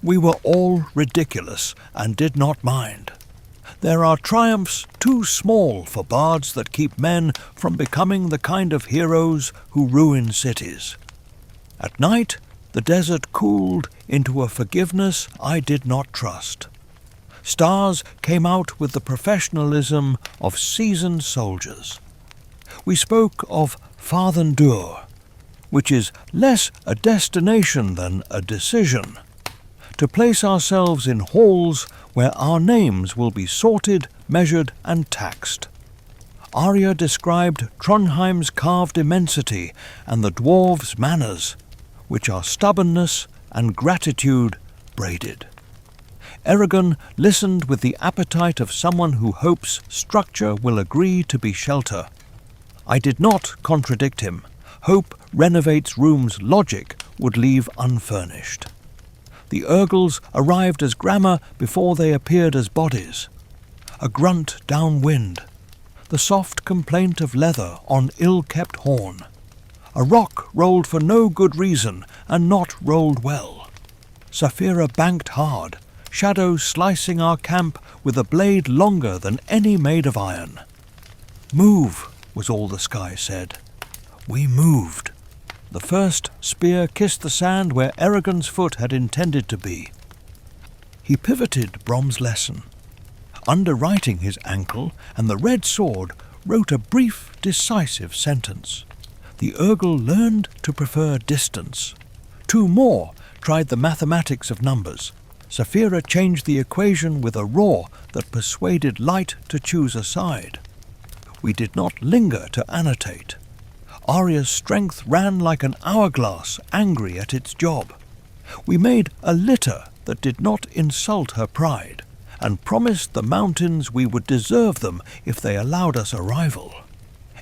Speaker 1: We were all ridiculous and did not mind. There are triumphs too small for bards that keep men from becoming the kind of heroes who ruin cities. At night, the desert cooled into a forgiveness I did not trust. Stars came out with the professionalism of seasoned soldiers. We spoke of Farthendur, which is less a destination than a decision, to place ourselves in halls where our names will be sorted, measured, and taxed. Arya described Trondheim's carved immensity and the dwarves' manners, which are stubbornness and gratitude braided. Eragon listened with the appetite of someone who hopes structure will agree to be shelter. I did not contradict him. Hope renovates rooms logic would leave unfurnished. The Urgles arrived as grammar before they appeared as bodies. A grunt downwind, the soft complaint of leather on ill-kept horn. A rock rolled for no good reason and not rolled well. Saphira banked hard, shadow slicing our camp with a blade longer than any made of iron. Move, was all the sky said. We moved. The first spear kissed the sand where Eragon's foot had intended to be. He pivoted Brom's lesson. Underwriting his ankle, and the red sword wrote a brief, decisive sentence. The Urgle learned to prefer distance. 2 more tried the mathematics of numbers. Saphira changed the equation with a roar that persuaded Light to choose a side. We did not linger to annotate. Arya's strength ran like an hourglass, angry at its job. We made a litter that did not insult her pride, and promised the mountains we would deserve them if they allowed us a rival.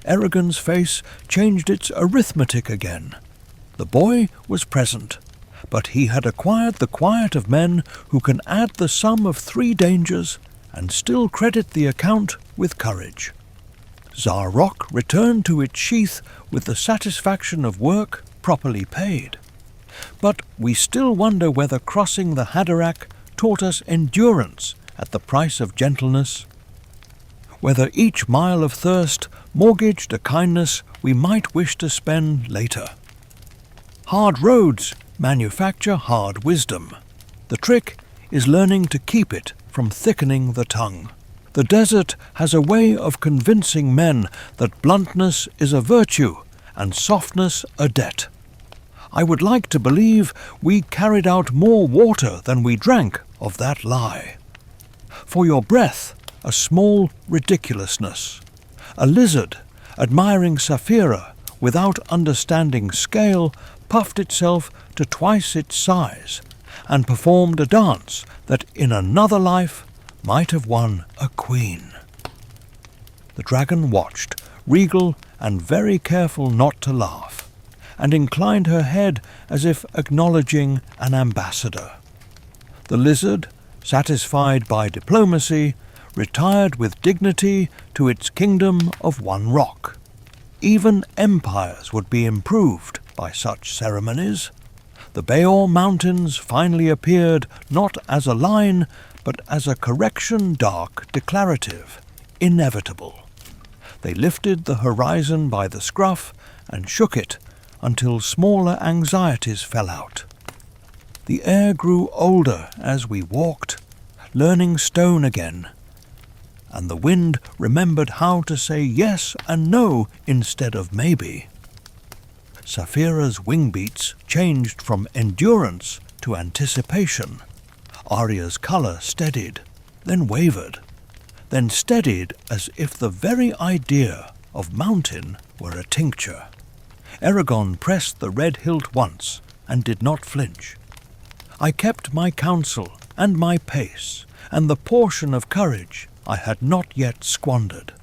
Speaker 1: Eragon's face changed its arithmetic again. The boy was present, but he had acquired the quiet of men who can add the sum of 3 dangers and still credit the account with courage. Zarok returned to its sheath with the satisfaction of work properly paid. But we still wonder whether crossing the Haderach taught us endurance at the price of gentleness, whether each mile of thirst mortgaged a kindness we might wish to spend later. Hard roads manufacture hard wisdom. The trick is learning to keep it from thickening the tongue. The desert has a way of convincing men that bluntness is a virtue and softness a debt. I would like to believe we carried out more water than we drank of that lie. For your breath, a small ridiculousness. A lizard, admiring Saphira without understanding scale, puffed itself to twice its size, and performed a dance that in another life might have won a queen. The dragon watched, regal and very careful not to laugh, and inclined her head as if acknowledging an ambassador. The lizard, satisfied by diplomacy, retired with dignity to its kingdom of one rock. Even empires would be improved by such ceremonies. The Beor Mountains finally appeared not as a line, but as a correction dark, declarative, inevitable. They lifted the horizon by the scruff and shook it until smaller anxieties fell out. The air grew older as we walked, learning stone again, and the wind remembered how to say yes and no instead of maybe. Saphira's wing beats changed from endurance to anticipation. Arya's colour steadied, then wavered, then steadied as if the very idea of mountain were a tincture. Eragon pressed the red hilt once and did not flinch. I kept my counsel and my pace, and the portion of courage I had not yet squandered.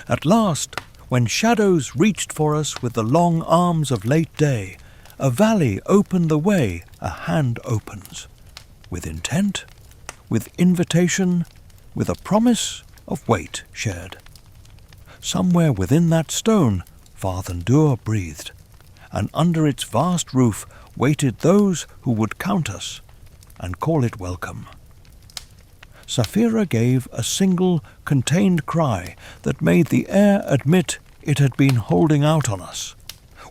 Speaker 1: At last, when shadows reached for us with the long arms of late day, a valley opened the way a hand opens, with intent, with invitation, with a promise of weight shared. Somewhere within that stone Fathendur breathed, and under its vast roof waited those who would count us and call it welcome. Saphira gave a single, contained cry that made the air admit it had been holding out on us.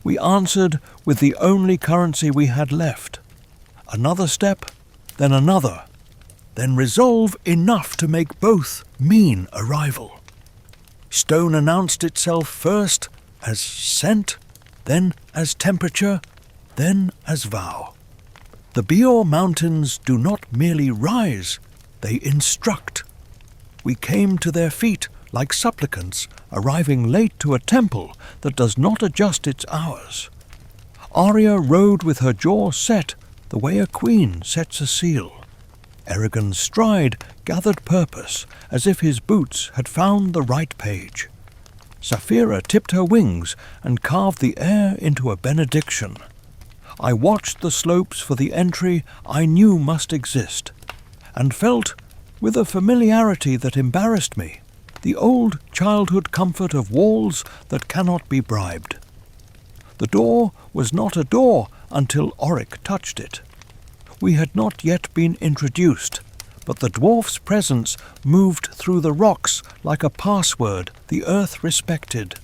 Speaker 1: We answered with the only currency we had left. Another step, then another, then resolve enough to make both mean arrival. Stone announced itself first as scent, then as temperature, then as vow. The Beor Mountains do not merely rise, they instruct. We came to their feet like supplicants arriving late to a temple that does not adjust its hours. Arya rode with her jaw set the way a queen sets a seal. Eragon's stride gathered purpose as if his boots had found the right page. Saphira tipped her wings and carved the air into a benediction. I watched the slopes for the entry I knew must exist, and felt, with a familiarity that embarrassed me, the old childhood comfort of walls that cannot be bribed. The door was not a door until Oryx touched it. We had not yet been introduced, but the dwarf's presence moved through the rocks like a password the earth respected.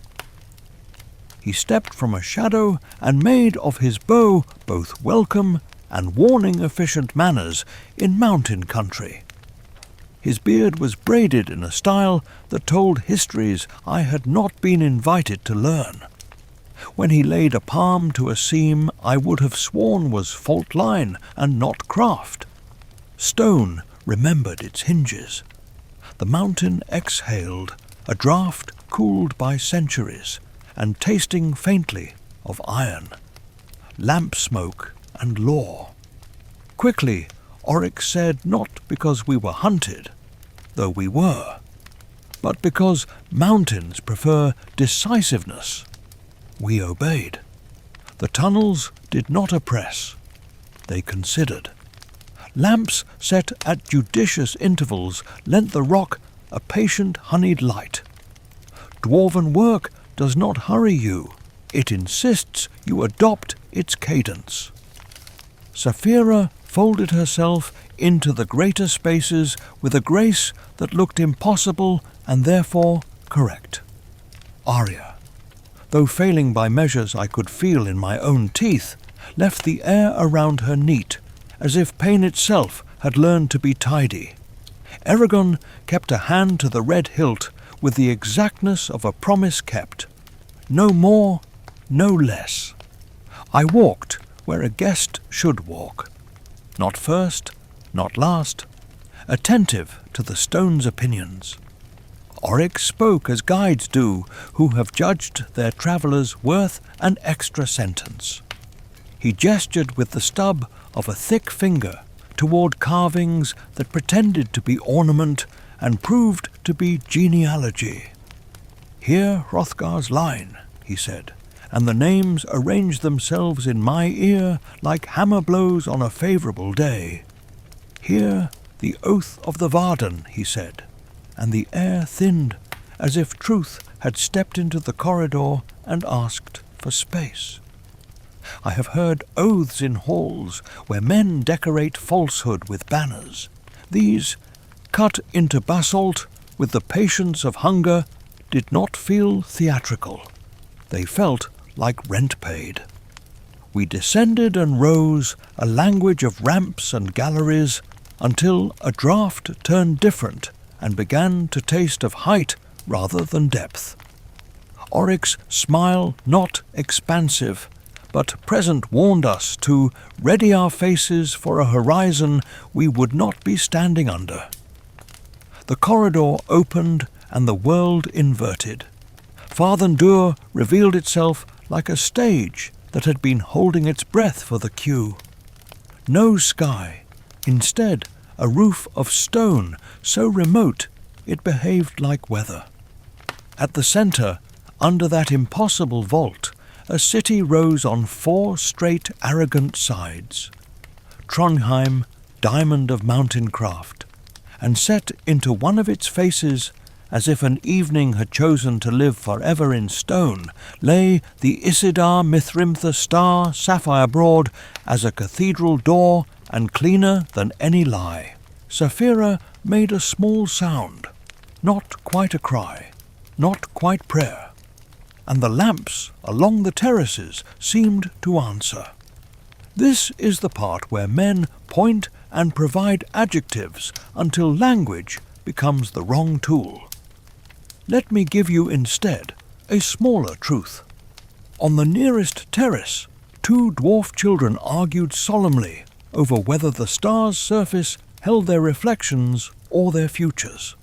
Speaker 1: He stepped from a shadow and made of his bow both welcome and warning-efficient manners in mountain country. His beard was braided in a style that told histories I had not been invited to learn. when he laid a palm to a seam I would have sworn was fault line and not craft. Stone remembered its hinges. The mountain exhaled, a draught cooled by centuries, and tasting faintly of iron, lamp smoke and law. Quickly, Oryx said, not because we were hunted, though we were, but because mountains prefer decisiveness. We obeyed. The tunnels did not oppress. They considered. Lamps set at judicious intervals lent the rock a patient honeyed light. Dwarven work does not hurry you. It insists you adopt its cadence. Saphira folded herself into the greater spaces with a grace that looked impossible and therefore correct. Arya, though failing by measures I could feel in my own teeth, left the air around her neat, as if pain itself had learned to be tidy. Eragon kept a hand to the red hilt with the exactness of a promise kept. No more, no less. I walked where a guest should walk. Not first, not last, attentive to the stone's opinions. Oryx spoke as guides do who have judged their travellers worth an extra sentence. He gestured with the stub of a thick finger toward carvings that pretended to be ornament and proved to be genealogy. Hear Hrothgar's line, he said, and the names arranged themselves in my ear like hammer blows on a favourable day. Hear the oath of the Varden, he said, and the air thinned as if truth had stepped into the corridor and asked for space. I have heard oaths in halls where men decorate falsehood with banners. These, cut into basalt with the patience of hunger, did not feel theatrical. They felt like rent paid. We descended and rose, a language of ramps and galleries, until a draught turned different and began to taste of height rather than depth. Oryx's smile not expansive, but present warned us to ready our faces for a horizon we would not be standing under. The corridor opened and the world inverted. Farthendur revealed itself like a stage that had been holding its breath for the cue. No sky, instead a roof of stone so remote it behaved like weather. At the centre, under that impossible vault, a city rose on 4 straight arrogant sides. Trondheim, diamond of mountain craft, and set into one of its faces, as if an evening had chosen to live forever in stone, lay the Isidar Mithrimtha star sapphire broad as a cathedral door and cleaner than any lie. Saphira made a small sound, not quite a cry, not quite prayer, and the lamps along the terraces seemed to answer. This is the part where men point and provide adjectives until language becomes the wrong tool. Let me give you instead a smaller truth. On the nearest terrace, 2 dwarf children argued solemnly over whether the star's surface held their reflections or their futures.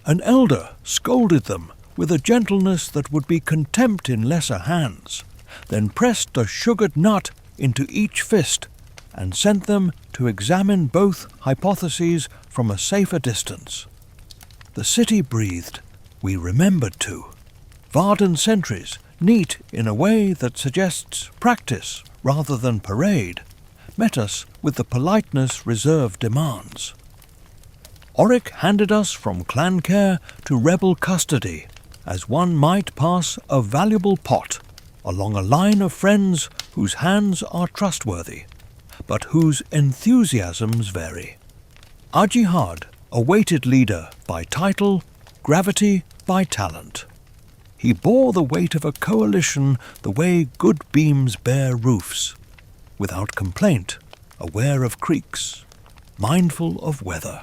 Speaker 1: An elder scolded them with a gentleness that would be contempt in lesser hands, then pressed a sugared nut into each fist and sent them to examine both hypotheses from a safer distance. The city breathed. We remembered to. Varden sentries, neat in a way that suggests practice rather than parade, met us with the politeness reserve demands. Oryx handed us from clan care to rebel custody, as one might pass a valuable pot along a line of friends whose hands are trustworthy, but whose enthusiasms vary. Ajihad awaited leader by title, gravity by talent. He bore the weight of a coalition the way good beams bear roofs, without complaint, aware of creaks, mindful of weather.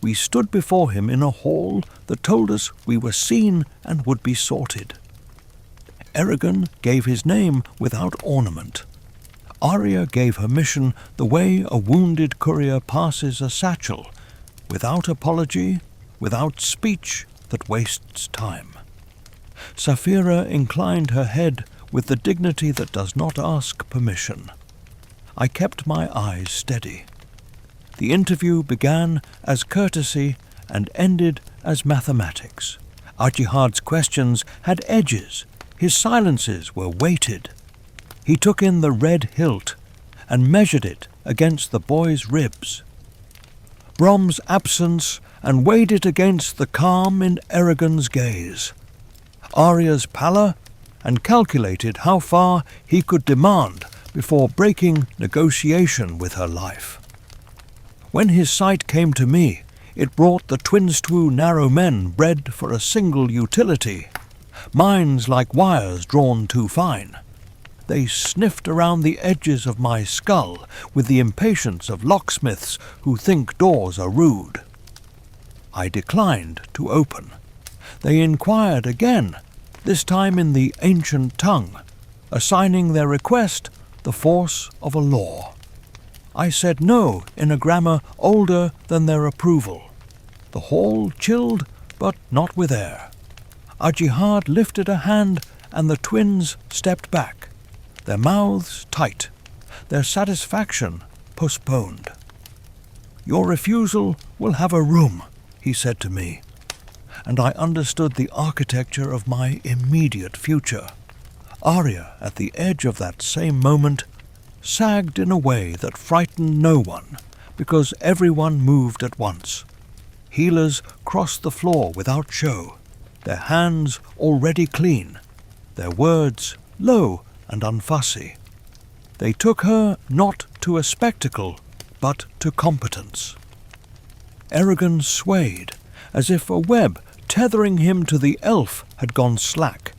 Speaker 1: We stood before him in a hall that told us we were seen and would be sorted. Eragon gave his name without ornament. Arya gave her mission the way a wounded courier passes a satchel, without apology, without speech that wastes time. Saphira inclined her head with the dignity that does not ask permission. I kept my eyes steady. The interview began as courtesy and ended as mathematics. Ajihad's questions had edges. His silences were weighted. He took in the red hilt and measured it against the boy's ribs. Brom's absence and weighed it against the calm in Eragon's gaze. Arya's pallor, and calculated how far he could demand before breaking negotiation with her life. When his sight came to me, it brought the twinstwu narrow men bred for a single utility, minds like wires drawn too fine. They sniffed around the edges of my skull with the impatience of locksmiths who think doors are rude. I declined to open. They inquired again, this time in the ancient tongue, assigning their request the force of a law. I said no in a grammar older than their approval. The hall chilled, but not with air. Ajihad lifted a hand, and the twins stepped back, their mouths tight, their satisfaction postponed. "Your refusal will have a room," he said to me, and I understood the architecture of my immediate future. Arya, at the edge of that same moment, sagged in a way that frightened no one, because everyone moved at once. Healers crossed the floor without show, their hands already clean, their words low and unfussy. They took her not to a spectacle, but to competence. Eragon swayed, as if a web tethering him to the elf had gone slack,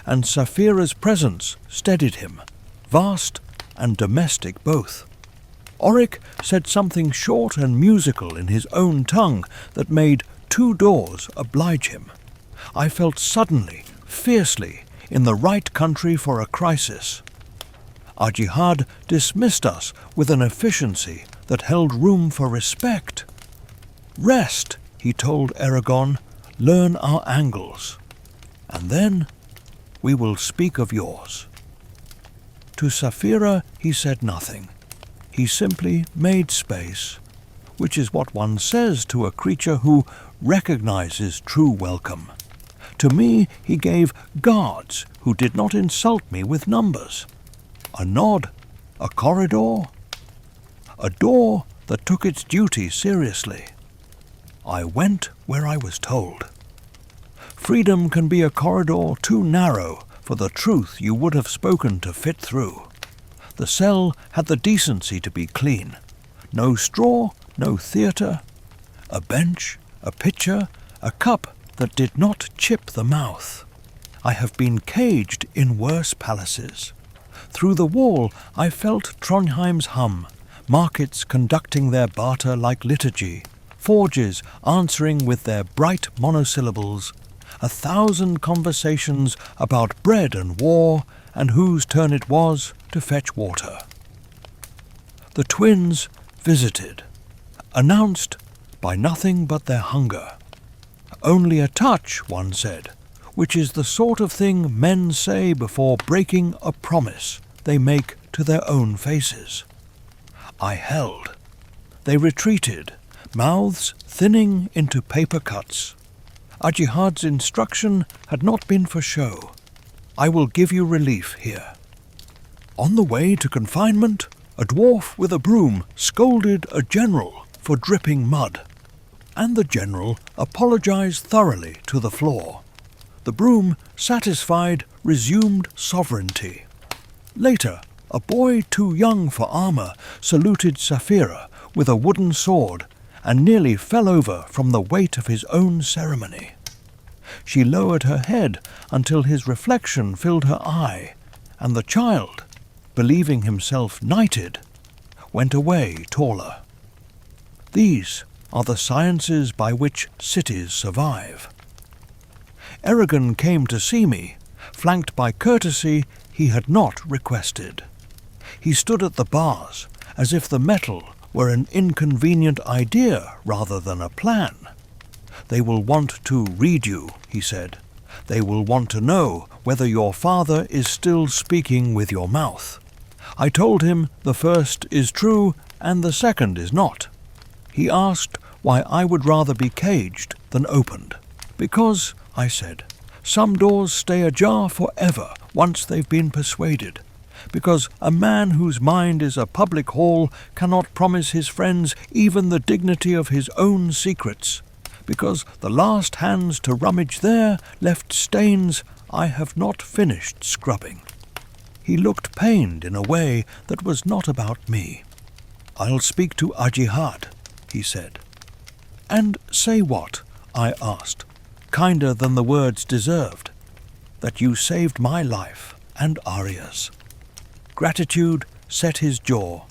Speaker 1: and Saphira's presence steadied him, vast and domestic both. Oric said something short and musical in his own tongue that made two doors oblige him. I felt suddenly, fiercely, in the right country for a crisis. Ajihad dismissed us with an efficiency that held room for respect. "Rest," he told Eragon, "learn our angles, and then we will speak of yours." To Saphira he said nothing. He simply made space, which is what one says to a creature who recognizes true welcome. To me he gave guards who did not insult me with numbers. A nod, a corridor, a door that took its duty seriously. I went where I was told. Freedom can be a corridor too narrow for the truth you would have spoken to fit through. The cell had the decency to be clean. No straw, no theatre. A bench, a pitcher, a cup that did not chip the mouth. I have been caged in worse palaces. Through the wall I felt Trondheim's hum, markets conducting their barter like liturgy, forges answering with their bright monosyllables, 1,000 conversations about bread and war and whose turn it was to fetch water. The twins visited, announced by nothing but their hunger. Only a touch, one said, which is the sort of thing men say before breaking a promise they make to their own faces. I held. They retreated, mouths thinning into paper cuts. Ajihad's instruction had not been for show. I will give you relief here. On the way to confinement, a dwarf with a broom scolded a general for dripping mud, and the general apologized thoroughly to the floor. The broom, satisfied, resumed sovereignty. Later, a boy too young for armor saluted Saphira with a wooden sword and nearly fell over from the weight of his own ceremony. She lowered her head until his reflection filled her eye, and the child, believing himself knighted, went away taller. These are the sciences by which cities survive. Eragon came to see me, flanked by courtesy he had not requested. He stood at the bars, as if the metal were an inconvenient idea rather than a plan. "They will want to read you," he said. "They will want to know whether your father is still speaking with your mouth." I told him the first is true and the second is not. He asked why I would rather be caged than opened. "Because," I said, "some doors stay ajar forever once they've been persuaded. Because a man whose mind is a public hall cannot promise his friends even the dignity of his own secrets. Because the last hands to rummage there left stains I have not finished scrubbing." He looked pained in a way that was not about me. "I'll speak to Ajihad," he said. "And say what?" I asked, kinder than the words deserved. "That you saved my life and Arya's." Gratitude set his jaw,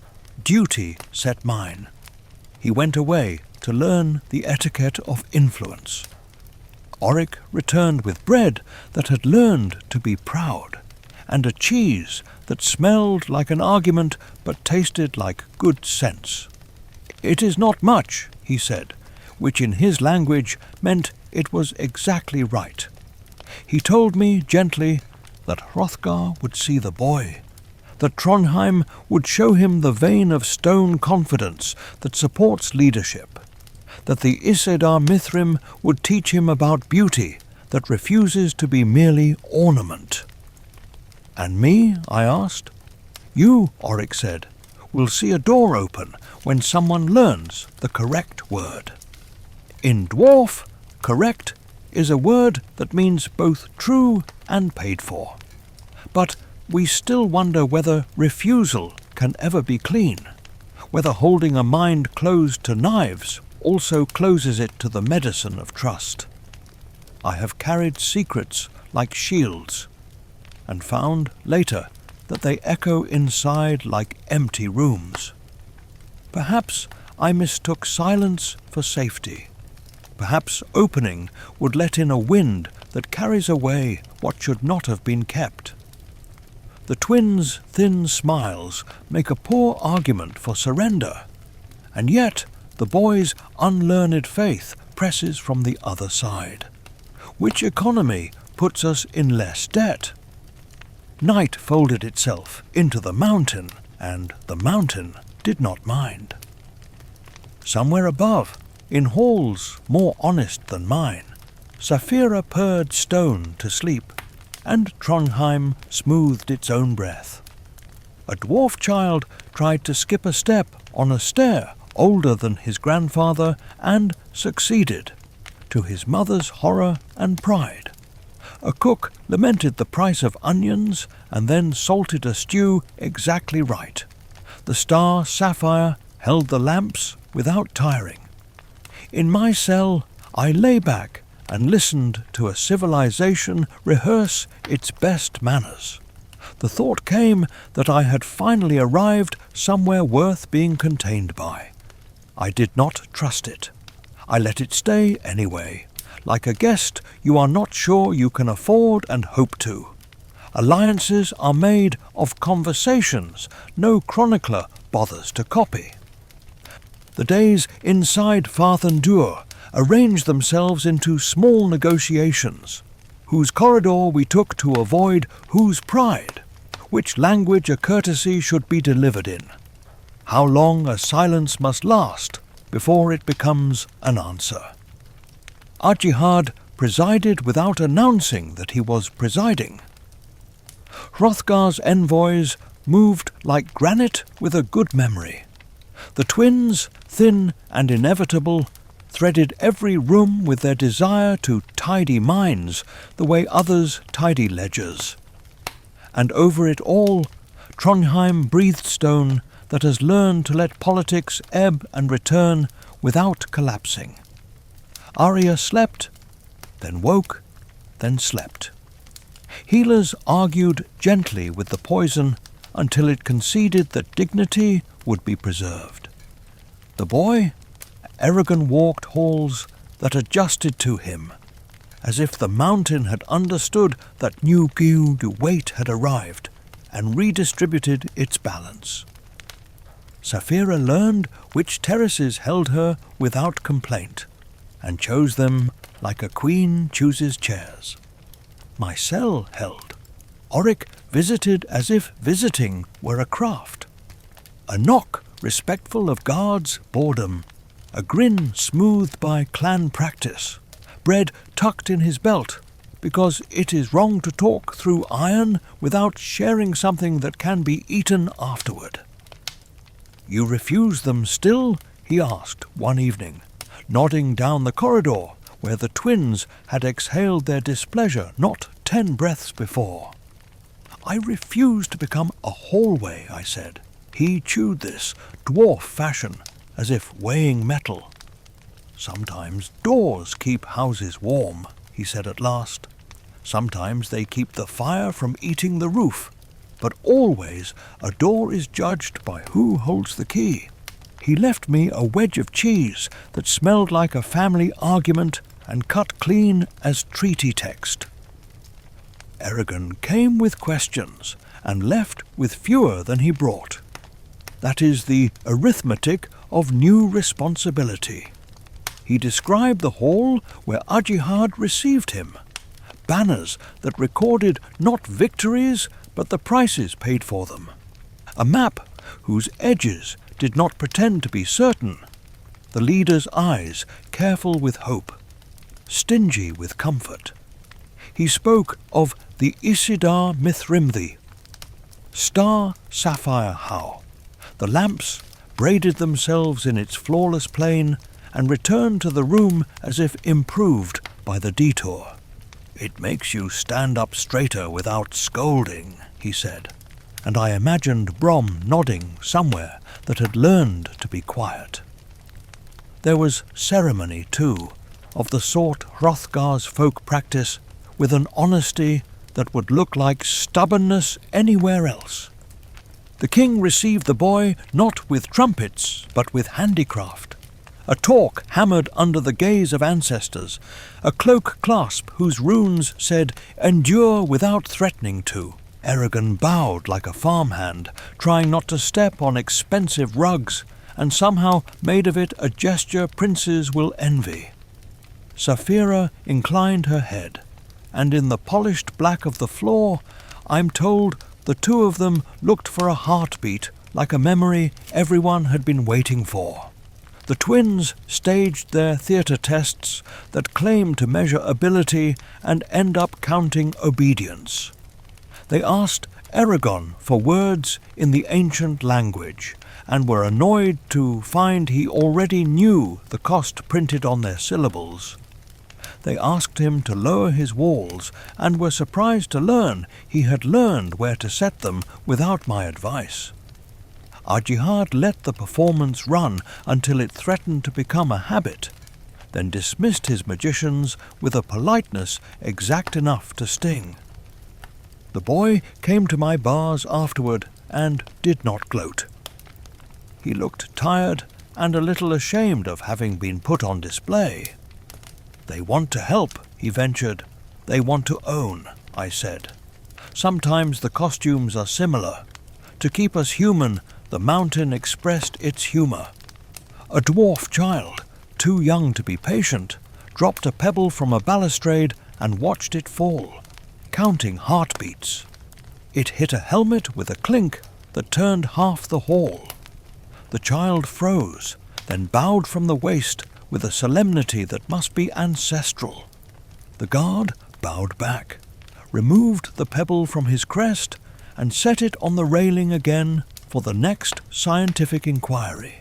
Speaker 1: duty set mine. He went away to learn the etiquette of influence. Oric returned with bread that had learned to be proud, and a cheese that smelled like an argument but tasted like good sense. "It is not much," he said, which in his language meant it was exactly right. He told me gently that Hrothgar would see the boy, that Trondheim would show him the vein of stone confidence that supports leadership, that the Isedar Mithrim would teach him about beauty that refuses to be merely ornament. "And me?" I asked. "You," Oric said, "will see a door open when someone learns the correct word." In dwarf, correct is a word that means both true and paid for. But we still wonder whether refusal can ever be clean, whether holding a mind closed to knives also closes it to the medicine of trust. I have carried secrets like shields, and found later that they echo inside like empty rooms. Perhaps I mistook silence for safety. Perhaps opening would let in a wind that carries away what should not have been kept. The twins' thin smiles make a poor argument for surrender, and yet the boy's unlearned faith presses from the other side. Which economy puts us in less debt? Night folded itself into the mountain, and the mountain did not mind. Somewhere above, in halls more honest than mine, Saphira purred stone to sleep, and Trondheim smoothed its own breath. A dwarf child tried to skip a step on a stair older than his grandfather and succeeded, to his mother's horror and pride. A cook lamented the price of onions and then salted a stew exactly right. The star sapphire held the lamps without tiring. In my cell I lay back and listened to a civilization rehearse its best manners. The thought came that I had finally arrived somewhere worth being contained by. I did not trust it. I let it stay anyway, like a guest you are not sure you can afford and hope to. Alliances are made of conversations no chronicler bothers to copy. The days inside Farthendur arranged themselves into small negotiations, whose corridor we took to avoid whose pride, which language a courtesy should be delivered in, how long a silence must last before it becomes an answer. Ajihad presided without announcing that he was presiding. Hrothgar's envoys moved like granite with a good memory. The twins, thin and inevitable, threaded every room with their desire to tidy minds the way others tidy ledgers. And over it all, Trondheim breathed stone that has learned to let politics ebb and return without collapsing. Arya slept, then woke, then slept. Healers argued gently with the poison until it conceded that dignity would be preserved. The boy, Eragon walked halls that adjusted to him, as if the mountain had understood that new weight had arrived and redistributed its balance. Saphira learned which terraces held her without complaint, and chose them like a queen chooses chairs. My cell held. Oric visited as if visiting were a craft. A knock respectful of guards' boredom, a grin smoothed by clan practice, bread tucked in his belt, because it is wrong to talk through iron without sharing something that can be eaten afterward. "You refuse them still?" he asked one evening, nodding down the corridor where the twins had exhaled their displeasure not 10 breaths before. "I refuse to become a hallway," I said. He chewed this, dwarf fashion, as if weighing metal. "Sometimes doors keep houses warm," he said at last. "Sometimes they keep the fire from eating the roof, but always a door is judged by who holds the key." He left me a wedge of cheese that smelled like a family argument and cut clean as treaty text. Eragon came with questions and left with fewer than he brought. That is the arithmetic of new responsibility. He described the hall where Ajihad received him, banners that recorded not victories but the prices paid for them, a map whose edges did not pretend to be certain, the leader's eyes careful with hope, stingy with comfort. He spoke of the Isidar Mithrimthi, star sapphire how. The lamps braided themselves in its flawless plane and returned to the room as if improved by the detour. "It makes you stand up straighter without scolding," he said, and I imagined Brom nodding somewhere that had learned to be quiet. There was ceremony, too, of the sort Hrothgar's folk practice, with an honesty that would look like stubbornness anywhere else. The king received the boy not with trumpets, but with handicraft. A torque hammered under the gaze of ancestors, a cloak clasp whose runes said, "Endure without threatening to." Eragon bowed like a farmhand, trying not to step on expensive rugs, and somehow made of it a gesture princes will envy. Saphira inclined her head, and in the polished black of the floor, I'm told the two of them looked for a heartbeat like a memory everyone had been waiting for. The twins staged their theatre tests that claim to measure ability and end up counting obedience. They asked Eragon for words in the ancient language, and were annoyed to find he already knew the cost printed on their syllables. They asked him to lower his walls, and were surprised to learn he had learned where to set them without my advice. Ajihad let the performance run until it threatened to become a habit, then dismissed his magicians with a politeness exact enough to sting. The boy came to my bars afterward and did not gloat. He looked tired and a little ashamed of having been put on display. "They want to help," he ventured. "They want to own," I said. "Sometimes the costumes are similar. To keep us human, the mountain expressed its humour. A dwarf child, too young to be patient, dropped a pebble from a balustrade and watched it fall, counting heartbeats. It hit a helmet with a clink that turned half the hall. The child froze, then bowed from the waist with a solemnity that must be ancestral. The guard bowed back, removed the pebble from his crest, and set it on the railing again for the next scientific inquiry.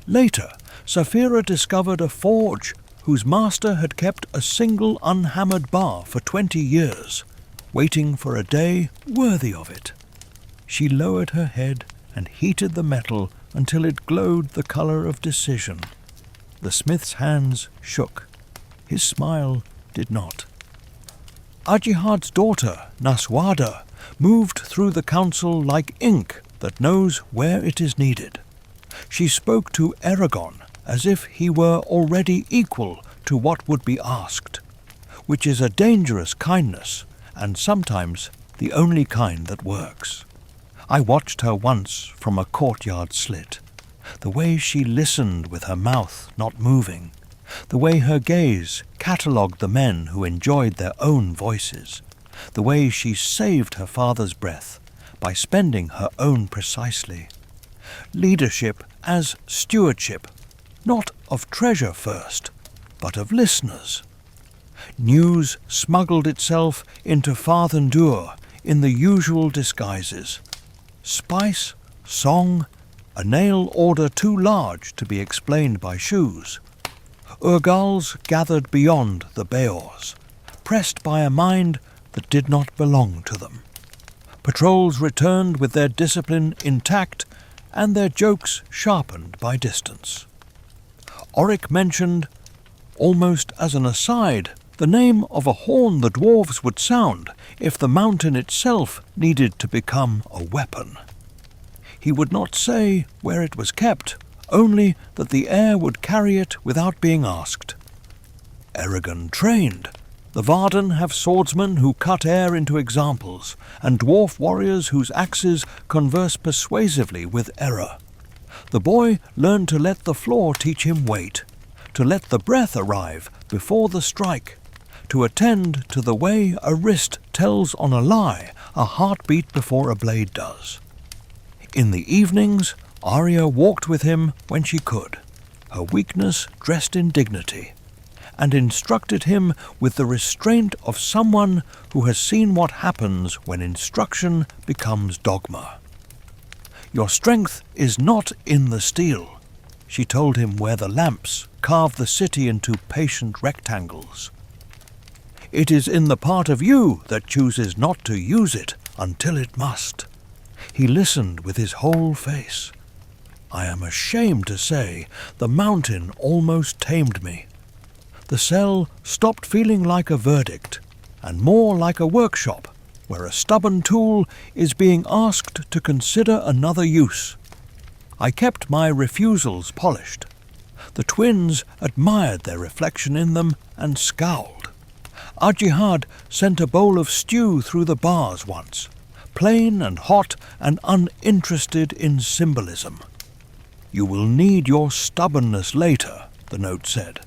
Speaker 1: Later, Saphira discovered a forge whose master had kept a single unhammered bar for 20 years, waiting for a day worthy of it. She lowered her head and heated the metal until it glowed the colour of decision. The smith's hands shook. His smile did not. Ajihad's daughter, Naswada, moved through the council like ink that knows where it is needed. She spoke to Eragon as if he were already equal to what would be asked. which is a dangerous kindness, and sometimes the only kind that works. I watched her once from a courtyard slit, the way she listened with her mouth not moving, the way her gaze catalogued the men who enjoyed their own voices, the way she saved her father's breath by spending her own precisely. Leadership as stewardship, not of treasure first, but of listeners. News smuggled itself into Farthendur in the usual disguises. Spice, song, a nail order too large to be explained by shoes. Urgals gathered beyond the Beors, pressed by a mind that did not belong to them. Patrols returned with their discipline intact and their jokes sharpened by distance. Oric mentioned, almost as an aside, the name of a horn the dwarves would sound if the mountain itself needed to become a weapon. He would not say where it was kept, only that the air would carry it without being asked. Eragon trained. The Varden have swordsmen who cut air into examples, and dwarf warriors whose axes converse persuasively with error. The boy learned to let the floor teach him weight, to let the breath arrive before the strike, to attend to the way a wrist tells on a lie a heartbeat before a blade does. In the evenings, Arya walked with him when she could, her weakness dressed in dignity, and instructed him with the restraint of someone who has seen what happens when instruction becomes dogma. Your strength is not in the steel, she told him where the lamps carved the city into patient rectangles. It is in the part of you that chooses not to use it until it must. He listened with his whole face. I am ashamed to say the mountain almost tamed me. The cell stopped feeling like a verdict, and more like a workshop, where a stubborn tool is being asked to consider another use. I kept my refusals polished. The twins admired their reflection in them and scowled. Ajihad sent a bowl of stew through the bars once, plain and hot and uninterested in symbolism. You will need your stubbornness later, the note said.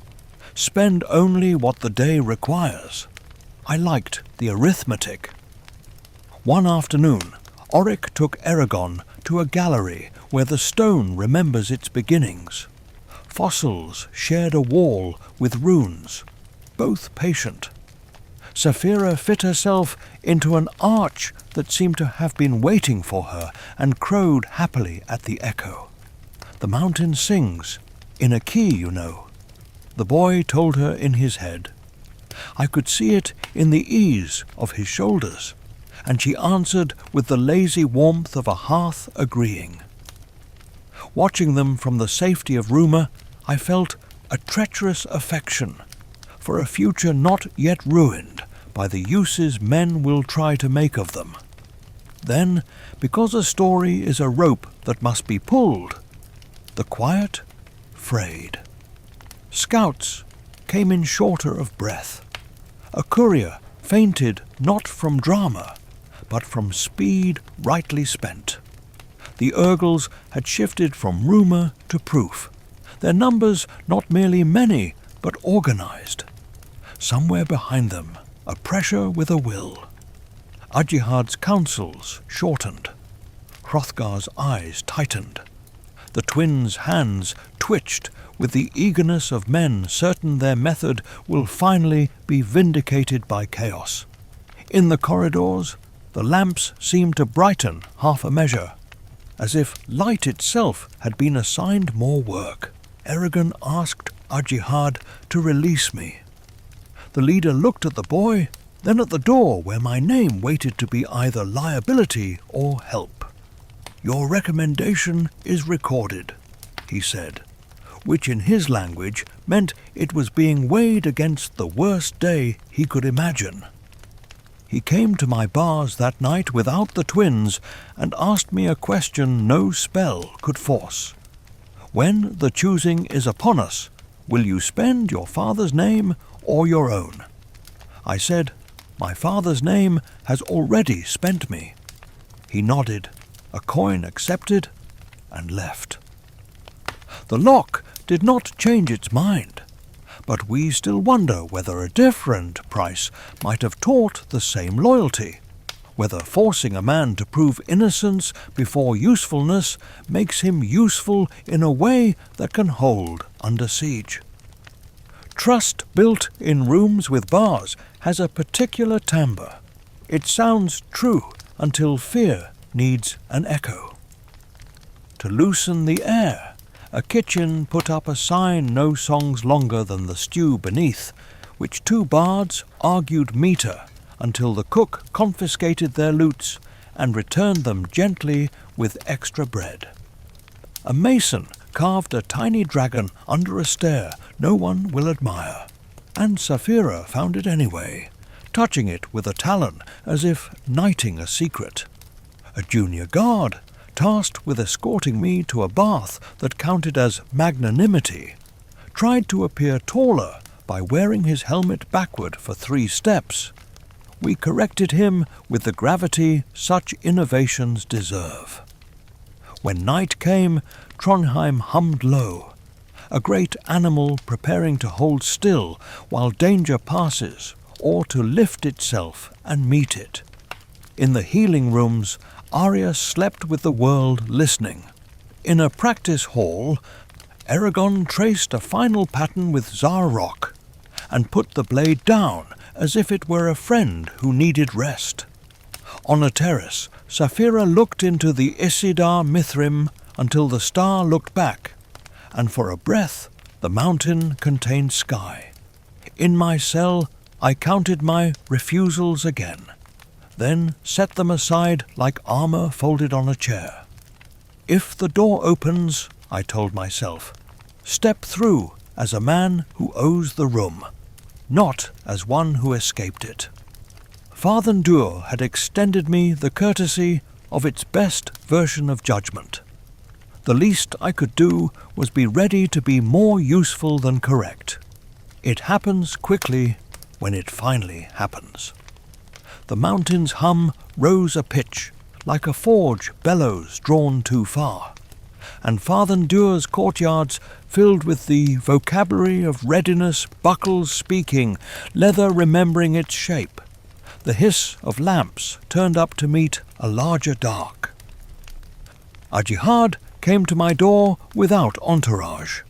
Speaker 1: Spend only what the day requires. I liked the arithmetic. One afternoon, Oric took Eragon to a gallery where the stone remembers its beginnings. Fossils shared a wall with runes, both patient. Saphira fit herself into an arch that seemed to have been waiting for her and crowed happily at the echo. The mountain sings, in a key, you know. The boy told her in his head. I could see it in the ease of his shoulders, and she answered with the lazy warmth of a hearth agreeing. Watching them from the safety of rumour, I felt a treacherous affection for a future not yet ruined by the uses men will try to make of them. Then, because a story is a rope that must be pulled, the quiet frayed. Scouts came in shorter of breath. A courier fainted not from drama, but from speed rightly spent. The Urgals had shifted from rumour to proof, their numbers not merely many, but organised. Somewhere behind them, a pressure with a will. Ajihad's counsels shortened. Hrothgar's eyes tightened. The twins' hands twitched with the eagerness of men certain their method will finally be vindicated by chaos. In the corridors, the lamps seemed to brighten half a measure, as if light itself had been assigned more work. Eragon asked Ajihad to release me. The leader looked at the boy, then at the door where my name waited to be either liability or help. Your recommendation is recorded, he said, which in his language meant it was being weighed against the worst day he could imagine. He came to my bars that night without the twins and asked me a question no spell could force. When the choosing is upon us, will you spend your father's name or your own? I said, "My father's name has already spent me." He nodded, a coin accepted, and left. The lock did not change its mind, but we still wonder whether a different price might have taught the same loyalty, whether forcing a man to prove innocence before usefulness makes him useful in a way that can hold under siege. Trust built in rooms with bars has a particular timbre. It sounds true until fear needs an echo. To loosen the air, a kitchen put up a sign no songs longer than the stew beneath, which two bards argued metre until the cook confiscated their lutes and returned them gently with extra bread. A mason carved a tiny dragon under a stair no one will admire, and Sapphira found it anyway, touching it with a talon as if knighting a secret. A junior guard, tasked with escorting me to a bath that counted as magnanimity, tried to appear taller by wearing his helmet backward for 3 steps. We corrected him with the gravity such innovations deserve. When night came, Trondheim hummed low, a great animal preparing to hold still while danger passes, or to lift itself and meet it. In the healing rooms, Arya slept with the world listening. In a practice hall, Eragon traced a final pattern with Zarrock, and put the blade down as if it were a friend who needed rest. On a terrace, Sapphira looked into the Isidar Mithrim until the star looked back, and for a breath the mountain contained sky. In my cell I counted my refusals again, then set them aside like armour folded on a chair. If the door opens, I told myself, step through as a man who owes the room, not as one who escaped it. Fathendur had extended me the courtesy of its best version of judgment. The least I could do was be ready to be more useful than correct. It happens quickly when it finally happens. The mountain's hum rose a pitch, like a forge bellows drawn too far, and Fathendur's courtyards filled with the vocabulary of readiness, buckles speaking, leather remembering its shape, the hiss of lamps turned up to meet a larger dark. A jihad came to my door without entourage.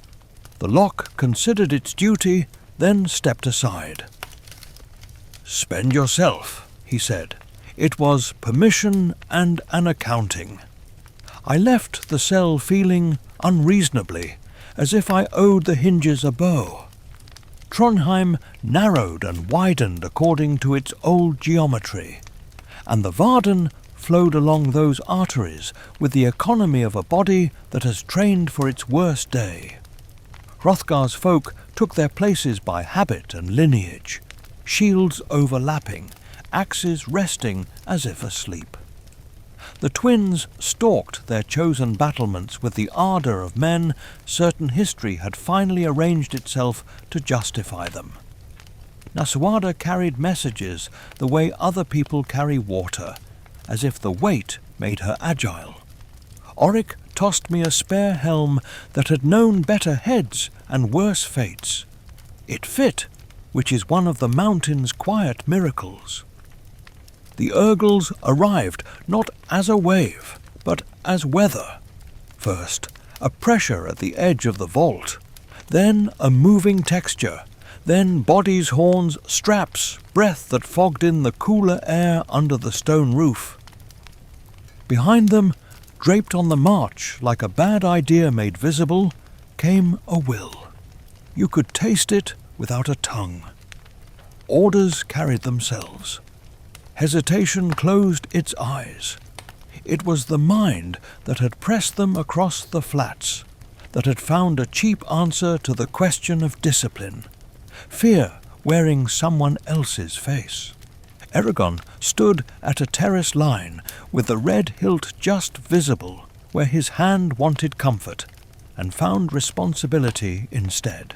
Speaker 1: The lock considered its duty, then stepped aside. "Spend yourself," he said. It was permission and an accounting. I left the cell feeling unreasonably, as if I owed the hinges a bow. Trondheim narrowed and widened according to its old geometry, and the Varden flowed along those arteries with the economy of a body that has trained for its worst day. Hrothgar's folk took their places by habit and lineage, shields overlapping, axes resting as if asleep. The twins stalked their chosen battlements with the ardour of men certain history had finally arranged itself to justify them. Nasuada carried messages the way other people carry water, as if the weight made her agile. Oric tossed me a spare helm that had known better heads and worse fates. It fit, which is one of the mountain's quiet miracles. The Urgles arrived not as a wave, but as weather. First, a pressure at the edge of the vault, then a moving texture, then bodies, horns, straps, breath that fogged in the cooler air under the stone roof. Behind them, draped on the march like a bad idea made visible, came a will. You could taste it without a tongue. Orders carried themselves. Hesitation closed its eyes. It was the mind that had pressed them across the flats, that had found a cheap answer to the question of discipline. Fear wearing someone else's face. Eragon stood at a terrace line with the red hilt just visible where his hand wanted comfort and found responsibility instead.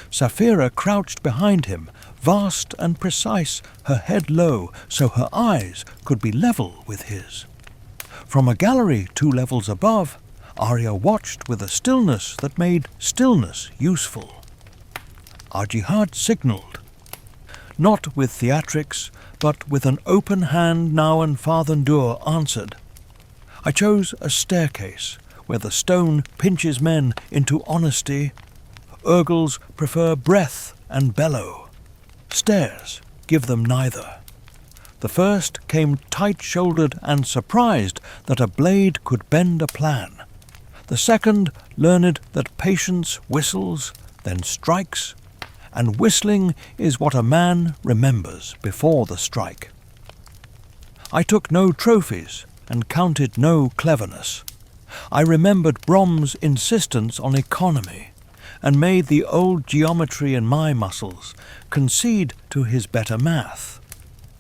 Speaker 1: Sapphira crouched behind him, vast and precise, her head low, so her eyes could be level with his. From a gallery 2 levels above, Arya watched with a stillness that made stillness useful. Our jihad signalled, not with theatrics, but with an open hand now, and Fathendur answered. I chose a staircase, where the stone pinches men into honesty. Urgles prefer breath and bellow. Stairs give them neither. The first came tight-shouldered and surprised that a blade could bend a plan. The second learned that patience whistles, then strikes, and whistling is what a man remembers before the strike. I took no trophies and counted no cleverness. I remembered Brom's insistence on economy, and made the old geometry in my muscles concede to his better math.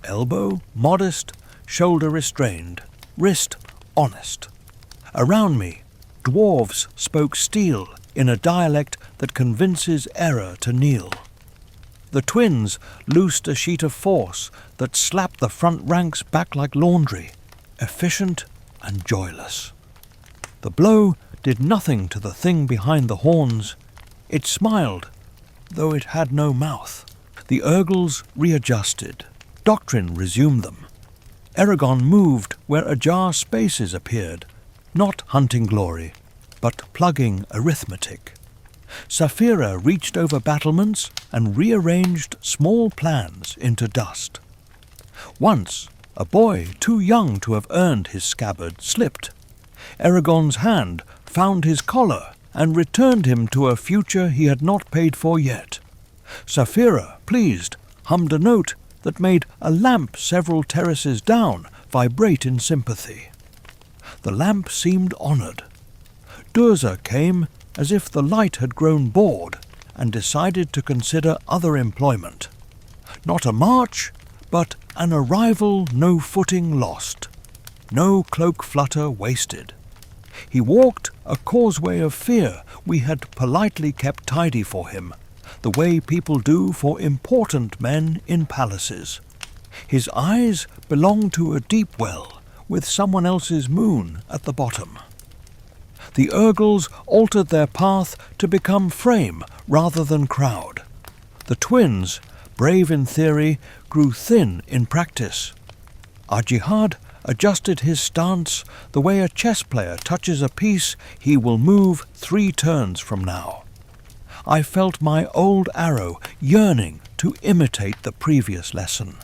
Speaker 1: Elbow modest, shoulder restrained, wrist honest. Around me, dwarves spoke steel in a dialect that convinces error to kneel. The twins loosed a sheet of force that slapped the front ranks back like laundry, efficient and joyless. The blow did nothing to the thing behind the horns. It smiled, though it had no mouth. The Urgles readjusted. Doctrine resumed them. Eragon moved where ajar spaces appeared, not hunting glory, but plugging arithmetic. Sapphira reached over battlements and rearranged small plans into dust. Once, a boy too young to have earned his scabbard slipped. Eragon's hand found his collar and returned him to a future he had not paid for yet. Sapphira, pleased, hummed a note that made a lamp several terraces down vibrate in sympathy. The lamp seemed honoured. Durza came as if the light had grown bored and decided to consider other employment. Not a march, but an arrival no footing lost, no cloak flutter wasted. He walked a causeway of fear we had politely kept tidy for him, the way people do for important men in palaces. His eyes belonged to a deep well, with someone else's moon at the bottom. The Urgles altered their path to become frame rather than crowd. The twins, brave in theory, grew thin in practice. Our jihad adjusted his stance the way a chess player touches a piece he will move 3 turns from now. I felt my old arrow yearning to imitate the previous lesson.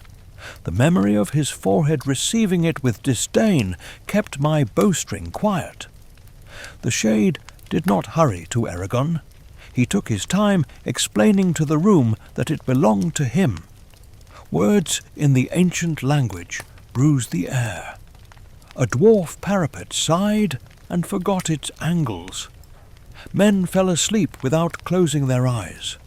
Speaker 1: The memory of his forehead receiving it with disdain kept my bowstring quiet. The shade did not hurry to Eragon. He took his time explaining to the room that it belonged to him. Words in the ancient language bruised the air. A dwarf parapet sighed and forgot its angles. Men fell asleep without closing their eyes.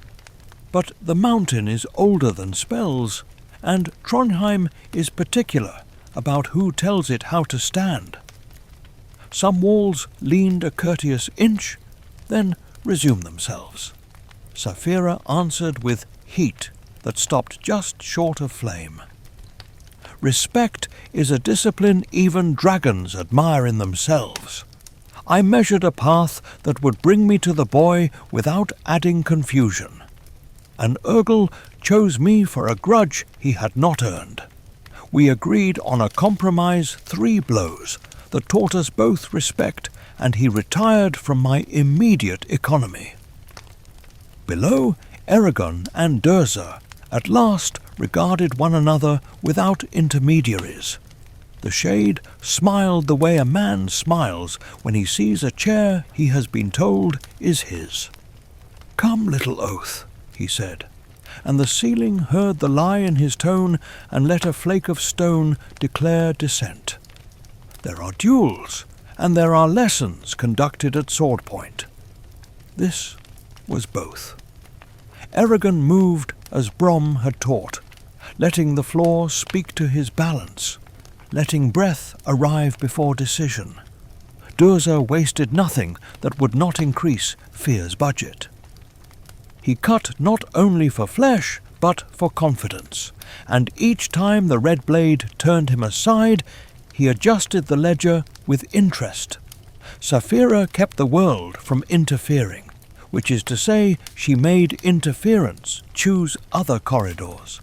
Speaker 1: But the mountain is older than spells, and Trondheim is particular about who tells it how to stand. Some walls leaned a courteous inch, then resumed themselves. Sapphira answered with heat that stopped just short of flame. Respect is a discipline even dragons admire in themselves. I measured a path that would bring me to the boy without adding confusion. An Urgle chose me for a grudge he had not earned. We agreed on a compromise 3 blows that taught us both respect, and he retired from my immediate economy. Below, Eragon and Durza at last regarded one another without intermediaries. The shade smiled the way a man smiles when he sees a chair he has been told is his. "Come, little oath," he said, and the ceiling heard the lie in his tone and let a flake of stone declare dissent. There are duels, and there are lessons conducted at sword point. This was both. Eragon moved as Brom had taught, letting the floor speak to his balance, letting breath arrive before decision. Durza wasted nothing that would not increase fear's budget. He cut not only for flesh, but for confidence, and each time the red blade turned him aside, he adjusted the ledger with interest. Saphira kept the world from interfering, which is to say, she made interference choose other corridors.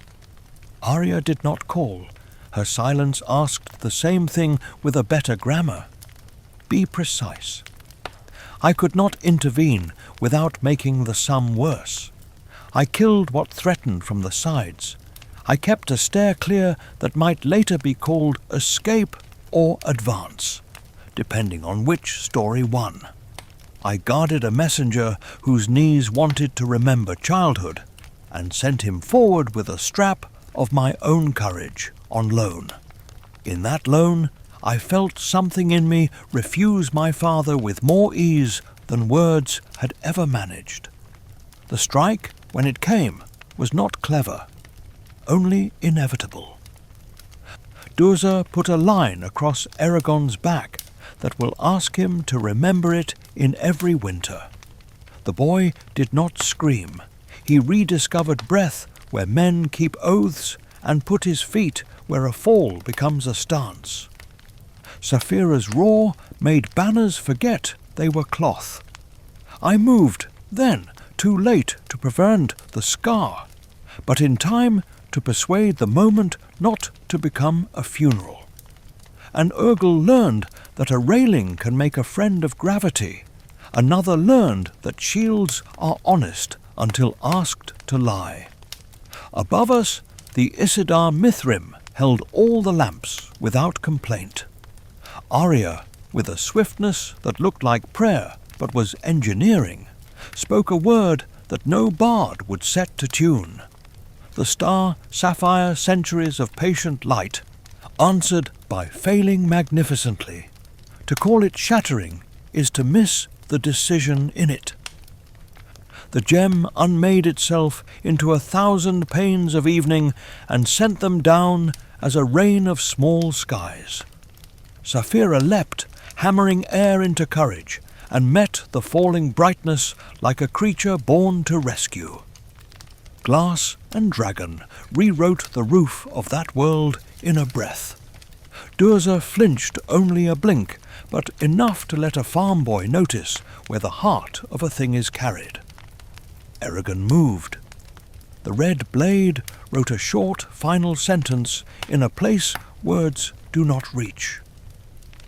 Speaker 1: Arya did not call. Her silence asked the same thing with a better grammar. Be precise. I could not intervene without making the sum worse. I killed what threatened from the sides. I kept a stair clear that might later be called escape or advance, depending on which story won. I guarded a messenger whose knees wanted to remember childhood, and sent him forward with a strap of my own courage on loan. In that loan, I felt something in me refuse my father with more ease than words had ever managed. The strike, when it came, was not clever, only inevitable. Durza put a line across Eragon's back that will ask him to remember it in every winter. The boy did not scream. He rediscovered breath where men keep oaths and put his feet where a fall becomes a stance. Saphira's roar made banners forget they were cloth. I moved, then, too late to prevent the scar, but in time to persuade the moment not to become a funeral. An Urgle learned that a railing can make a friend of gravity. Another learned that shields are honest until asked to lie. Above us, the Isidar Mithrim held all the lamps without complaint. Arya, with a swiftness that looked like prayer but was engineering, spoke a word that no bard would set to tune. The star sapphire centuries of patient light answered by failing magnificently. To call it shattering is to miss the decision in it. The gem unmade itself into 1,000 panes of evening and sent them down as a rain of small skies. Saphira leapt, hammering air into courage, and met the falling brightness like a creature born to rescue. Glass and dragon rewrote the roof of that world in a breath. Durza flinched only a blink, but enough to let a farm boy notice where the heart of a thing is carried. Eragon moved. The red blade wrote a short final sentence in a place words do not reach.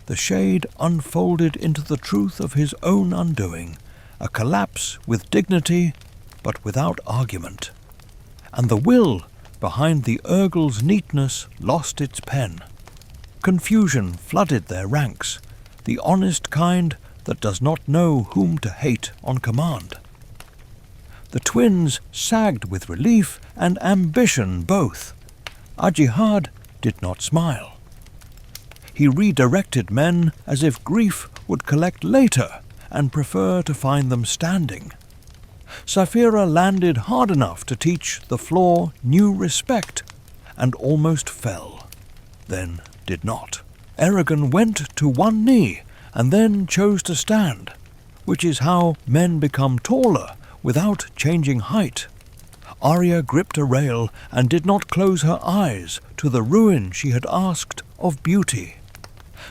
Speaker 1: The shade unfolded into the truth of his own undoing, a collapse with dignity but without argument. And the will behind the Urgle's neatness lost its pen. Confusion flooded their ranks, the honest kind that does not know whom to hate on command. The twins sagged with relief and ambition both. Ajihad did not smile. He redirected men as if grief would collect later and prefer to find them standing. Saphira landed hard enough to teach the floor new respect and almost fell, then did not. Eragon went to one knee and then chose to stand, which is how men become taller without changing height. Arya gripped a rail and did not close her eyes to the ruin she had asked of beauty.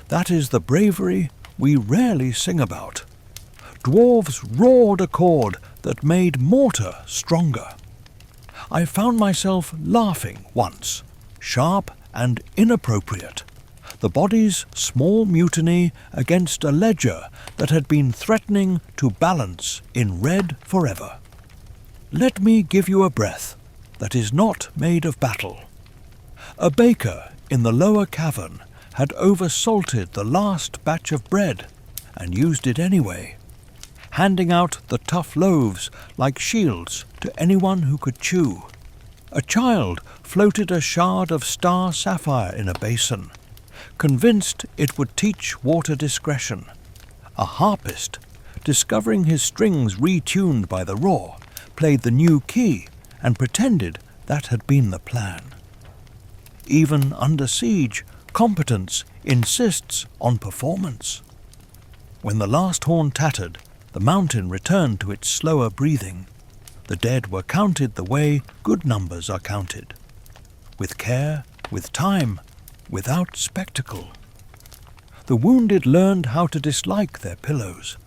Speaker 1: That is the bravery we rarely sing about. Dwarves roared a chord that made mortar stronger. I found myself laughing once, sharp and inappropriate, the body's small mutiny against a ledger that had been threatening to balance in red forever. Let me give you a breath that is not made of battle. A baker in the lower cavern had oversalted the last batch of bread and used it anyway, handing out the tough loaves like shields to anyone who could chew. A child floated a shard of star sapphire in a basin, convinced it would teach water discretion. A harpist, discovering his strings retuned by the roar, played the new key and pretended that had been the plan. Even under siege, competence insists on performance. When the last horn tattered, the mountain returned to its slower breathing. The The dead were counted the way good numbers are counted, with care, with time, without spectacle. The wounded learned how to dislike their pillows.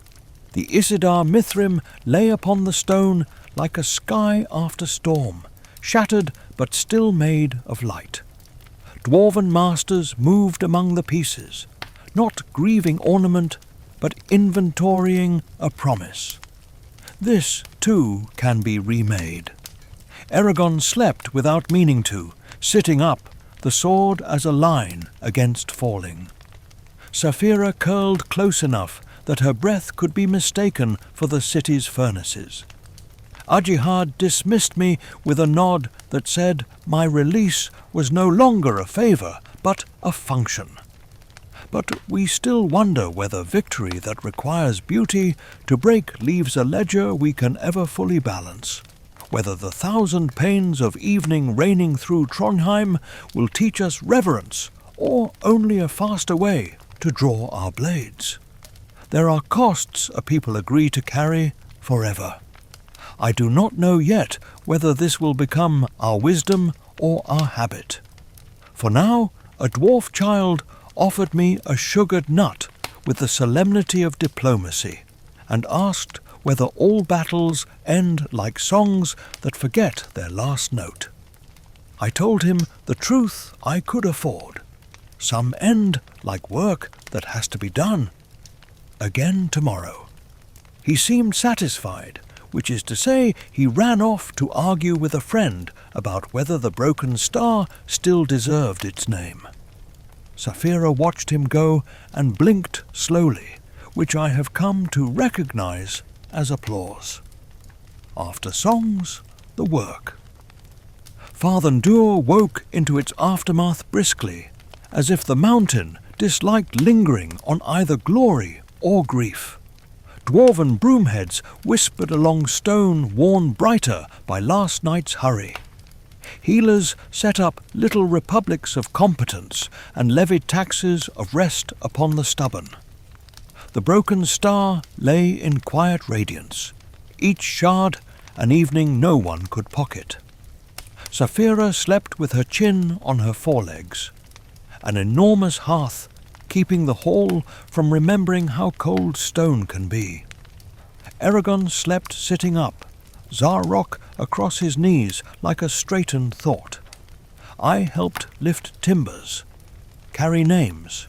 Speaker 1: The Isidar Mithrim lay upon the stone like a sky after storm, shattered but still made of light. Dwarven masters moved among the pieces, not grieving ornament, but inventorying a promise. This, too, can be remade. Eragon slept without meaning to, sitting up, the sword as a line against falling. Saphira curled close enough that her breath could be mistaken for the city's furnaces. Ajihad dismissed me with a nod that said my release was no longer a favour, but a function. But we still wonder whether victory that requires beauty to break leaves a ledger we can ever fully balance, whether the 1,000 pains of evening raining through Trondheim will teach us reverence, or only a faster way to draw our blades. There are costs a people agree to carry forever. I do not know yet whether this will become our wisdom or our habit. For now, a dwarf child offered me a sugared nut with the solemnity of diplomacy, and asked whether all battles end like songs that forget their last note. I told him the truth I could afford. Some end like work that has to be done. Again tomorrow. He seemed satisfied, which is to say he ran off to argue with a friend about whether the broken star still deserved its name. Saphira watched him go and blinked slowly, which I have come to recognize as applause. After songs, the work. Farthendur woke into its aftermath briskly, as if the mountain disliked lingering on either glory or grief. Dwarven broomheads whispered along stone worn brighter by last night's hurry. Healers set up little republics of competence and levied taxes of rest upon the stubborn. The broken star lay in quiet radiance, each shard an evening no one could pocket. Saphira slept with her chin on her forelegs, an enormous hearth keeping the hall from remembering how cold stone can be. Eragon slept sitting up, Zarrock across his knees like a straightened thought. I helped lift timbers, carry names,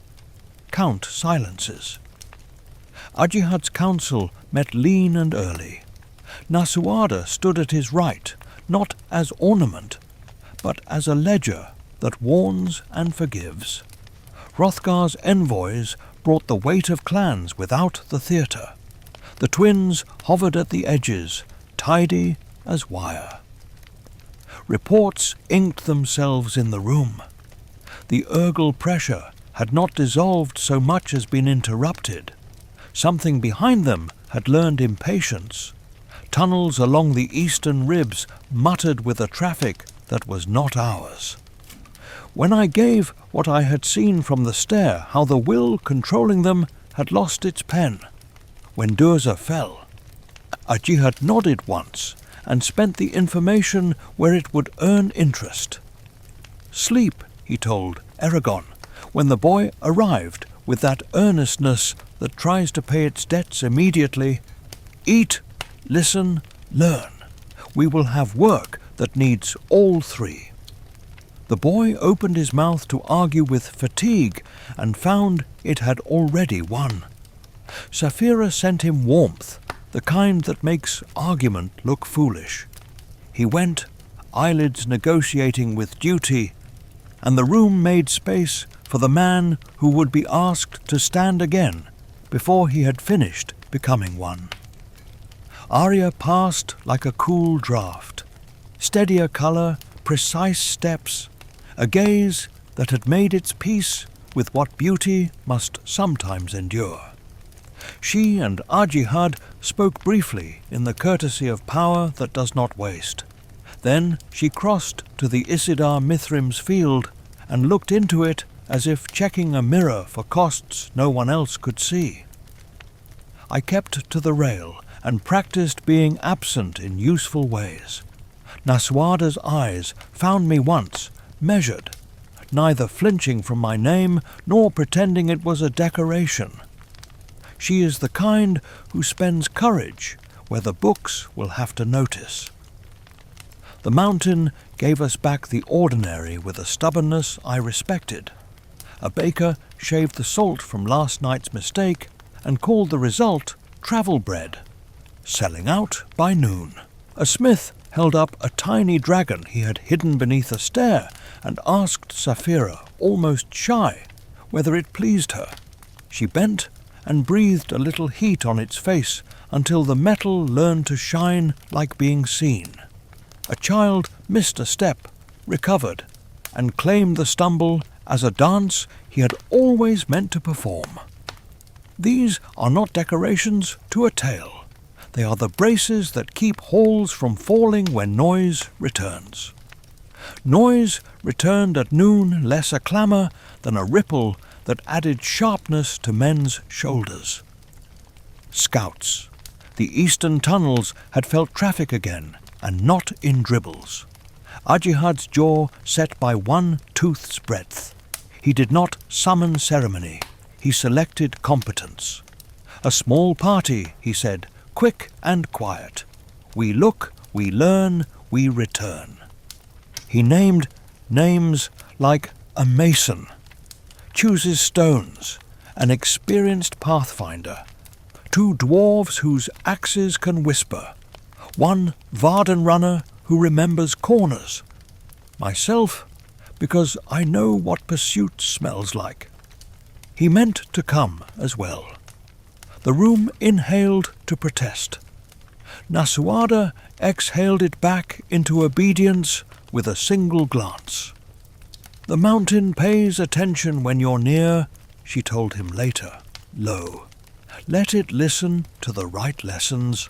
Speaker 1: count silences. Ajihad's council met lean and early. Nasuada stood at his right, not as ornament, but as a ledger that warns and forgives. Hrothgar's envoys brought the weight of clans without the theatre. The twins hovered at the edges, tidy as wire. Reports inked themselves in the room. The Urgal pressure had not dissolved so much as been interrupted. Something behind them had learned impatience. Tunnels along the eastern ribs muttered with a traffic that was not ours. When I gave what I had seen from the stair how the will controlling them had lost its pen, when Durza fell, Ajihad nodded once and spent the information where it would earn interest. Sleep, he told Eragon, when the boy arrived with that earnestness that tries to pay its debts immediately. Eat, listen, learn. We will have work that needs all three. The boy opened his mouth to argue with fatigue and found it had already won. Saphira sent him warmth, the kind that makes argument look foolish. He went, eyelids negotiating with duty, and the room made space for the man who would be asked to stand again before he had finished becoming one. Arya passed like a cool draught, steadier colour, precise steps, a gaze that had made its peace with what beauty must sometimes endure. She and Ajihad spoke briefly in the courtesy of power that does not waste. Then she crossed to the Isidar Mithrim's field and looked into it as if checking a mirror for costs no one else could see. I kept to the rail and practised being absent in useful ways. Nasuada's eyes found me once, measured, neither flinching from my name nor pretending it was a decoration. She is the kind who spends courage where the books will have to notice. The mountain gave us back the ordinary with a stubbornness I respected. A baker shaved the salt from last night's mistake and called the result travel bread, selling out by noon. A smith held up a tiny dragon he had hidden beneath a stair and asked Sapphira, almost shy, whether it pleased her. She bent and breathed a little heat on its face until the metal learned to shine like being seen. A child missed a step, recovered, and claimed the stumble as a dance he had always meant to perform. These are not decorations to a tale. They are the braces that keep halls from falling when noise returns. Noise returned at noon less a clamour than a ripple that added sharpness to men's shoulders. Scouts. The eastern tunnels had felt traffic again, and not in dribbles. Ajihad's jaw set by one tooth's breadth. He did not summon ceremony. He selected competence. A small party, he said, quick and quiet. We look, we learn, we return. He named names like a mason, chooses stones, an experienced pathfinder, two dwarves whose axes can whisper, one Varden runner who remembers corners, myself because I know what pursuit smells like. He meant to come as well. The room inhaled to protest. Nasuada exhaled it back into obedience with a single glance. The mountain pays attention when you're near, she told him later, low. Let it listen to the right lessons.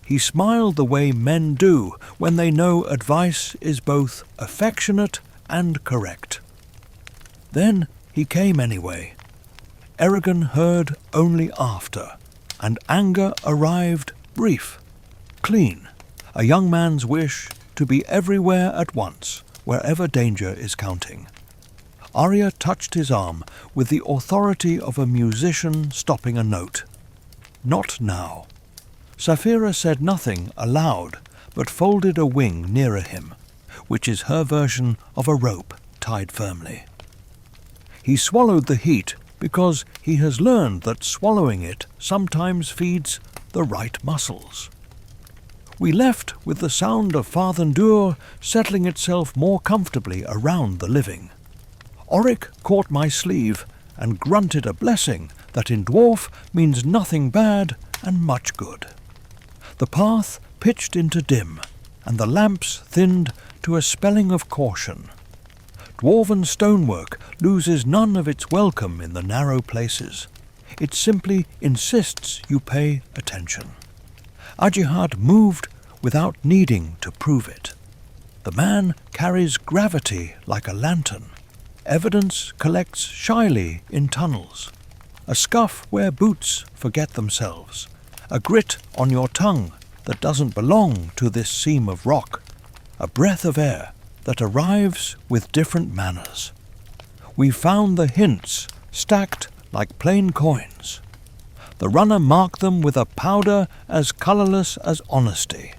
Speaker 1: He smiled the way men do when they know advice is both affectionate and correct. Then he came anyway. Eragon heard only after, and anger arrived brief, clean, a young man's wish to be everywhere at once, wherever danger is counting. Arya touched his arm with the authority of a musician stopping a note. Not now. Sapphira said nothing aloud, but folded a wing nearer him, which is her version of a rope tied firmly. He swallowed the heat because he has learned that swallowing it sometimes feeds the right muscles. We left with the sound of Farthendur settling itself more comfortably around the living. Oric caught my sleeve and grunted a blessing that in dwarf means nothing bad and much good. The path pitched into dim, and the lamps thinned to a spelling of caution. Dwarven stonework loses none of its welcome in the narrow places. It simply insists you pay attention. Ajihad moved without needing to prove it. The man carries gravity like a lantern. Evidence collects shyly in tunnels. A scuff where boots forget themselves. A grit on your tongue that doesn't belong to this seam of rock. A breath of air that arrives with different manners. We found the hints stacked like plain coins. The runner marked them with a powder as colourless as honesty.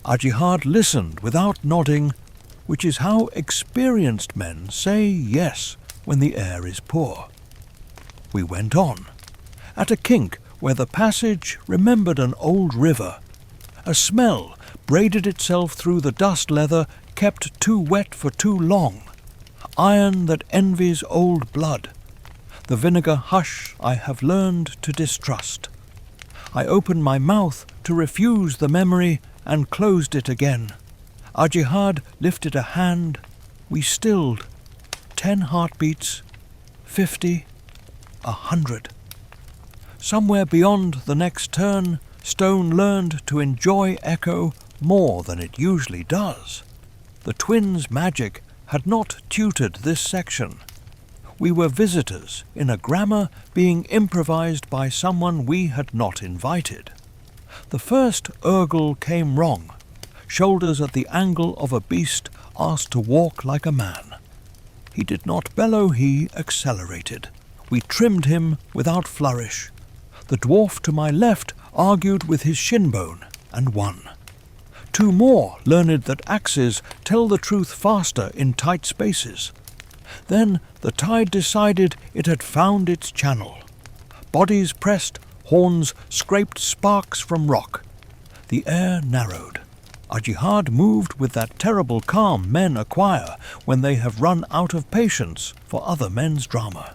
Speaker 1: Ajihad listened without nodding, which is how experienced men say yes when the air is poor. We went on. At a kink where the passage remembered an old river, a smell braided itself through the dust leather kept too wet for too long, iron that envies old blood. The vinegar hush I have learned to distrust. I opened my mouth to refuse the memory and closed it again. Ajihad lifted a hand. We stilled. 10 heartbeats, 50, 100. Somewhere beyond the next turn, stone learned to enjoy echo more than it usually does. The twins' magic had not tutored this section. We were visitors in a grammar being improvised by someone we had not invited. The first Ergol came wrong, shoulders at the angle of a beast asked to walk like a man. He did not bellow, he accelerated. We trimmed him without flourish. The dwarf to my left argued with his shinbone and won. 2 more learned that axes tell the truth faster in tight spaces. Then the tide decided it had found its channel. Bodies pressed, horns scraped sparks from rock. The air narrowed. Our jihad moved with that terrible calm men acquire when they have run out of patience for other men's drama.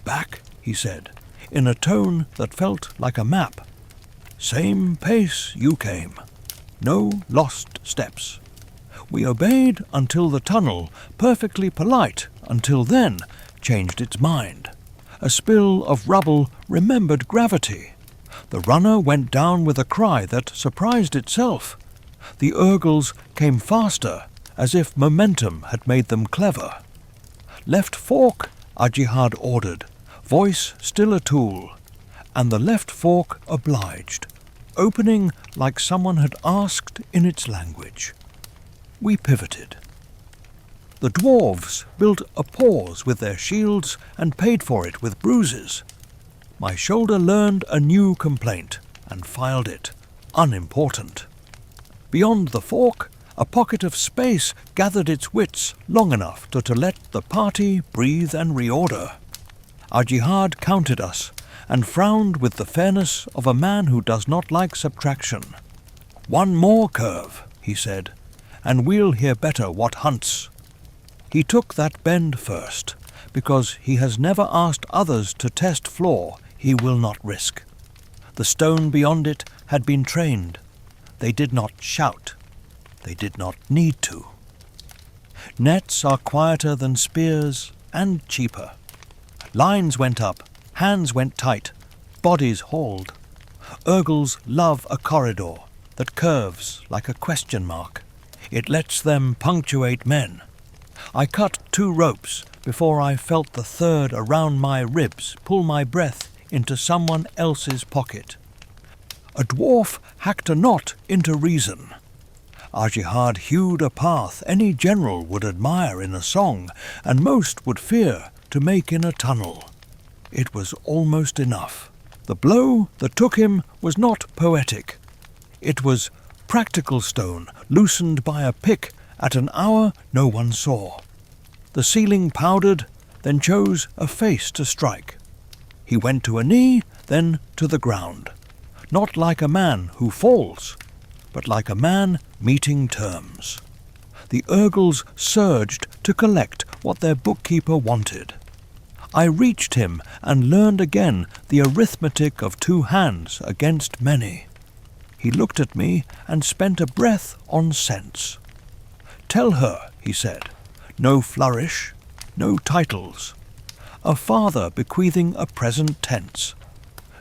Speaker 1: "Back," he said, in a tone that felt like a map. "Same pace you came. No lost steps." We obeyed until the tunnel, perfectly polite until then, changed its mind. A spill of rubble remembered gravity. The runner went down with a cry that surprised itself. The Ergols came faster, as if momentum had made them clever. "Left fork," our jihad ordered, voice still a tool, and the left fork obliged, opening like someone had asked in its language. We pivoted. The dwarves built a pause with their shields and paid for it with bruises. My shoulder learned a new complaint and filed it, unimportant. Beyond the fork, a pocket of space gathered its wits long enough to let the party breathe and reorder. Our jihad counted us and frowned with the fairness of a man who does not like subtraction. "One more curve," he said, "and we'll hear better what hunts." He took that bend first, because he has never asked others to test floor he will not risk. The stone beyond it had been trained. They did not shout. They did not need to. Nets are quieter than spears and cheaper. Lines went up, hands went tight, bodies hauled. Ergols love a corridor that curves like a question mark. It lets them punctuate men. I cut 2 ropes before I felt the third around my ribs pull my breath into someone else's pocket. A dwarf hacked a knot into reason. Our jihad hewed a path any general would admire in a song, and most would fear to make in a tunnel. It was almost enough. The blow that took him was not poetic. It was practical stone loosened by a pick at an hour no one saw. The ceiling powdered, then chose a face to strike. He went to a knee, then to the ground. Not like a man who falls, but like a man meeting terms. The Ergols surged to collect what their bookkeeper wanted. I reached him and learned again the arithmetic of 2 hands against many. He looked at me and spent a breath on sense. "Tell her," he said, "no flourish, no titles. A father bequeathing a present tense."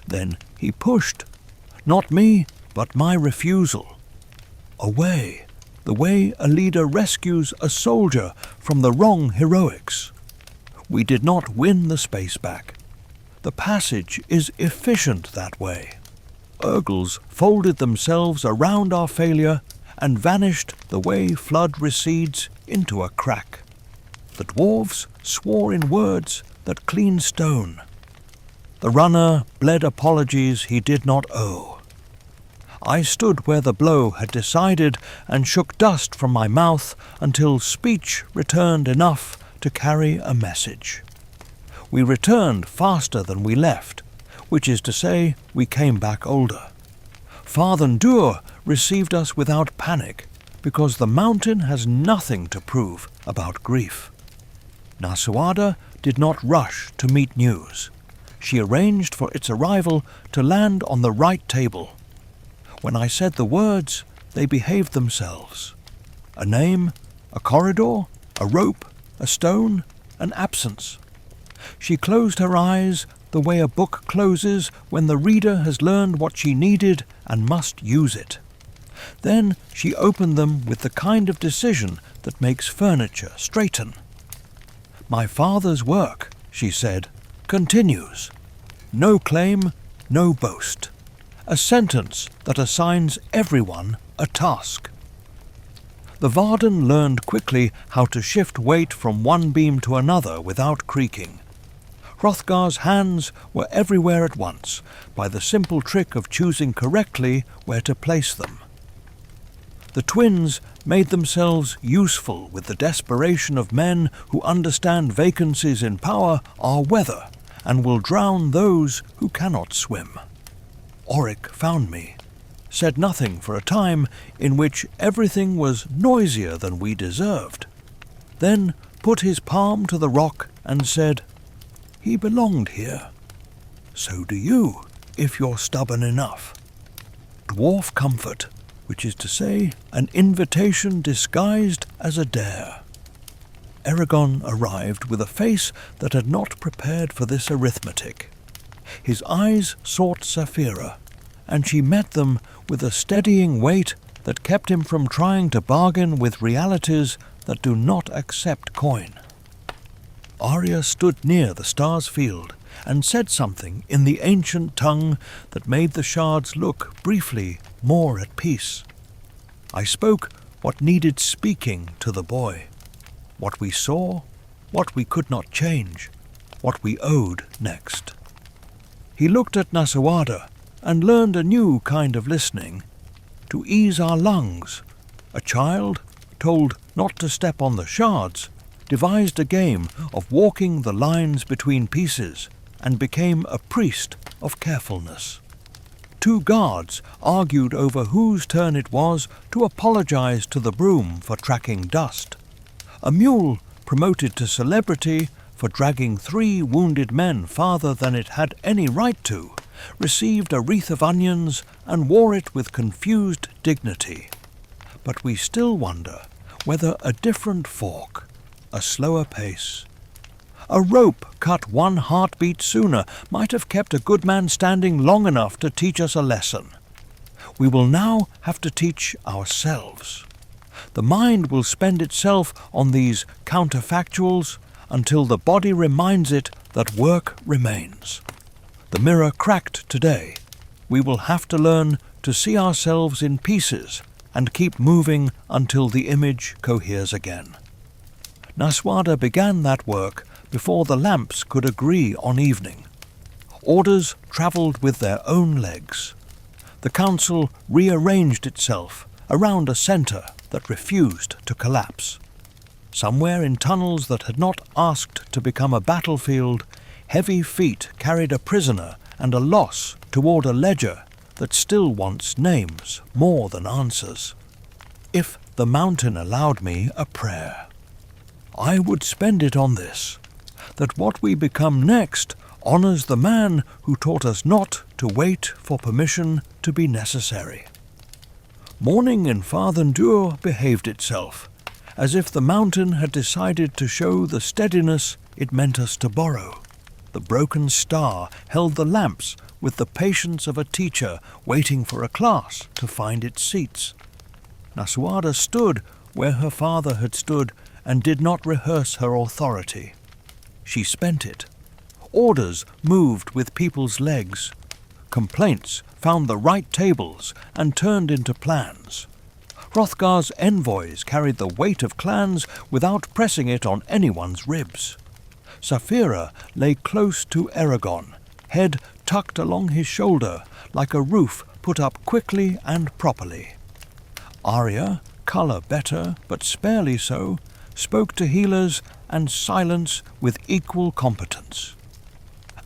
Speaker 1: Then he pushed, not me, but my refusal. Away, the way a leader rescues a soldier from the wrong heroics. We did not win the space back. The passage is efficient that way. Ergols folded themselves around our failure and vanished the way flood recedes into a crack. The dwarves swore in words that clean stone. The runner bled apologies he did not owe. I stood where the blow had decided and shook dust from my mouth until speech returned enough to carry a message. We returned faster than we left, which is to say we came back older. Father Dur received us without panic, because the mountain has nothing to prove about grief. Nasuada did not rush to meet news. She arranged for its arrival to land on the right table. When I said the words, they behaved themselves. A name, a corridor, a rope, a stone, an absence. She closed her eyes the way a book closes when the reader has learned what she needed and must use it. Then she opened them with the kind of decision that makes furniture straighten. "My father's work," she said, "continues. No claim, no boast. a sentence that assigns everyone a task. The Varden learned quickly how to shift weight from one beam to another without creaking. Hrothgar's hands were everywhere at once, by the simple trick of choosing correctly where to place them. The twins made themselves useful with the desperation of men who understand vacancies in power are weather, and will drown those who cannot swim. Oric found me, said nothing for a time in which everything was noisier than we deserved, then put his palm to the rock and said, "He belonged here. So do you, if you're stubborn enough." Dwarf comfort, which is to say, an invitation disguised as a dare. Eragon arrived with a face that had not prepared for this arithmetic. His eyes sought Saphira, and she met them with a steadying weight that kept him from trying to bargain with realities that do not accept coin. Arya stood near the star's field and said something in the ancient tongue that made the shards look, briefly, more at peace. I spoke what needed speaking to the boy. What we saw, what we could not change, what we owed next. He looked at Nasawada and learned a new kind of listening. To ease our lungs, a child, told not to step on the shards, devised a game of walking the lines between pieces and became a priest of carefulness. Two guards argued over whose turn it was to apologize to the broom for tracking dust. A mule, promoted to celebrity for dragging 3 wounded men farther than it had any right to, received a wreath of onions and wore it with confused dignity. But we still wonder whether a different fork, a slower pace, a rope cut 1 heartbeat sooner might have kept a good man standing long enough to teach us a lesson. We will now have to teach ourselves. The mind will spend itself on these counterfactuals until the body reminds it that work remains. The mirror cracked today. We will have to learn to see ourselves in pieces and keep moving until the image coheres again. Naswada began that work before the lamps could agree on evening. Orders travelled with their own legs. The council rearranged itself around a centre that refused to collapse. Somewhere in tunnels that had not asked to become a battlefield, heavy feet carried a prisoner and a loss toward a ledger that still wants names more than answers. If the mountain allowed me a prayer, I would spend it on this, that what we become next honours the man who taught us not to wait for permission to be necessary. Morning in Farthendur behaved itself, as if the mountain had decided to show the steadiness it meant us to borrow. The broken star held the lamps with the patience of a teacher waiting for a class to find its seats. Naswada stood where her father had stood and did not rehearse her authority. She spent it. Orders moved with people's legs. Complaints found the right tables and turned into plans. Hrothgar's envoys carried the weight of clans without pressing it on anyone's ribs. Saphira lay close to Eragon, head tucked along his shoulder like a roof put up quickly and properly. Arya, colour better but sparely so, spoke to healers and silence with equal competence.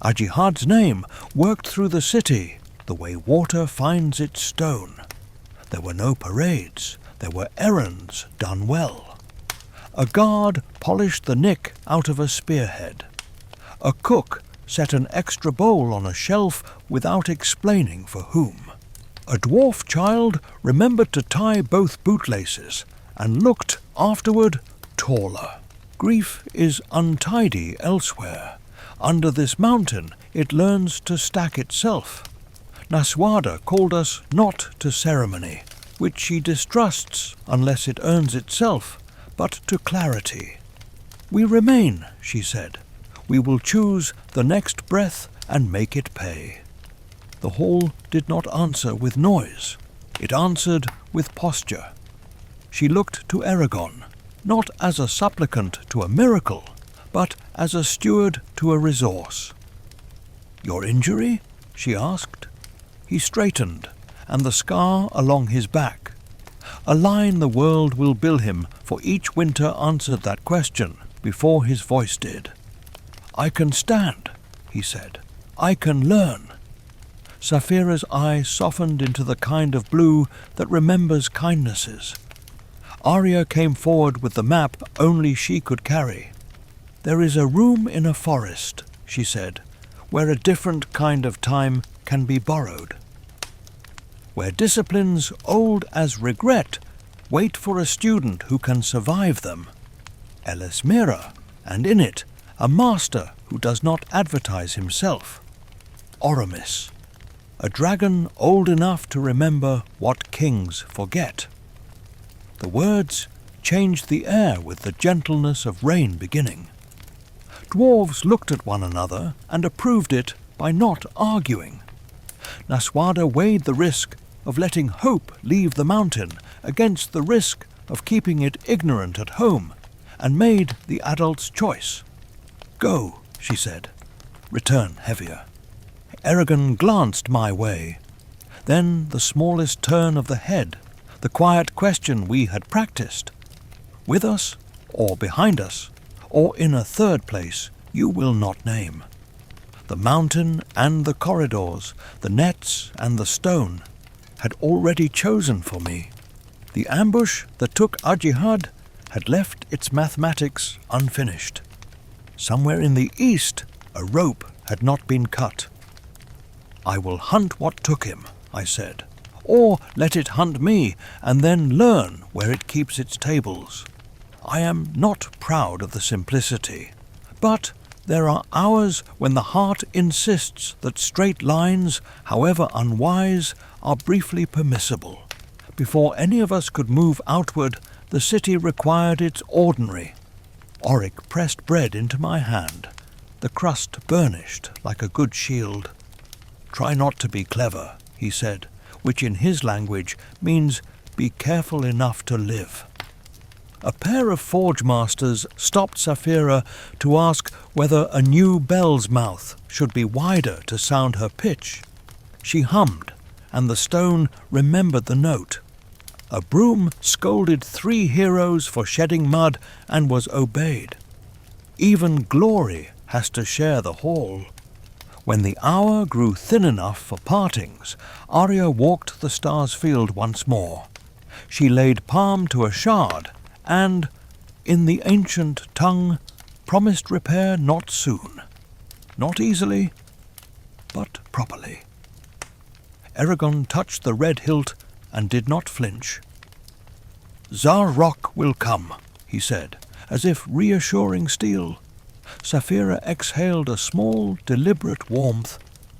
Speaker 1: Ajihad's name worked through the city the way water finds its stone. There were no parades, there were errands done well. A guard polished the nick out of a spearhead. A cook set an extra bowl on a shelf without explaining for whom. A dwarf child remembered to tie both bootlaces and looked afterward taller. Grief is untidy elsewhere. Under this mountain it learns to stack itself. Naswada called us not to ceremony, which she distrusts unless it earns itself, but to clarity. We remain, she said. We will choose the next breath and make it pay. The hall did not answer with noise. It answered with posture. She looked to Eragon, not as a supplicant to a miracle, but as a steward to a resource. "Your injury?" she asked. He straightened, and the scar along his back. A line the world will bill him for each winter answered that question before his voice did. "I can stand," he said. "I can learn." Saphira's eye softened into the kind of blue that remembers kindnesses. Arya came forward with the map only she could carry. "There is a room in a forest," she said, "where a different kind of time can be borrowed. Where disciplines old as regret wait for a student who can survive them. Elismira, and in it a master who does not advertise himself. Oramis, a dragon old enough to remember what kings forget." The words changed the air with the gentleness of rain beginning. Dwarves looked at one another and approved it by not arguing. Naswada weighed the risk of letting hope leave the mountain against the risk of keeping it ignorant at home, and made the adult's choice. "Go," she said. "Return heavier." Eragon glanced my way. Then the smallest turn of the head, the quiet question we had practiced. With us, or behind us, or in a third place you will not name. The mountain and the corridors, the nets and the stone, had already chosen for me. The ambush that took Ajihad had left its mathematics unfinished. Somewhere in the east a rope had not been cut. "I will hunt what took him," I said, "or let it hunt me, and then learn where it keeps its tables. I am not proud of the simplicity, but there are hours when the heart insists that straight lines, however unwise, are briefly permissible. Before any of us could move outward, the city required its ordinary." Oric pressed bread into my hand, the crust burnished like a good shield. "Try not to be clever," he said, which in his language means be careful enough to live. A pair of forge masters stopped Saphira to ask whether a new bell's mouth should be wider to sound her pitch. She hummed, and the stone remembered the note. A broom scolded 3 heroes for shedding mud and was obeyed. Even glory has to share the hall. When the hour grew thin enough for partings, Arya walked the stars' field once more. She laid palm to a shard and, in the ancient tongue, promised repair not soon. Not easily, but properly. Eragon touched the red hilt and did not flinch. "Zarok will come," he said, as if reassuring steel. Saphira exhaled a small, deliberate warmth,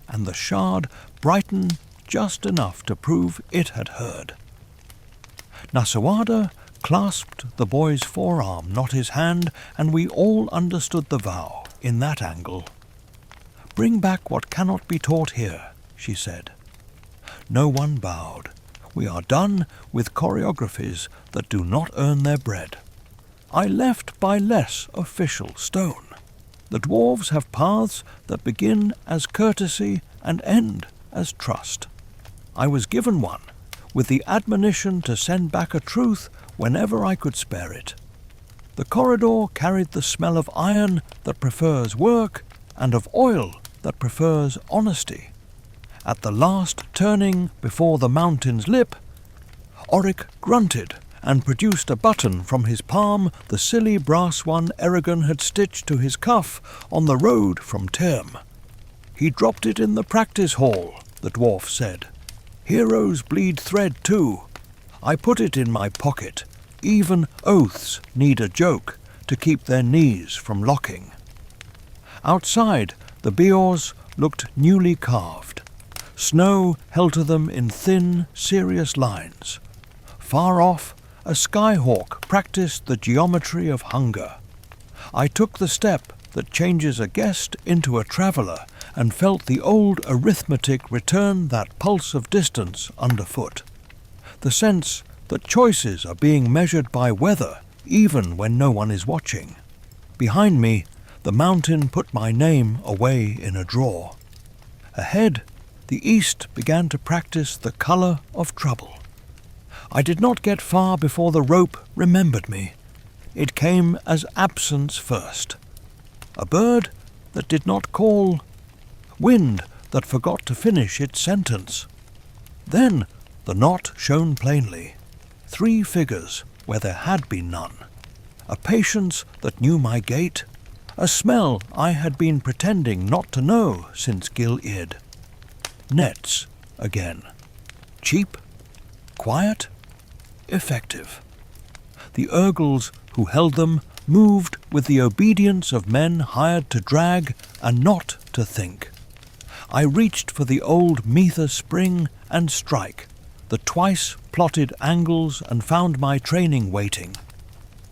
Speaker 1: and the shard brightened just enough to prove it had heard. Nasawada clasped the boy's forearm, not his hand, and we all understood the vow in that angle. "Bring back what cannot be taught here," she said. No one bowed. We are done with choreographies that do not earn their bread. I left by less official stone. The dwarves have paths that begin as courtesy and end as trust. I was given one, with the admonition to send back a truth whenever I could spare it. The corridor carried the smell of iron that prefers work and of oil that prefers honesty. At the last turning before the mountain's lip, Oric grunted and produced a button from his palm, the silly brass one Eragon had stitched to his cuff on the road from Term. "He dropped it in the practice hall," the dwarf said. "Heroes bleed thread too. I put it in my pocket. Even oaths need a joke to keep their knees from locking." Outside, the biors looked newly carved. Snow held to them in thin, serious lines. Far off, a skyhawk practiced the geometry of hunger. I took the step that changes a guest into a traveller and felt the old arithmetic return that pulse of distance underfoot, the sense that choices are being measured by weather even when no one is watching. Behind me, the mountain put my name away in a drawer. Ahead, the east began to practice the colour of trouble. I did not get far before the rope remembered me. It came as absence first. A bird that did not call, wind that forgot to finish its sentence. Then the knot shone plainly, 3 figures where there had been none, a patience that knew my gait, a smell I had been pretending not to know since Gil-id. Nets again. Cheap, quiet, effective. The Urgles who held them moved with the obedience of men hired to drag and not to think. I reached for the old Mether spring and strike, the twice plotted angles, and found my training waiting.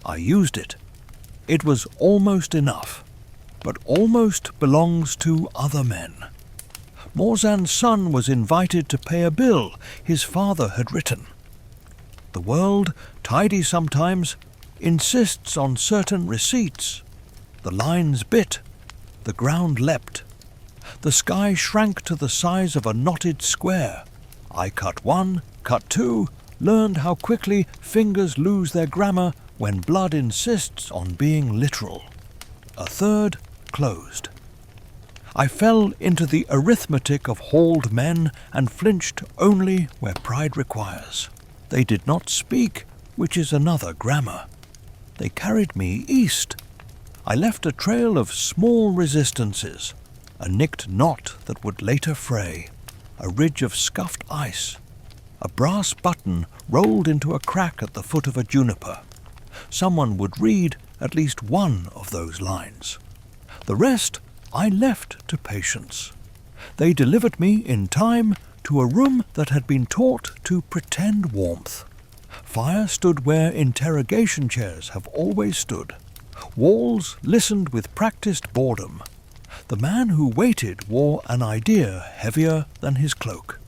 Speaker 1: I used it. It was almost enough, but almost belongs to other men. Morzan's son was invited to pay a bill his father had written. The world, tidy sometimes, insists on certain receipts. The lines bit, the ground leapt. The sky shrank to the size of a knotted square. I cut 1, cut 2, learned how quickly fingers lose their grammar when blood insists on being literal. A third closed. I fell into the arithmetic of hauled men and flinched only where pride requires. They did not speak, which is another grammar. They carried me east. I left a trail of small resistances, a nicked knot that would later fray, a ridge of scuffed ice, a brass button rolled into a crack at the foot of a juniper. Someone would read at least one of those lines. The rest I left to patience. They delivered me in time to a room that had been taught to pretend warmth. Fire stood where interrogation chairs have always stood. Walls listened with practiced boredom. The man who waited wore an idea heavier than his cloak.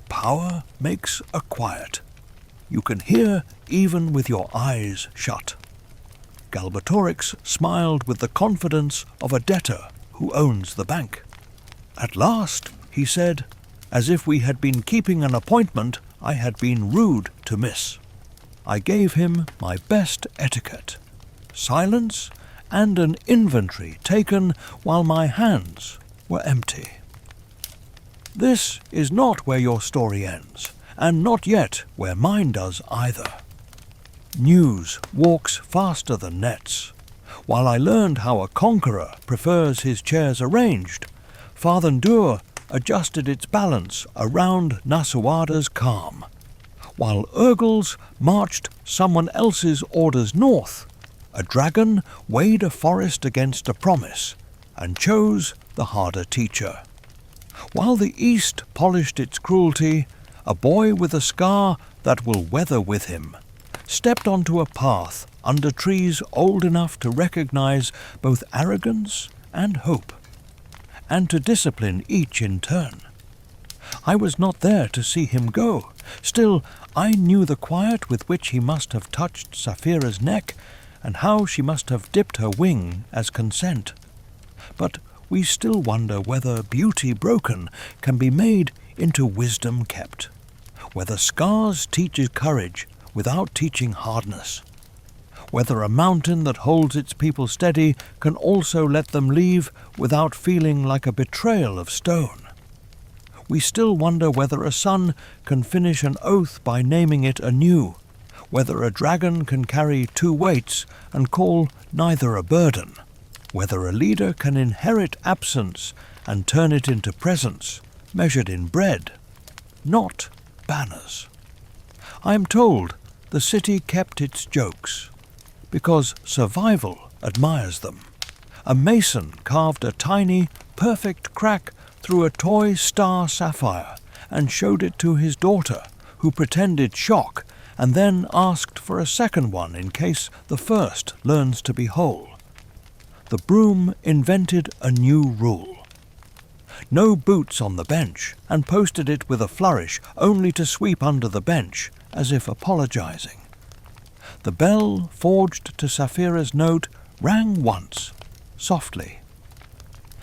Speaker 1: Power makes a quiet. You can hear even with your eyes shut. Galbatorix smiled with the confidence of a debtor who owns the bank. At last, he said, as if we had been keeping an appointment I had been rude to miss. I gave him my best etiquette, silence and an inventory taken while my hands were empty. This is not where your story ends, and not yet where mine does either. News walks faster than nets. While I learned how a conqueror prefers his chairs arranged, Farthendur adjusted its balance around Nasuada's calm. While Urgles marched someone else's orders north, a dragon weighed a forest against a promise and chose the harder teacher. While the East polished its cruelty, a boy with a scar that will weather with him stepped onto a path under trees old enough to recognize both arrogance and hope, and to discipline each in turn. I was not there to see him go. Still, I knew the quiet with which he must have touched Saphira's neck, and how she must have dipped her wing as consent. But we still wonder whether beauty broken can be made into wisdom kept, whether scars teach courage without teaching hardness, whether a mountain that holds its people steady can also let them leave without feeling like a betrayal of stone. We still wonder whether a son can finish an oath by naming it anew, whether a dragon can carry 2 weights and call neither a burden, whether a leader can inherit absence and turn it into presence, measured in bread, not banners. I am told the city kept its jokes, because survival admires them. A mason carved a tiny, perfect crack through a toy star sapphire and showed it to his daughter, who pretended shock and then asked for a second one in case the first learns to be whole. The broom invented a new rule. no boots on the bench, and posted it with a flourish only to sweep under the bench, as if apologizing. The bell forged to Sapphira's note rang once, softly,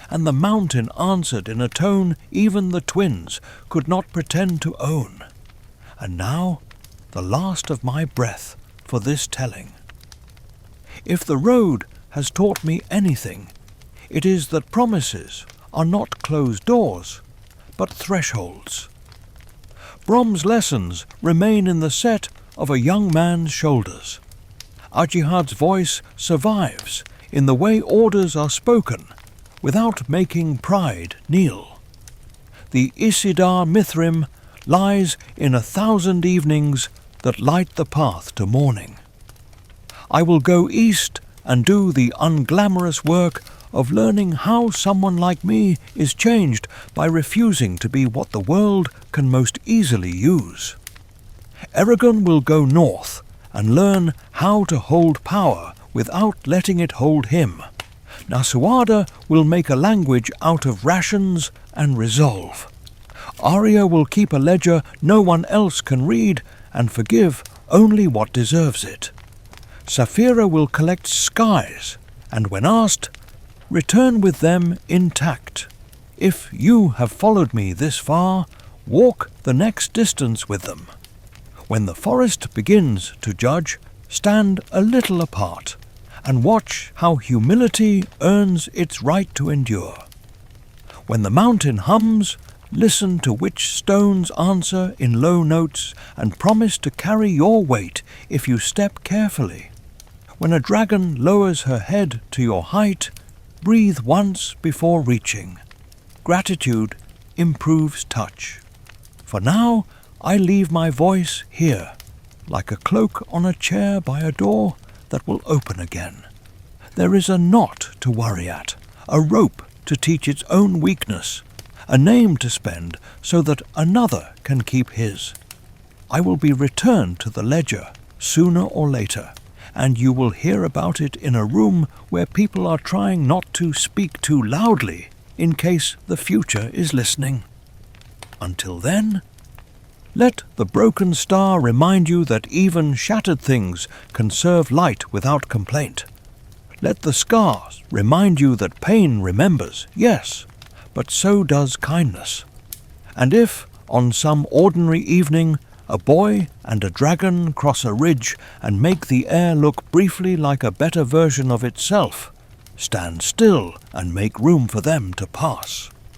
Speaker 1: and the mountain answered in a tone even the twins could not pretend to own. And now, the last of my breath for this telling. If the road has taught me anything, it is that promises are not closed doors, but thresholds. Brom's lessons remain in the set of a young man's shoulders. Ajihad's voice survives in the way orders are spoken, without making pride kneel. The Isidar Mithrim lies in 1,000 evenings that light the path to morning. I will go east and do the unglamorous work of learning how someone like me is changed by refusing to be what the world can most easily use. Eragon will go north and learn how to hold power without letting it hold him. Nasuada will make a language out of rations and resolve. Arya will keep a ledger no one else can read and forgive only what deserves it. Saphira will collect skies, and when asked, return with them intact. If you have followed me this far, walk the next distance with them. When the forest begins to judge, stand a little apart, and watch how humility earns its right to endure. When the mountain hums, listen to which stones answer in low notes, and promise to carry your weight if you step carefully. When a dragon lowers her head to your height, breathe once before reaching. Gratitude improves touch. For now, I leave my voice here, like a cloak on a chair by a door that will open again. There is a knot to worry at, a rope to teach its own weakness, a name to spend so that another can keep his. I will be returned to the ledger sooner or later, and you will hear about it in a room where people are trying not to speak too loudly in case the future is listening. Until then, let the broken star remind you that even shattered things can serve light without complaint. Let the scars remind you that pain remembers, yes, but so does kindness. And if, on some ordinary evening, a boy and a dragon cross a ridge and make the air look briefly like a better version of itself, stand still and make room for them to pass.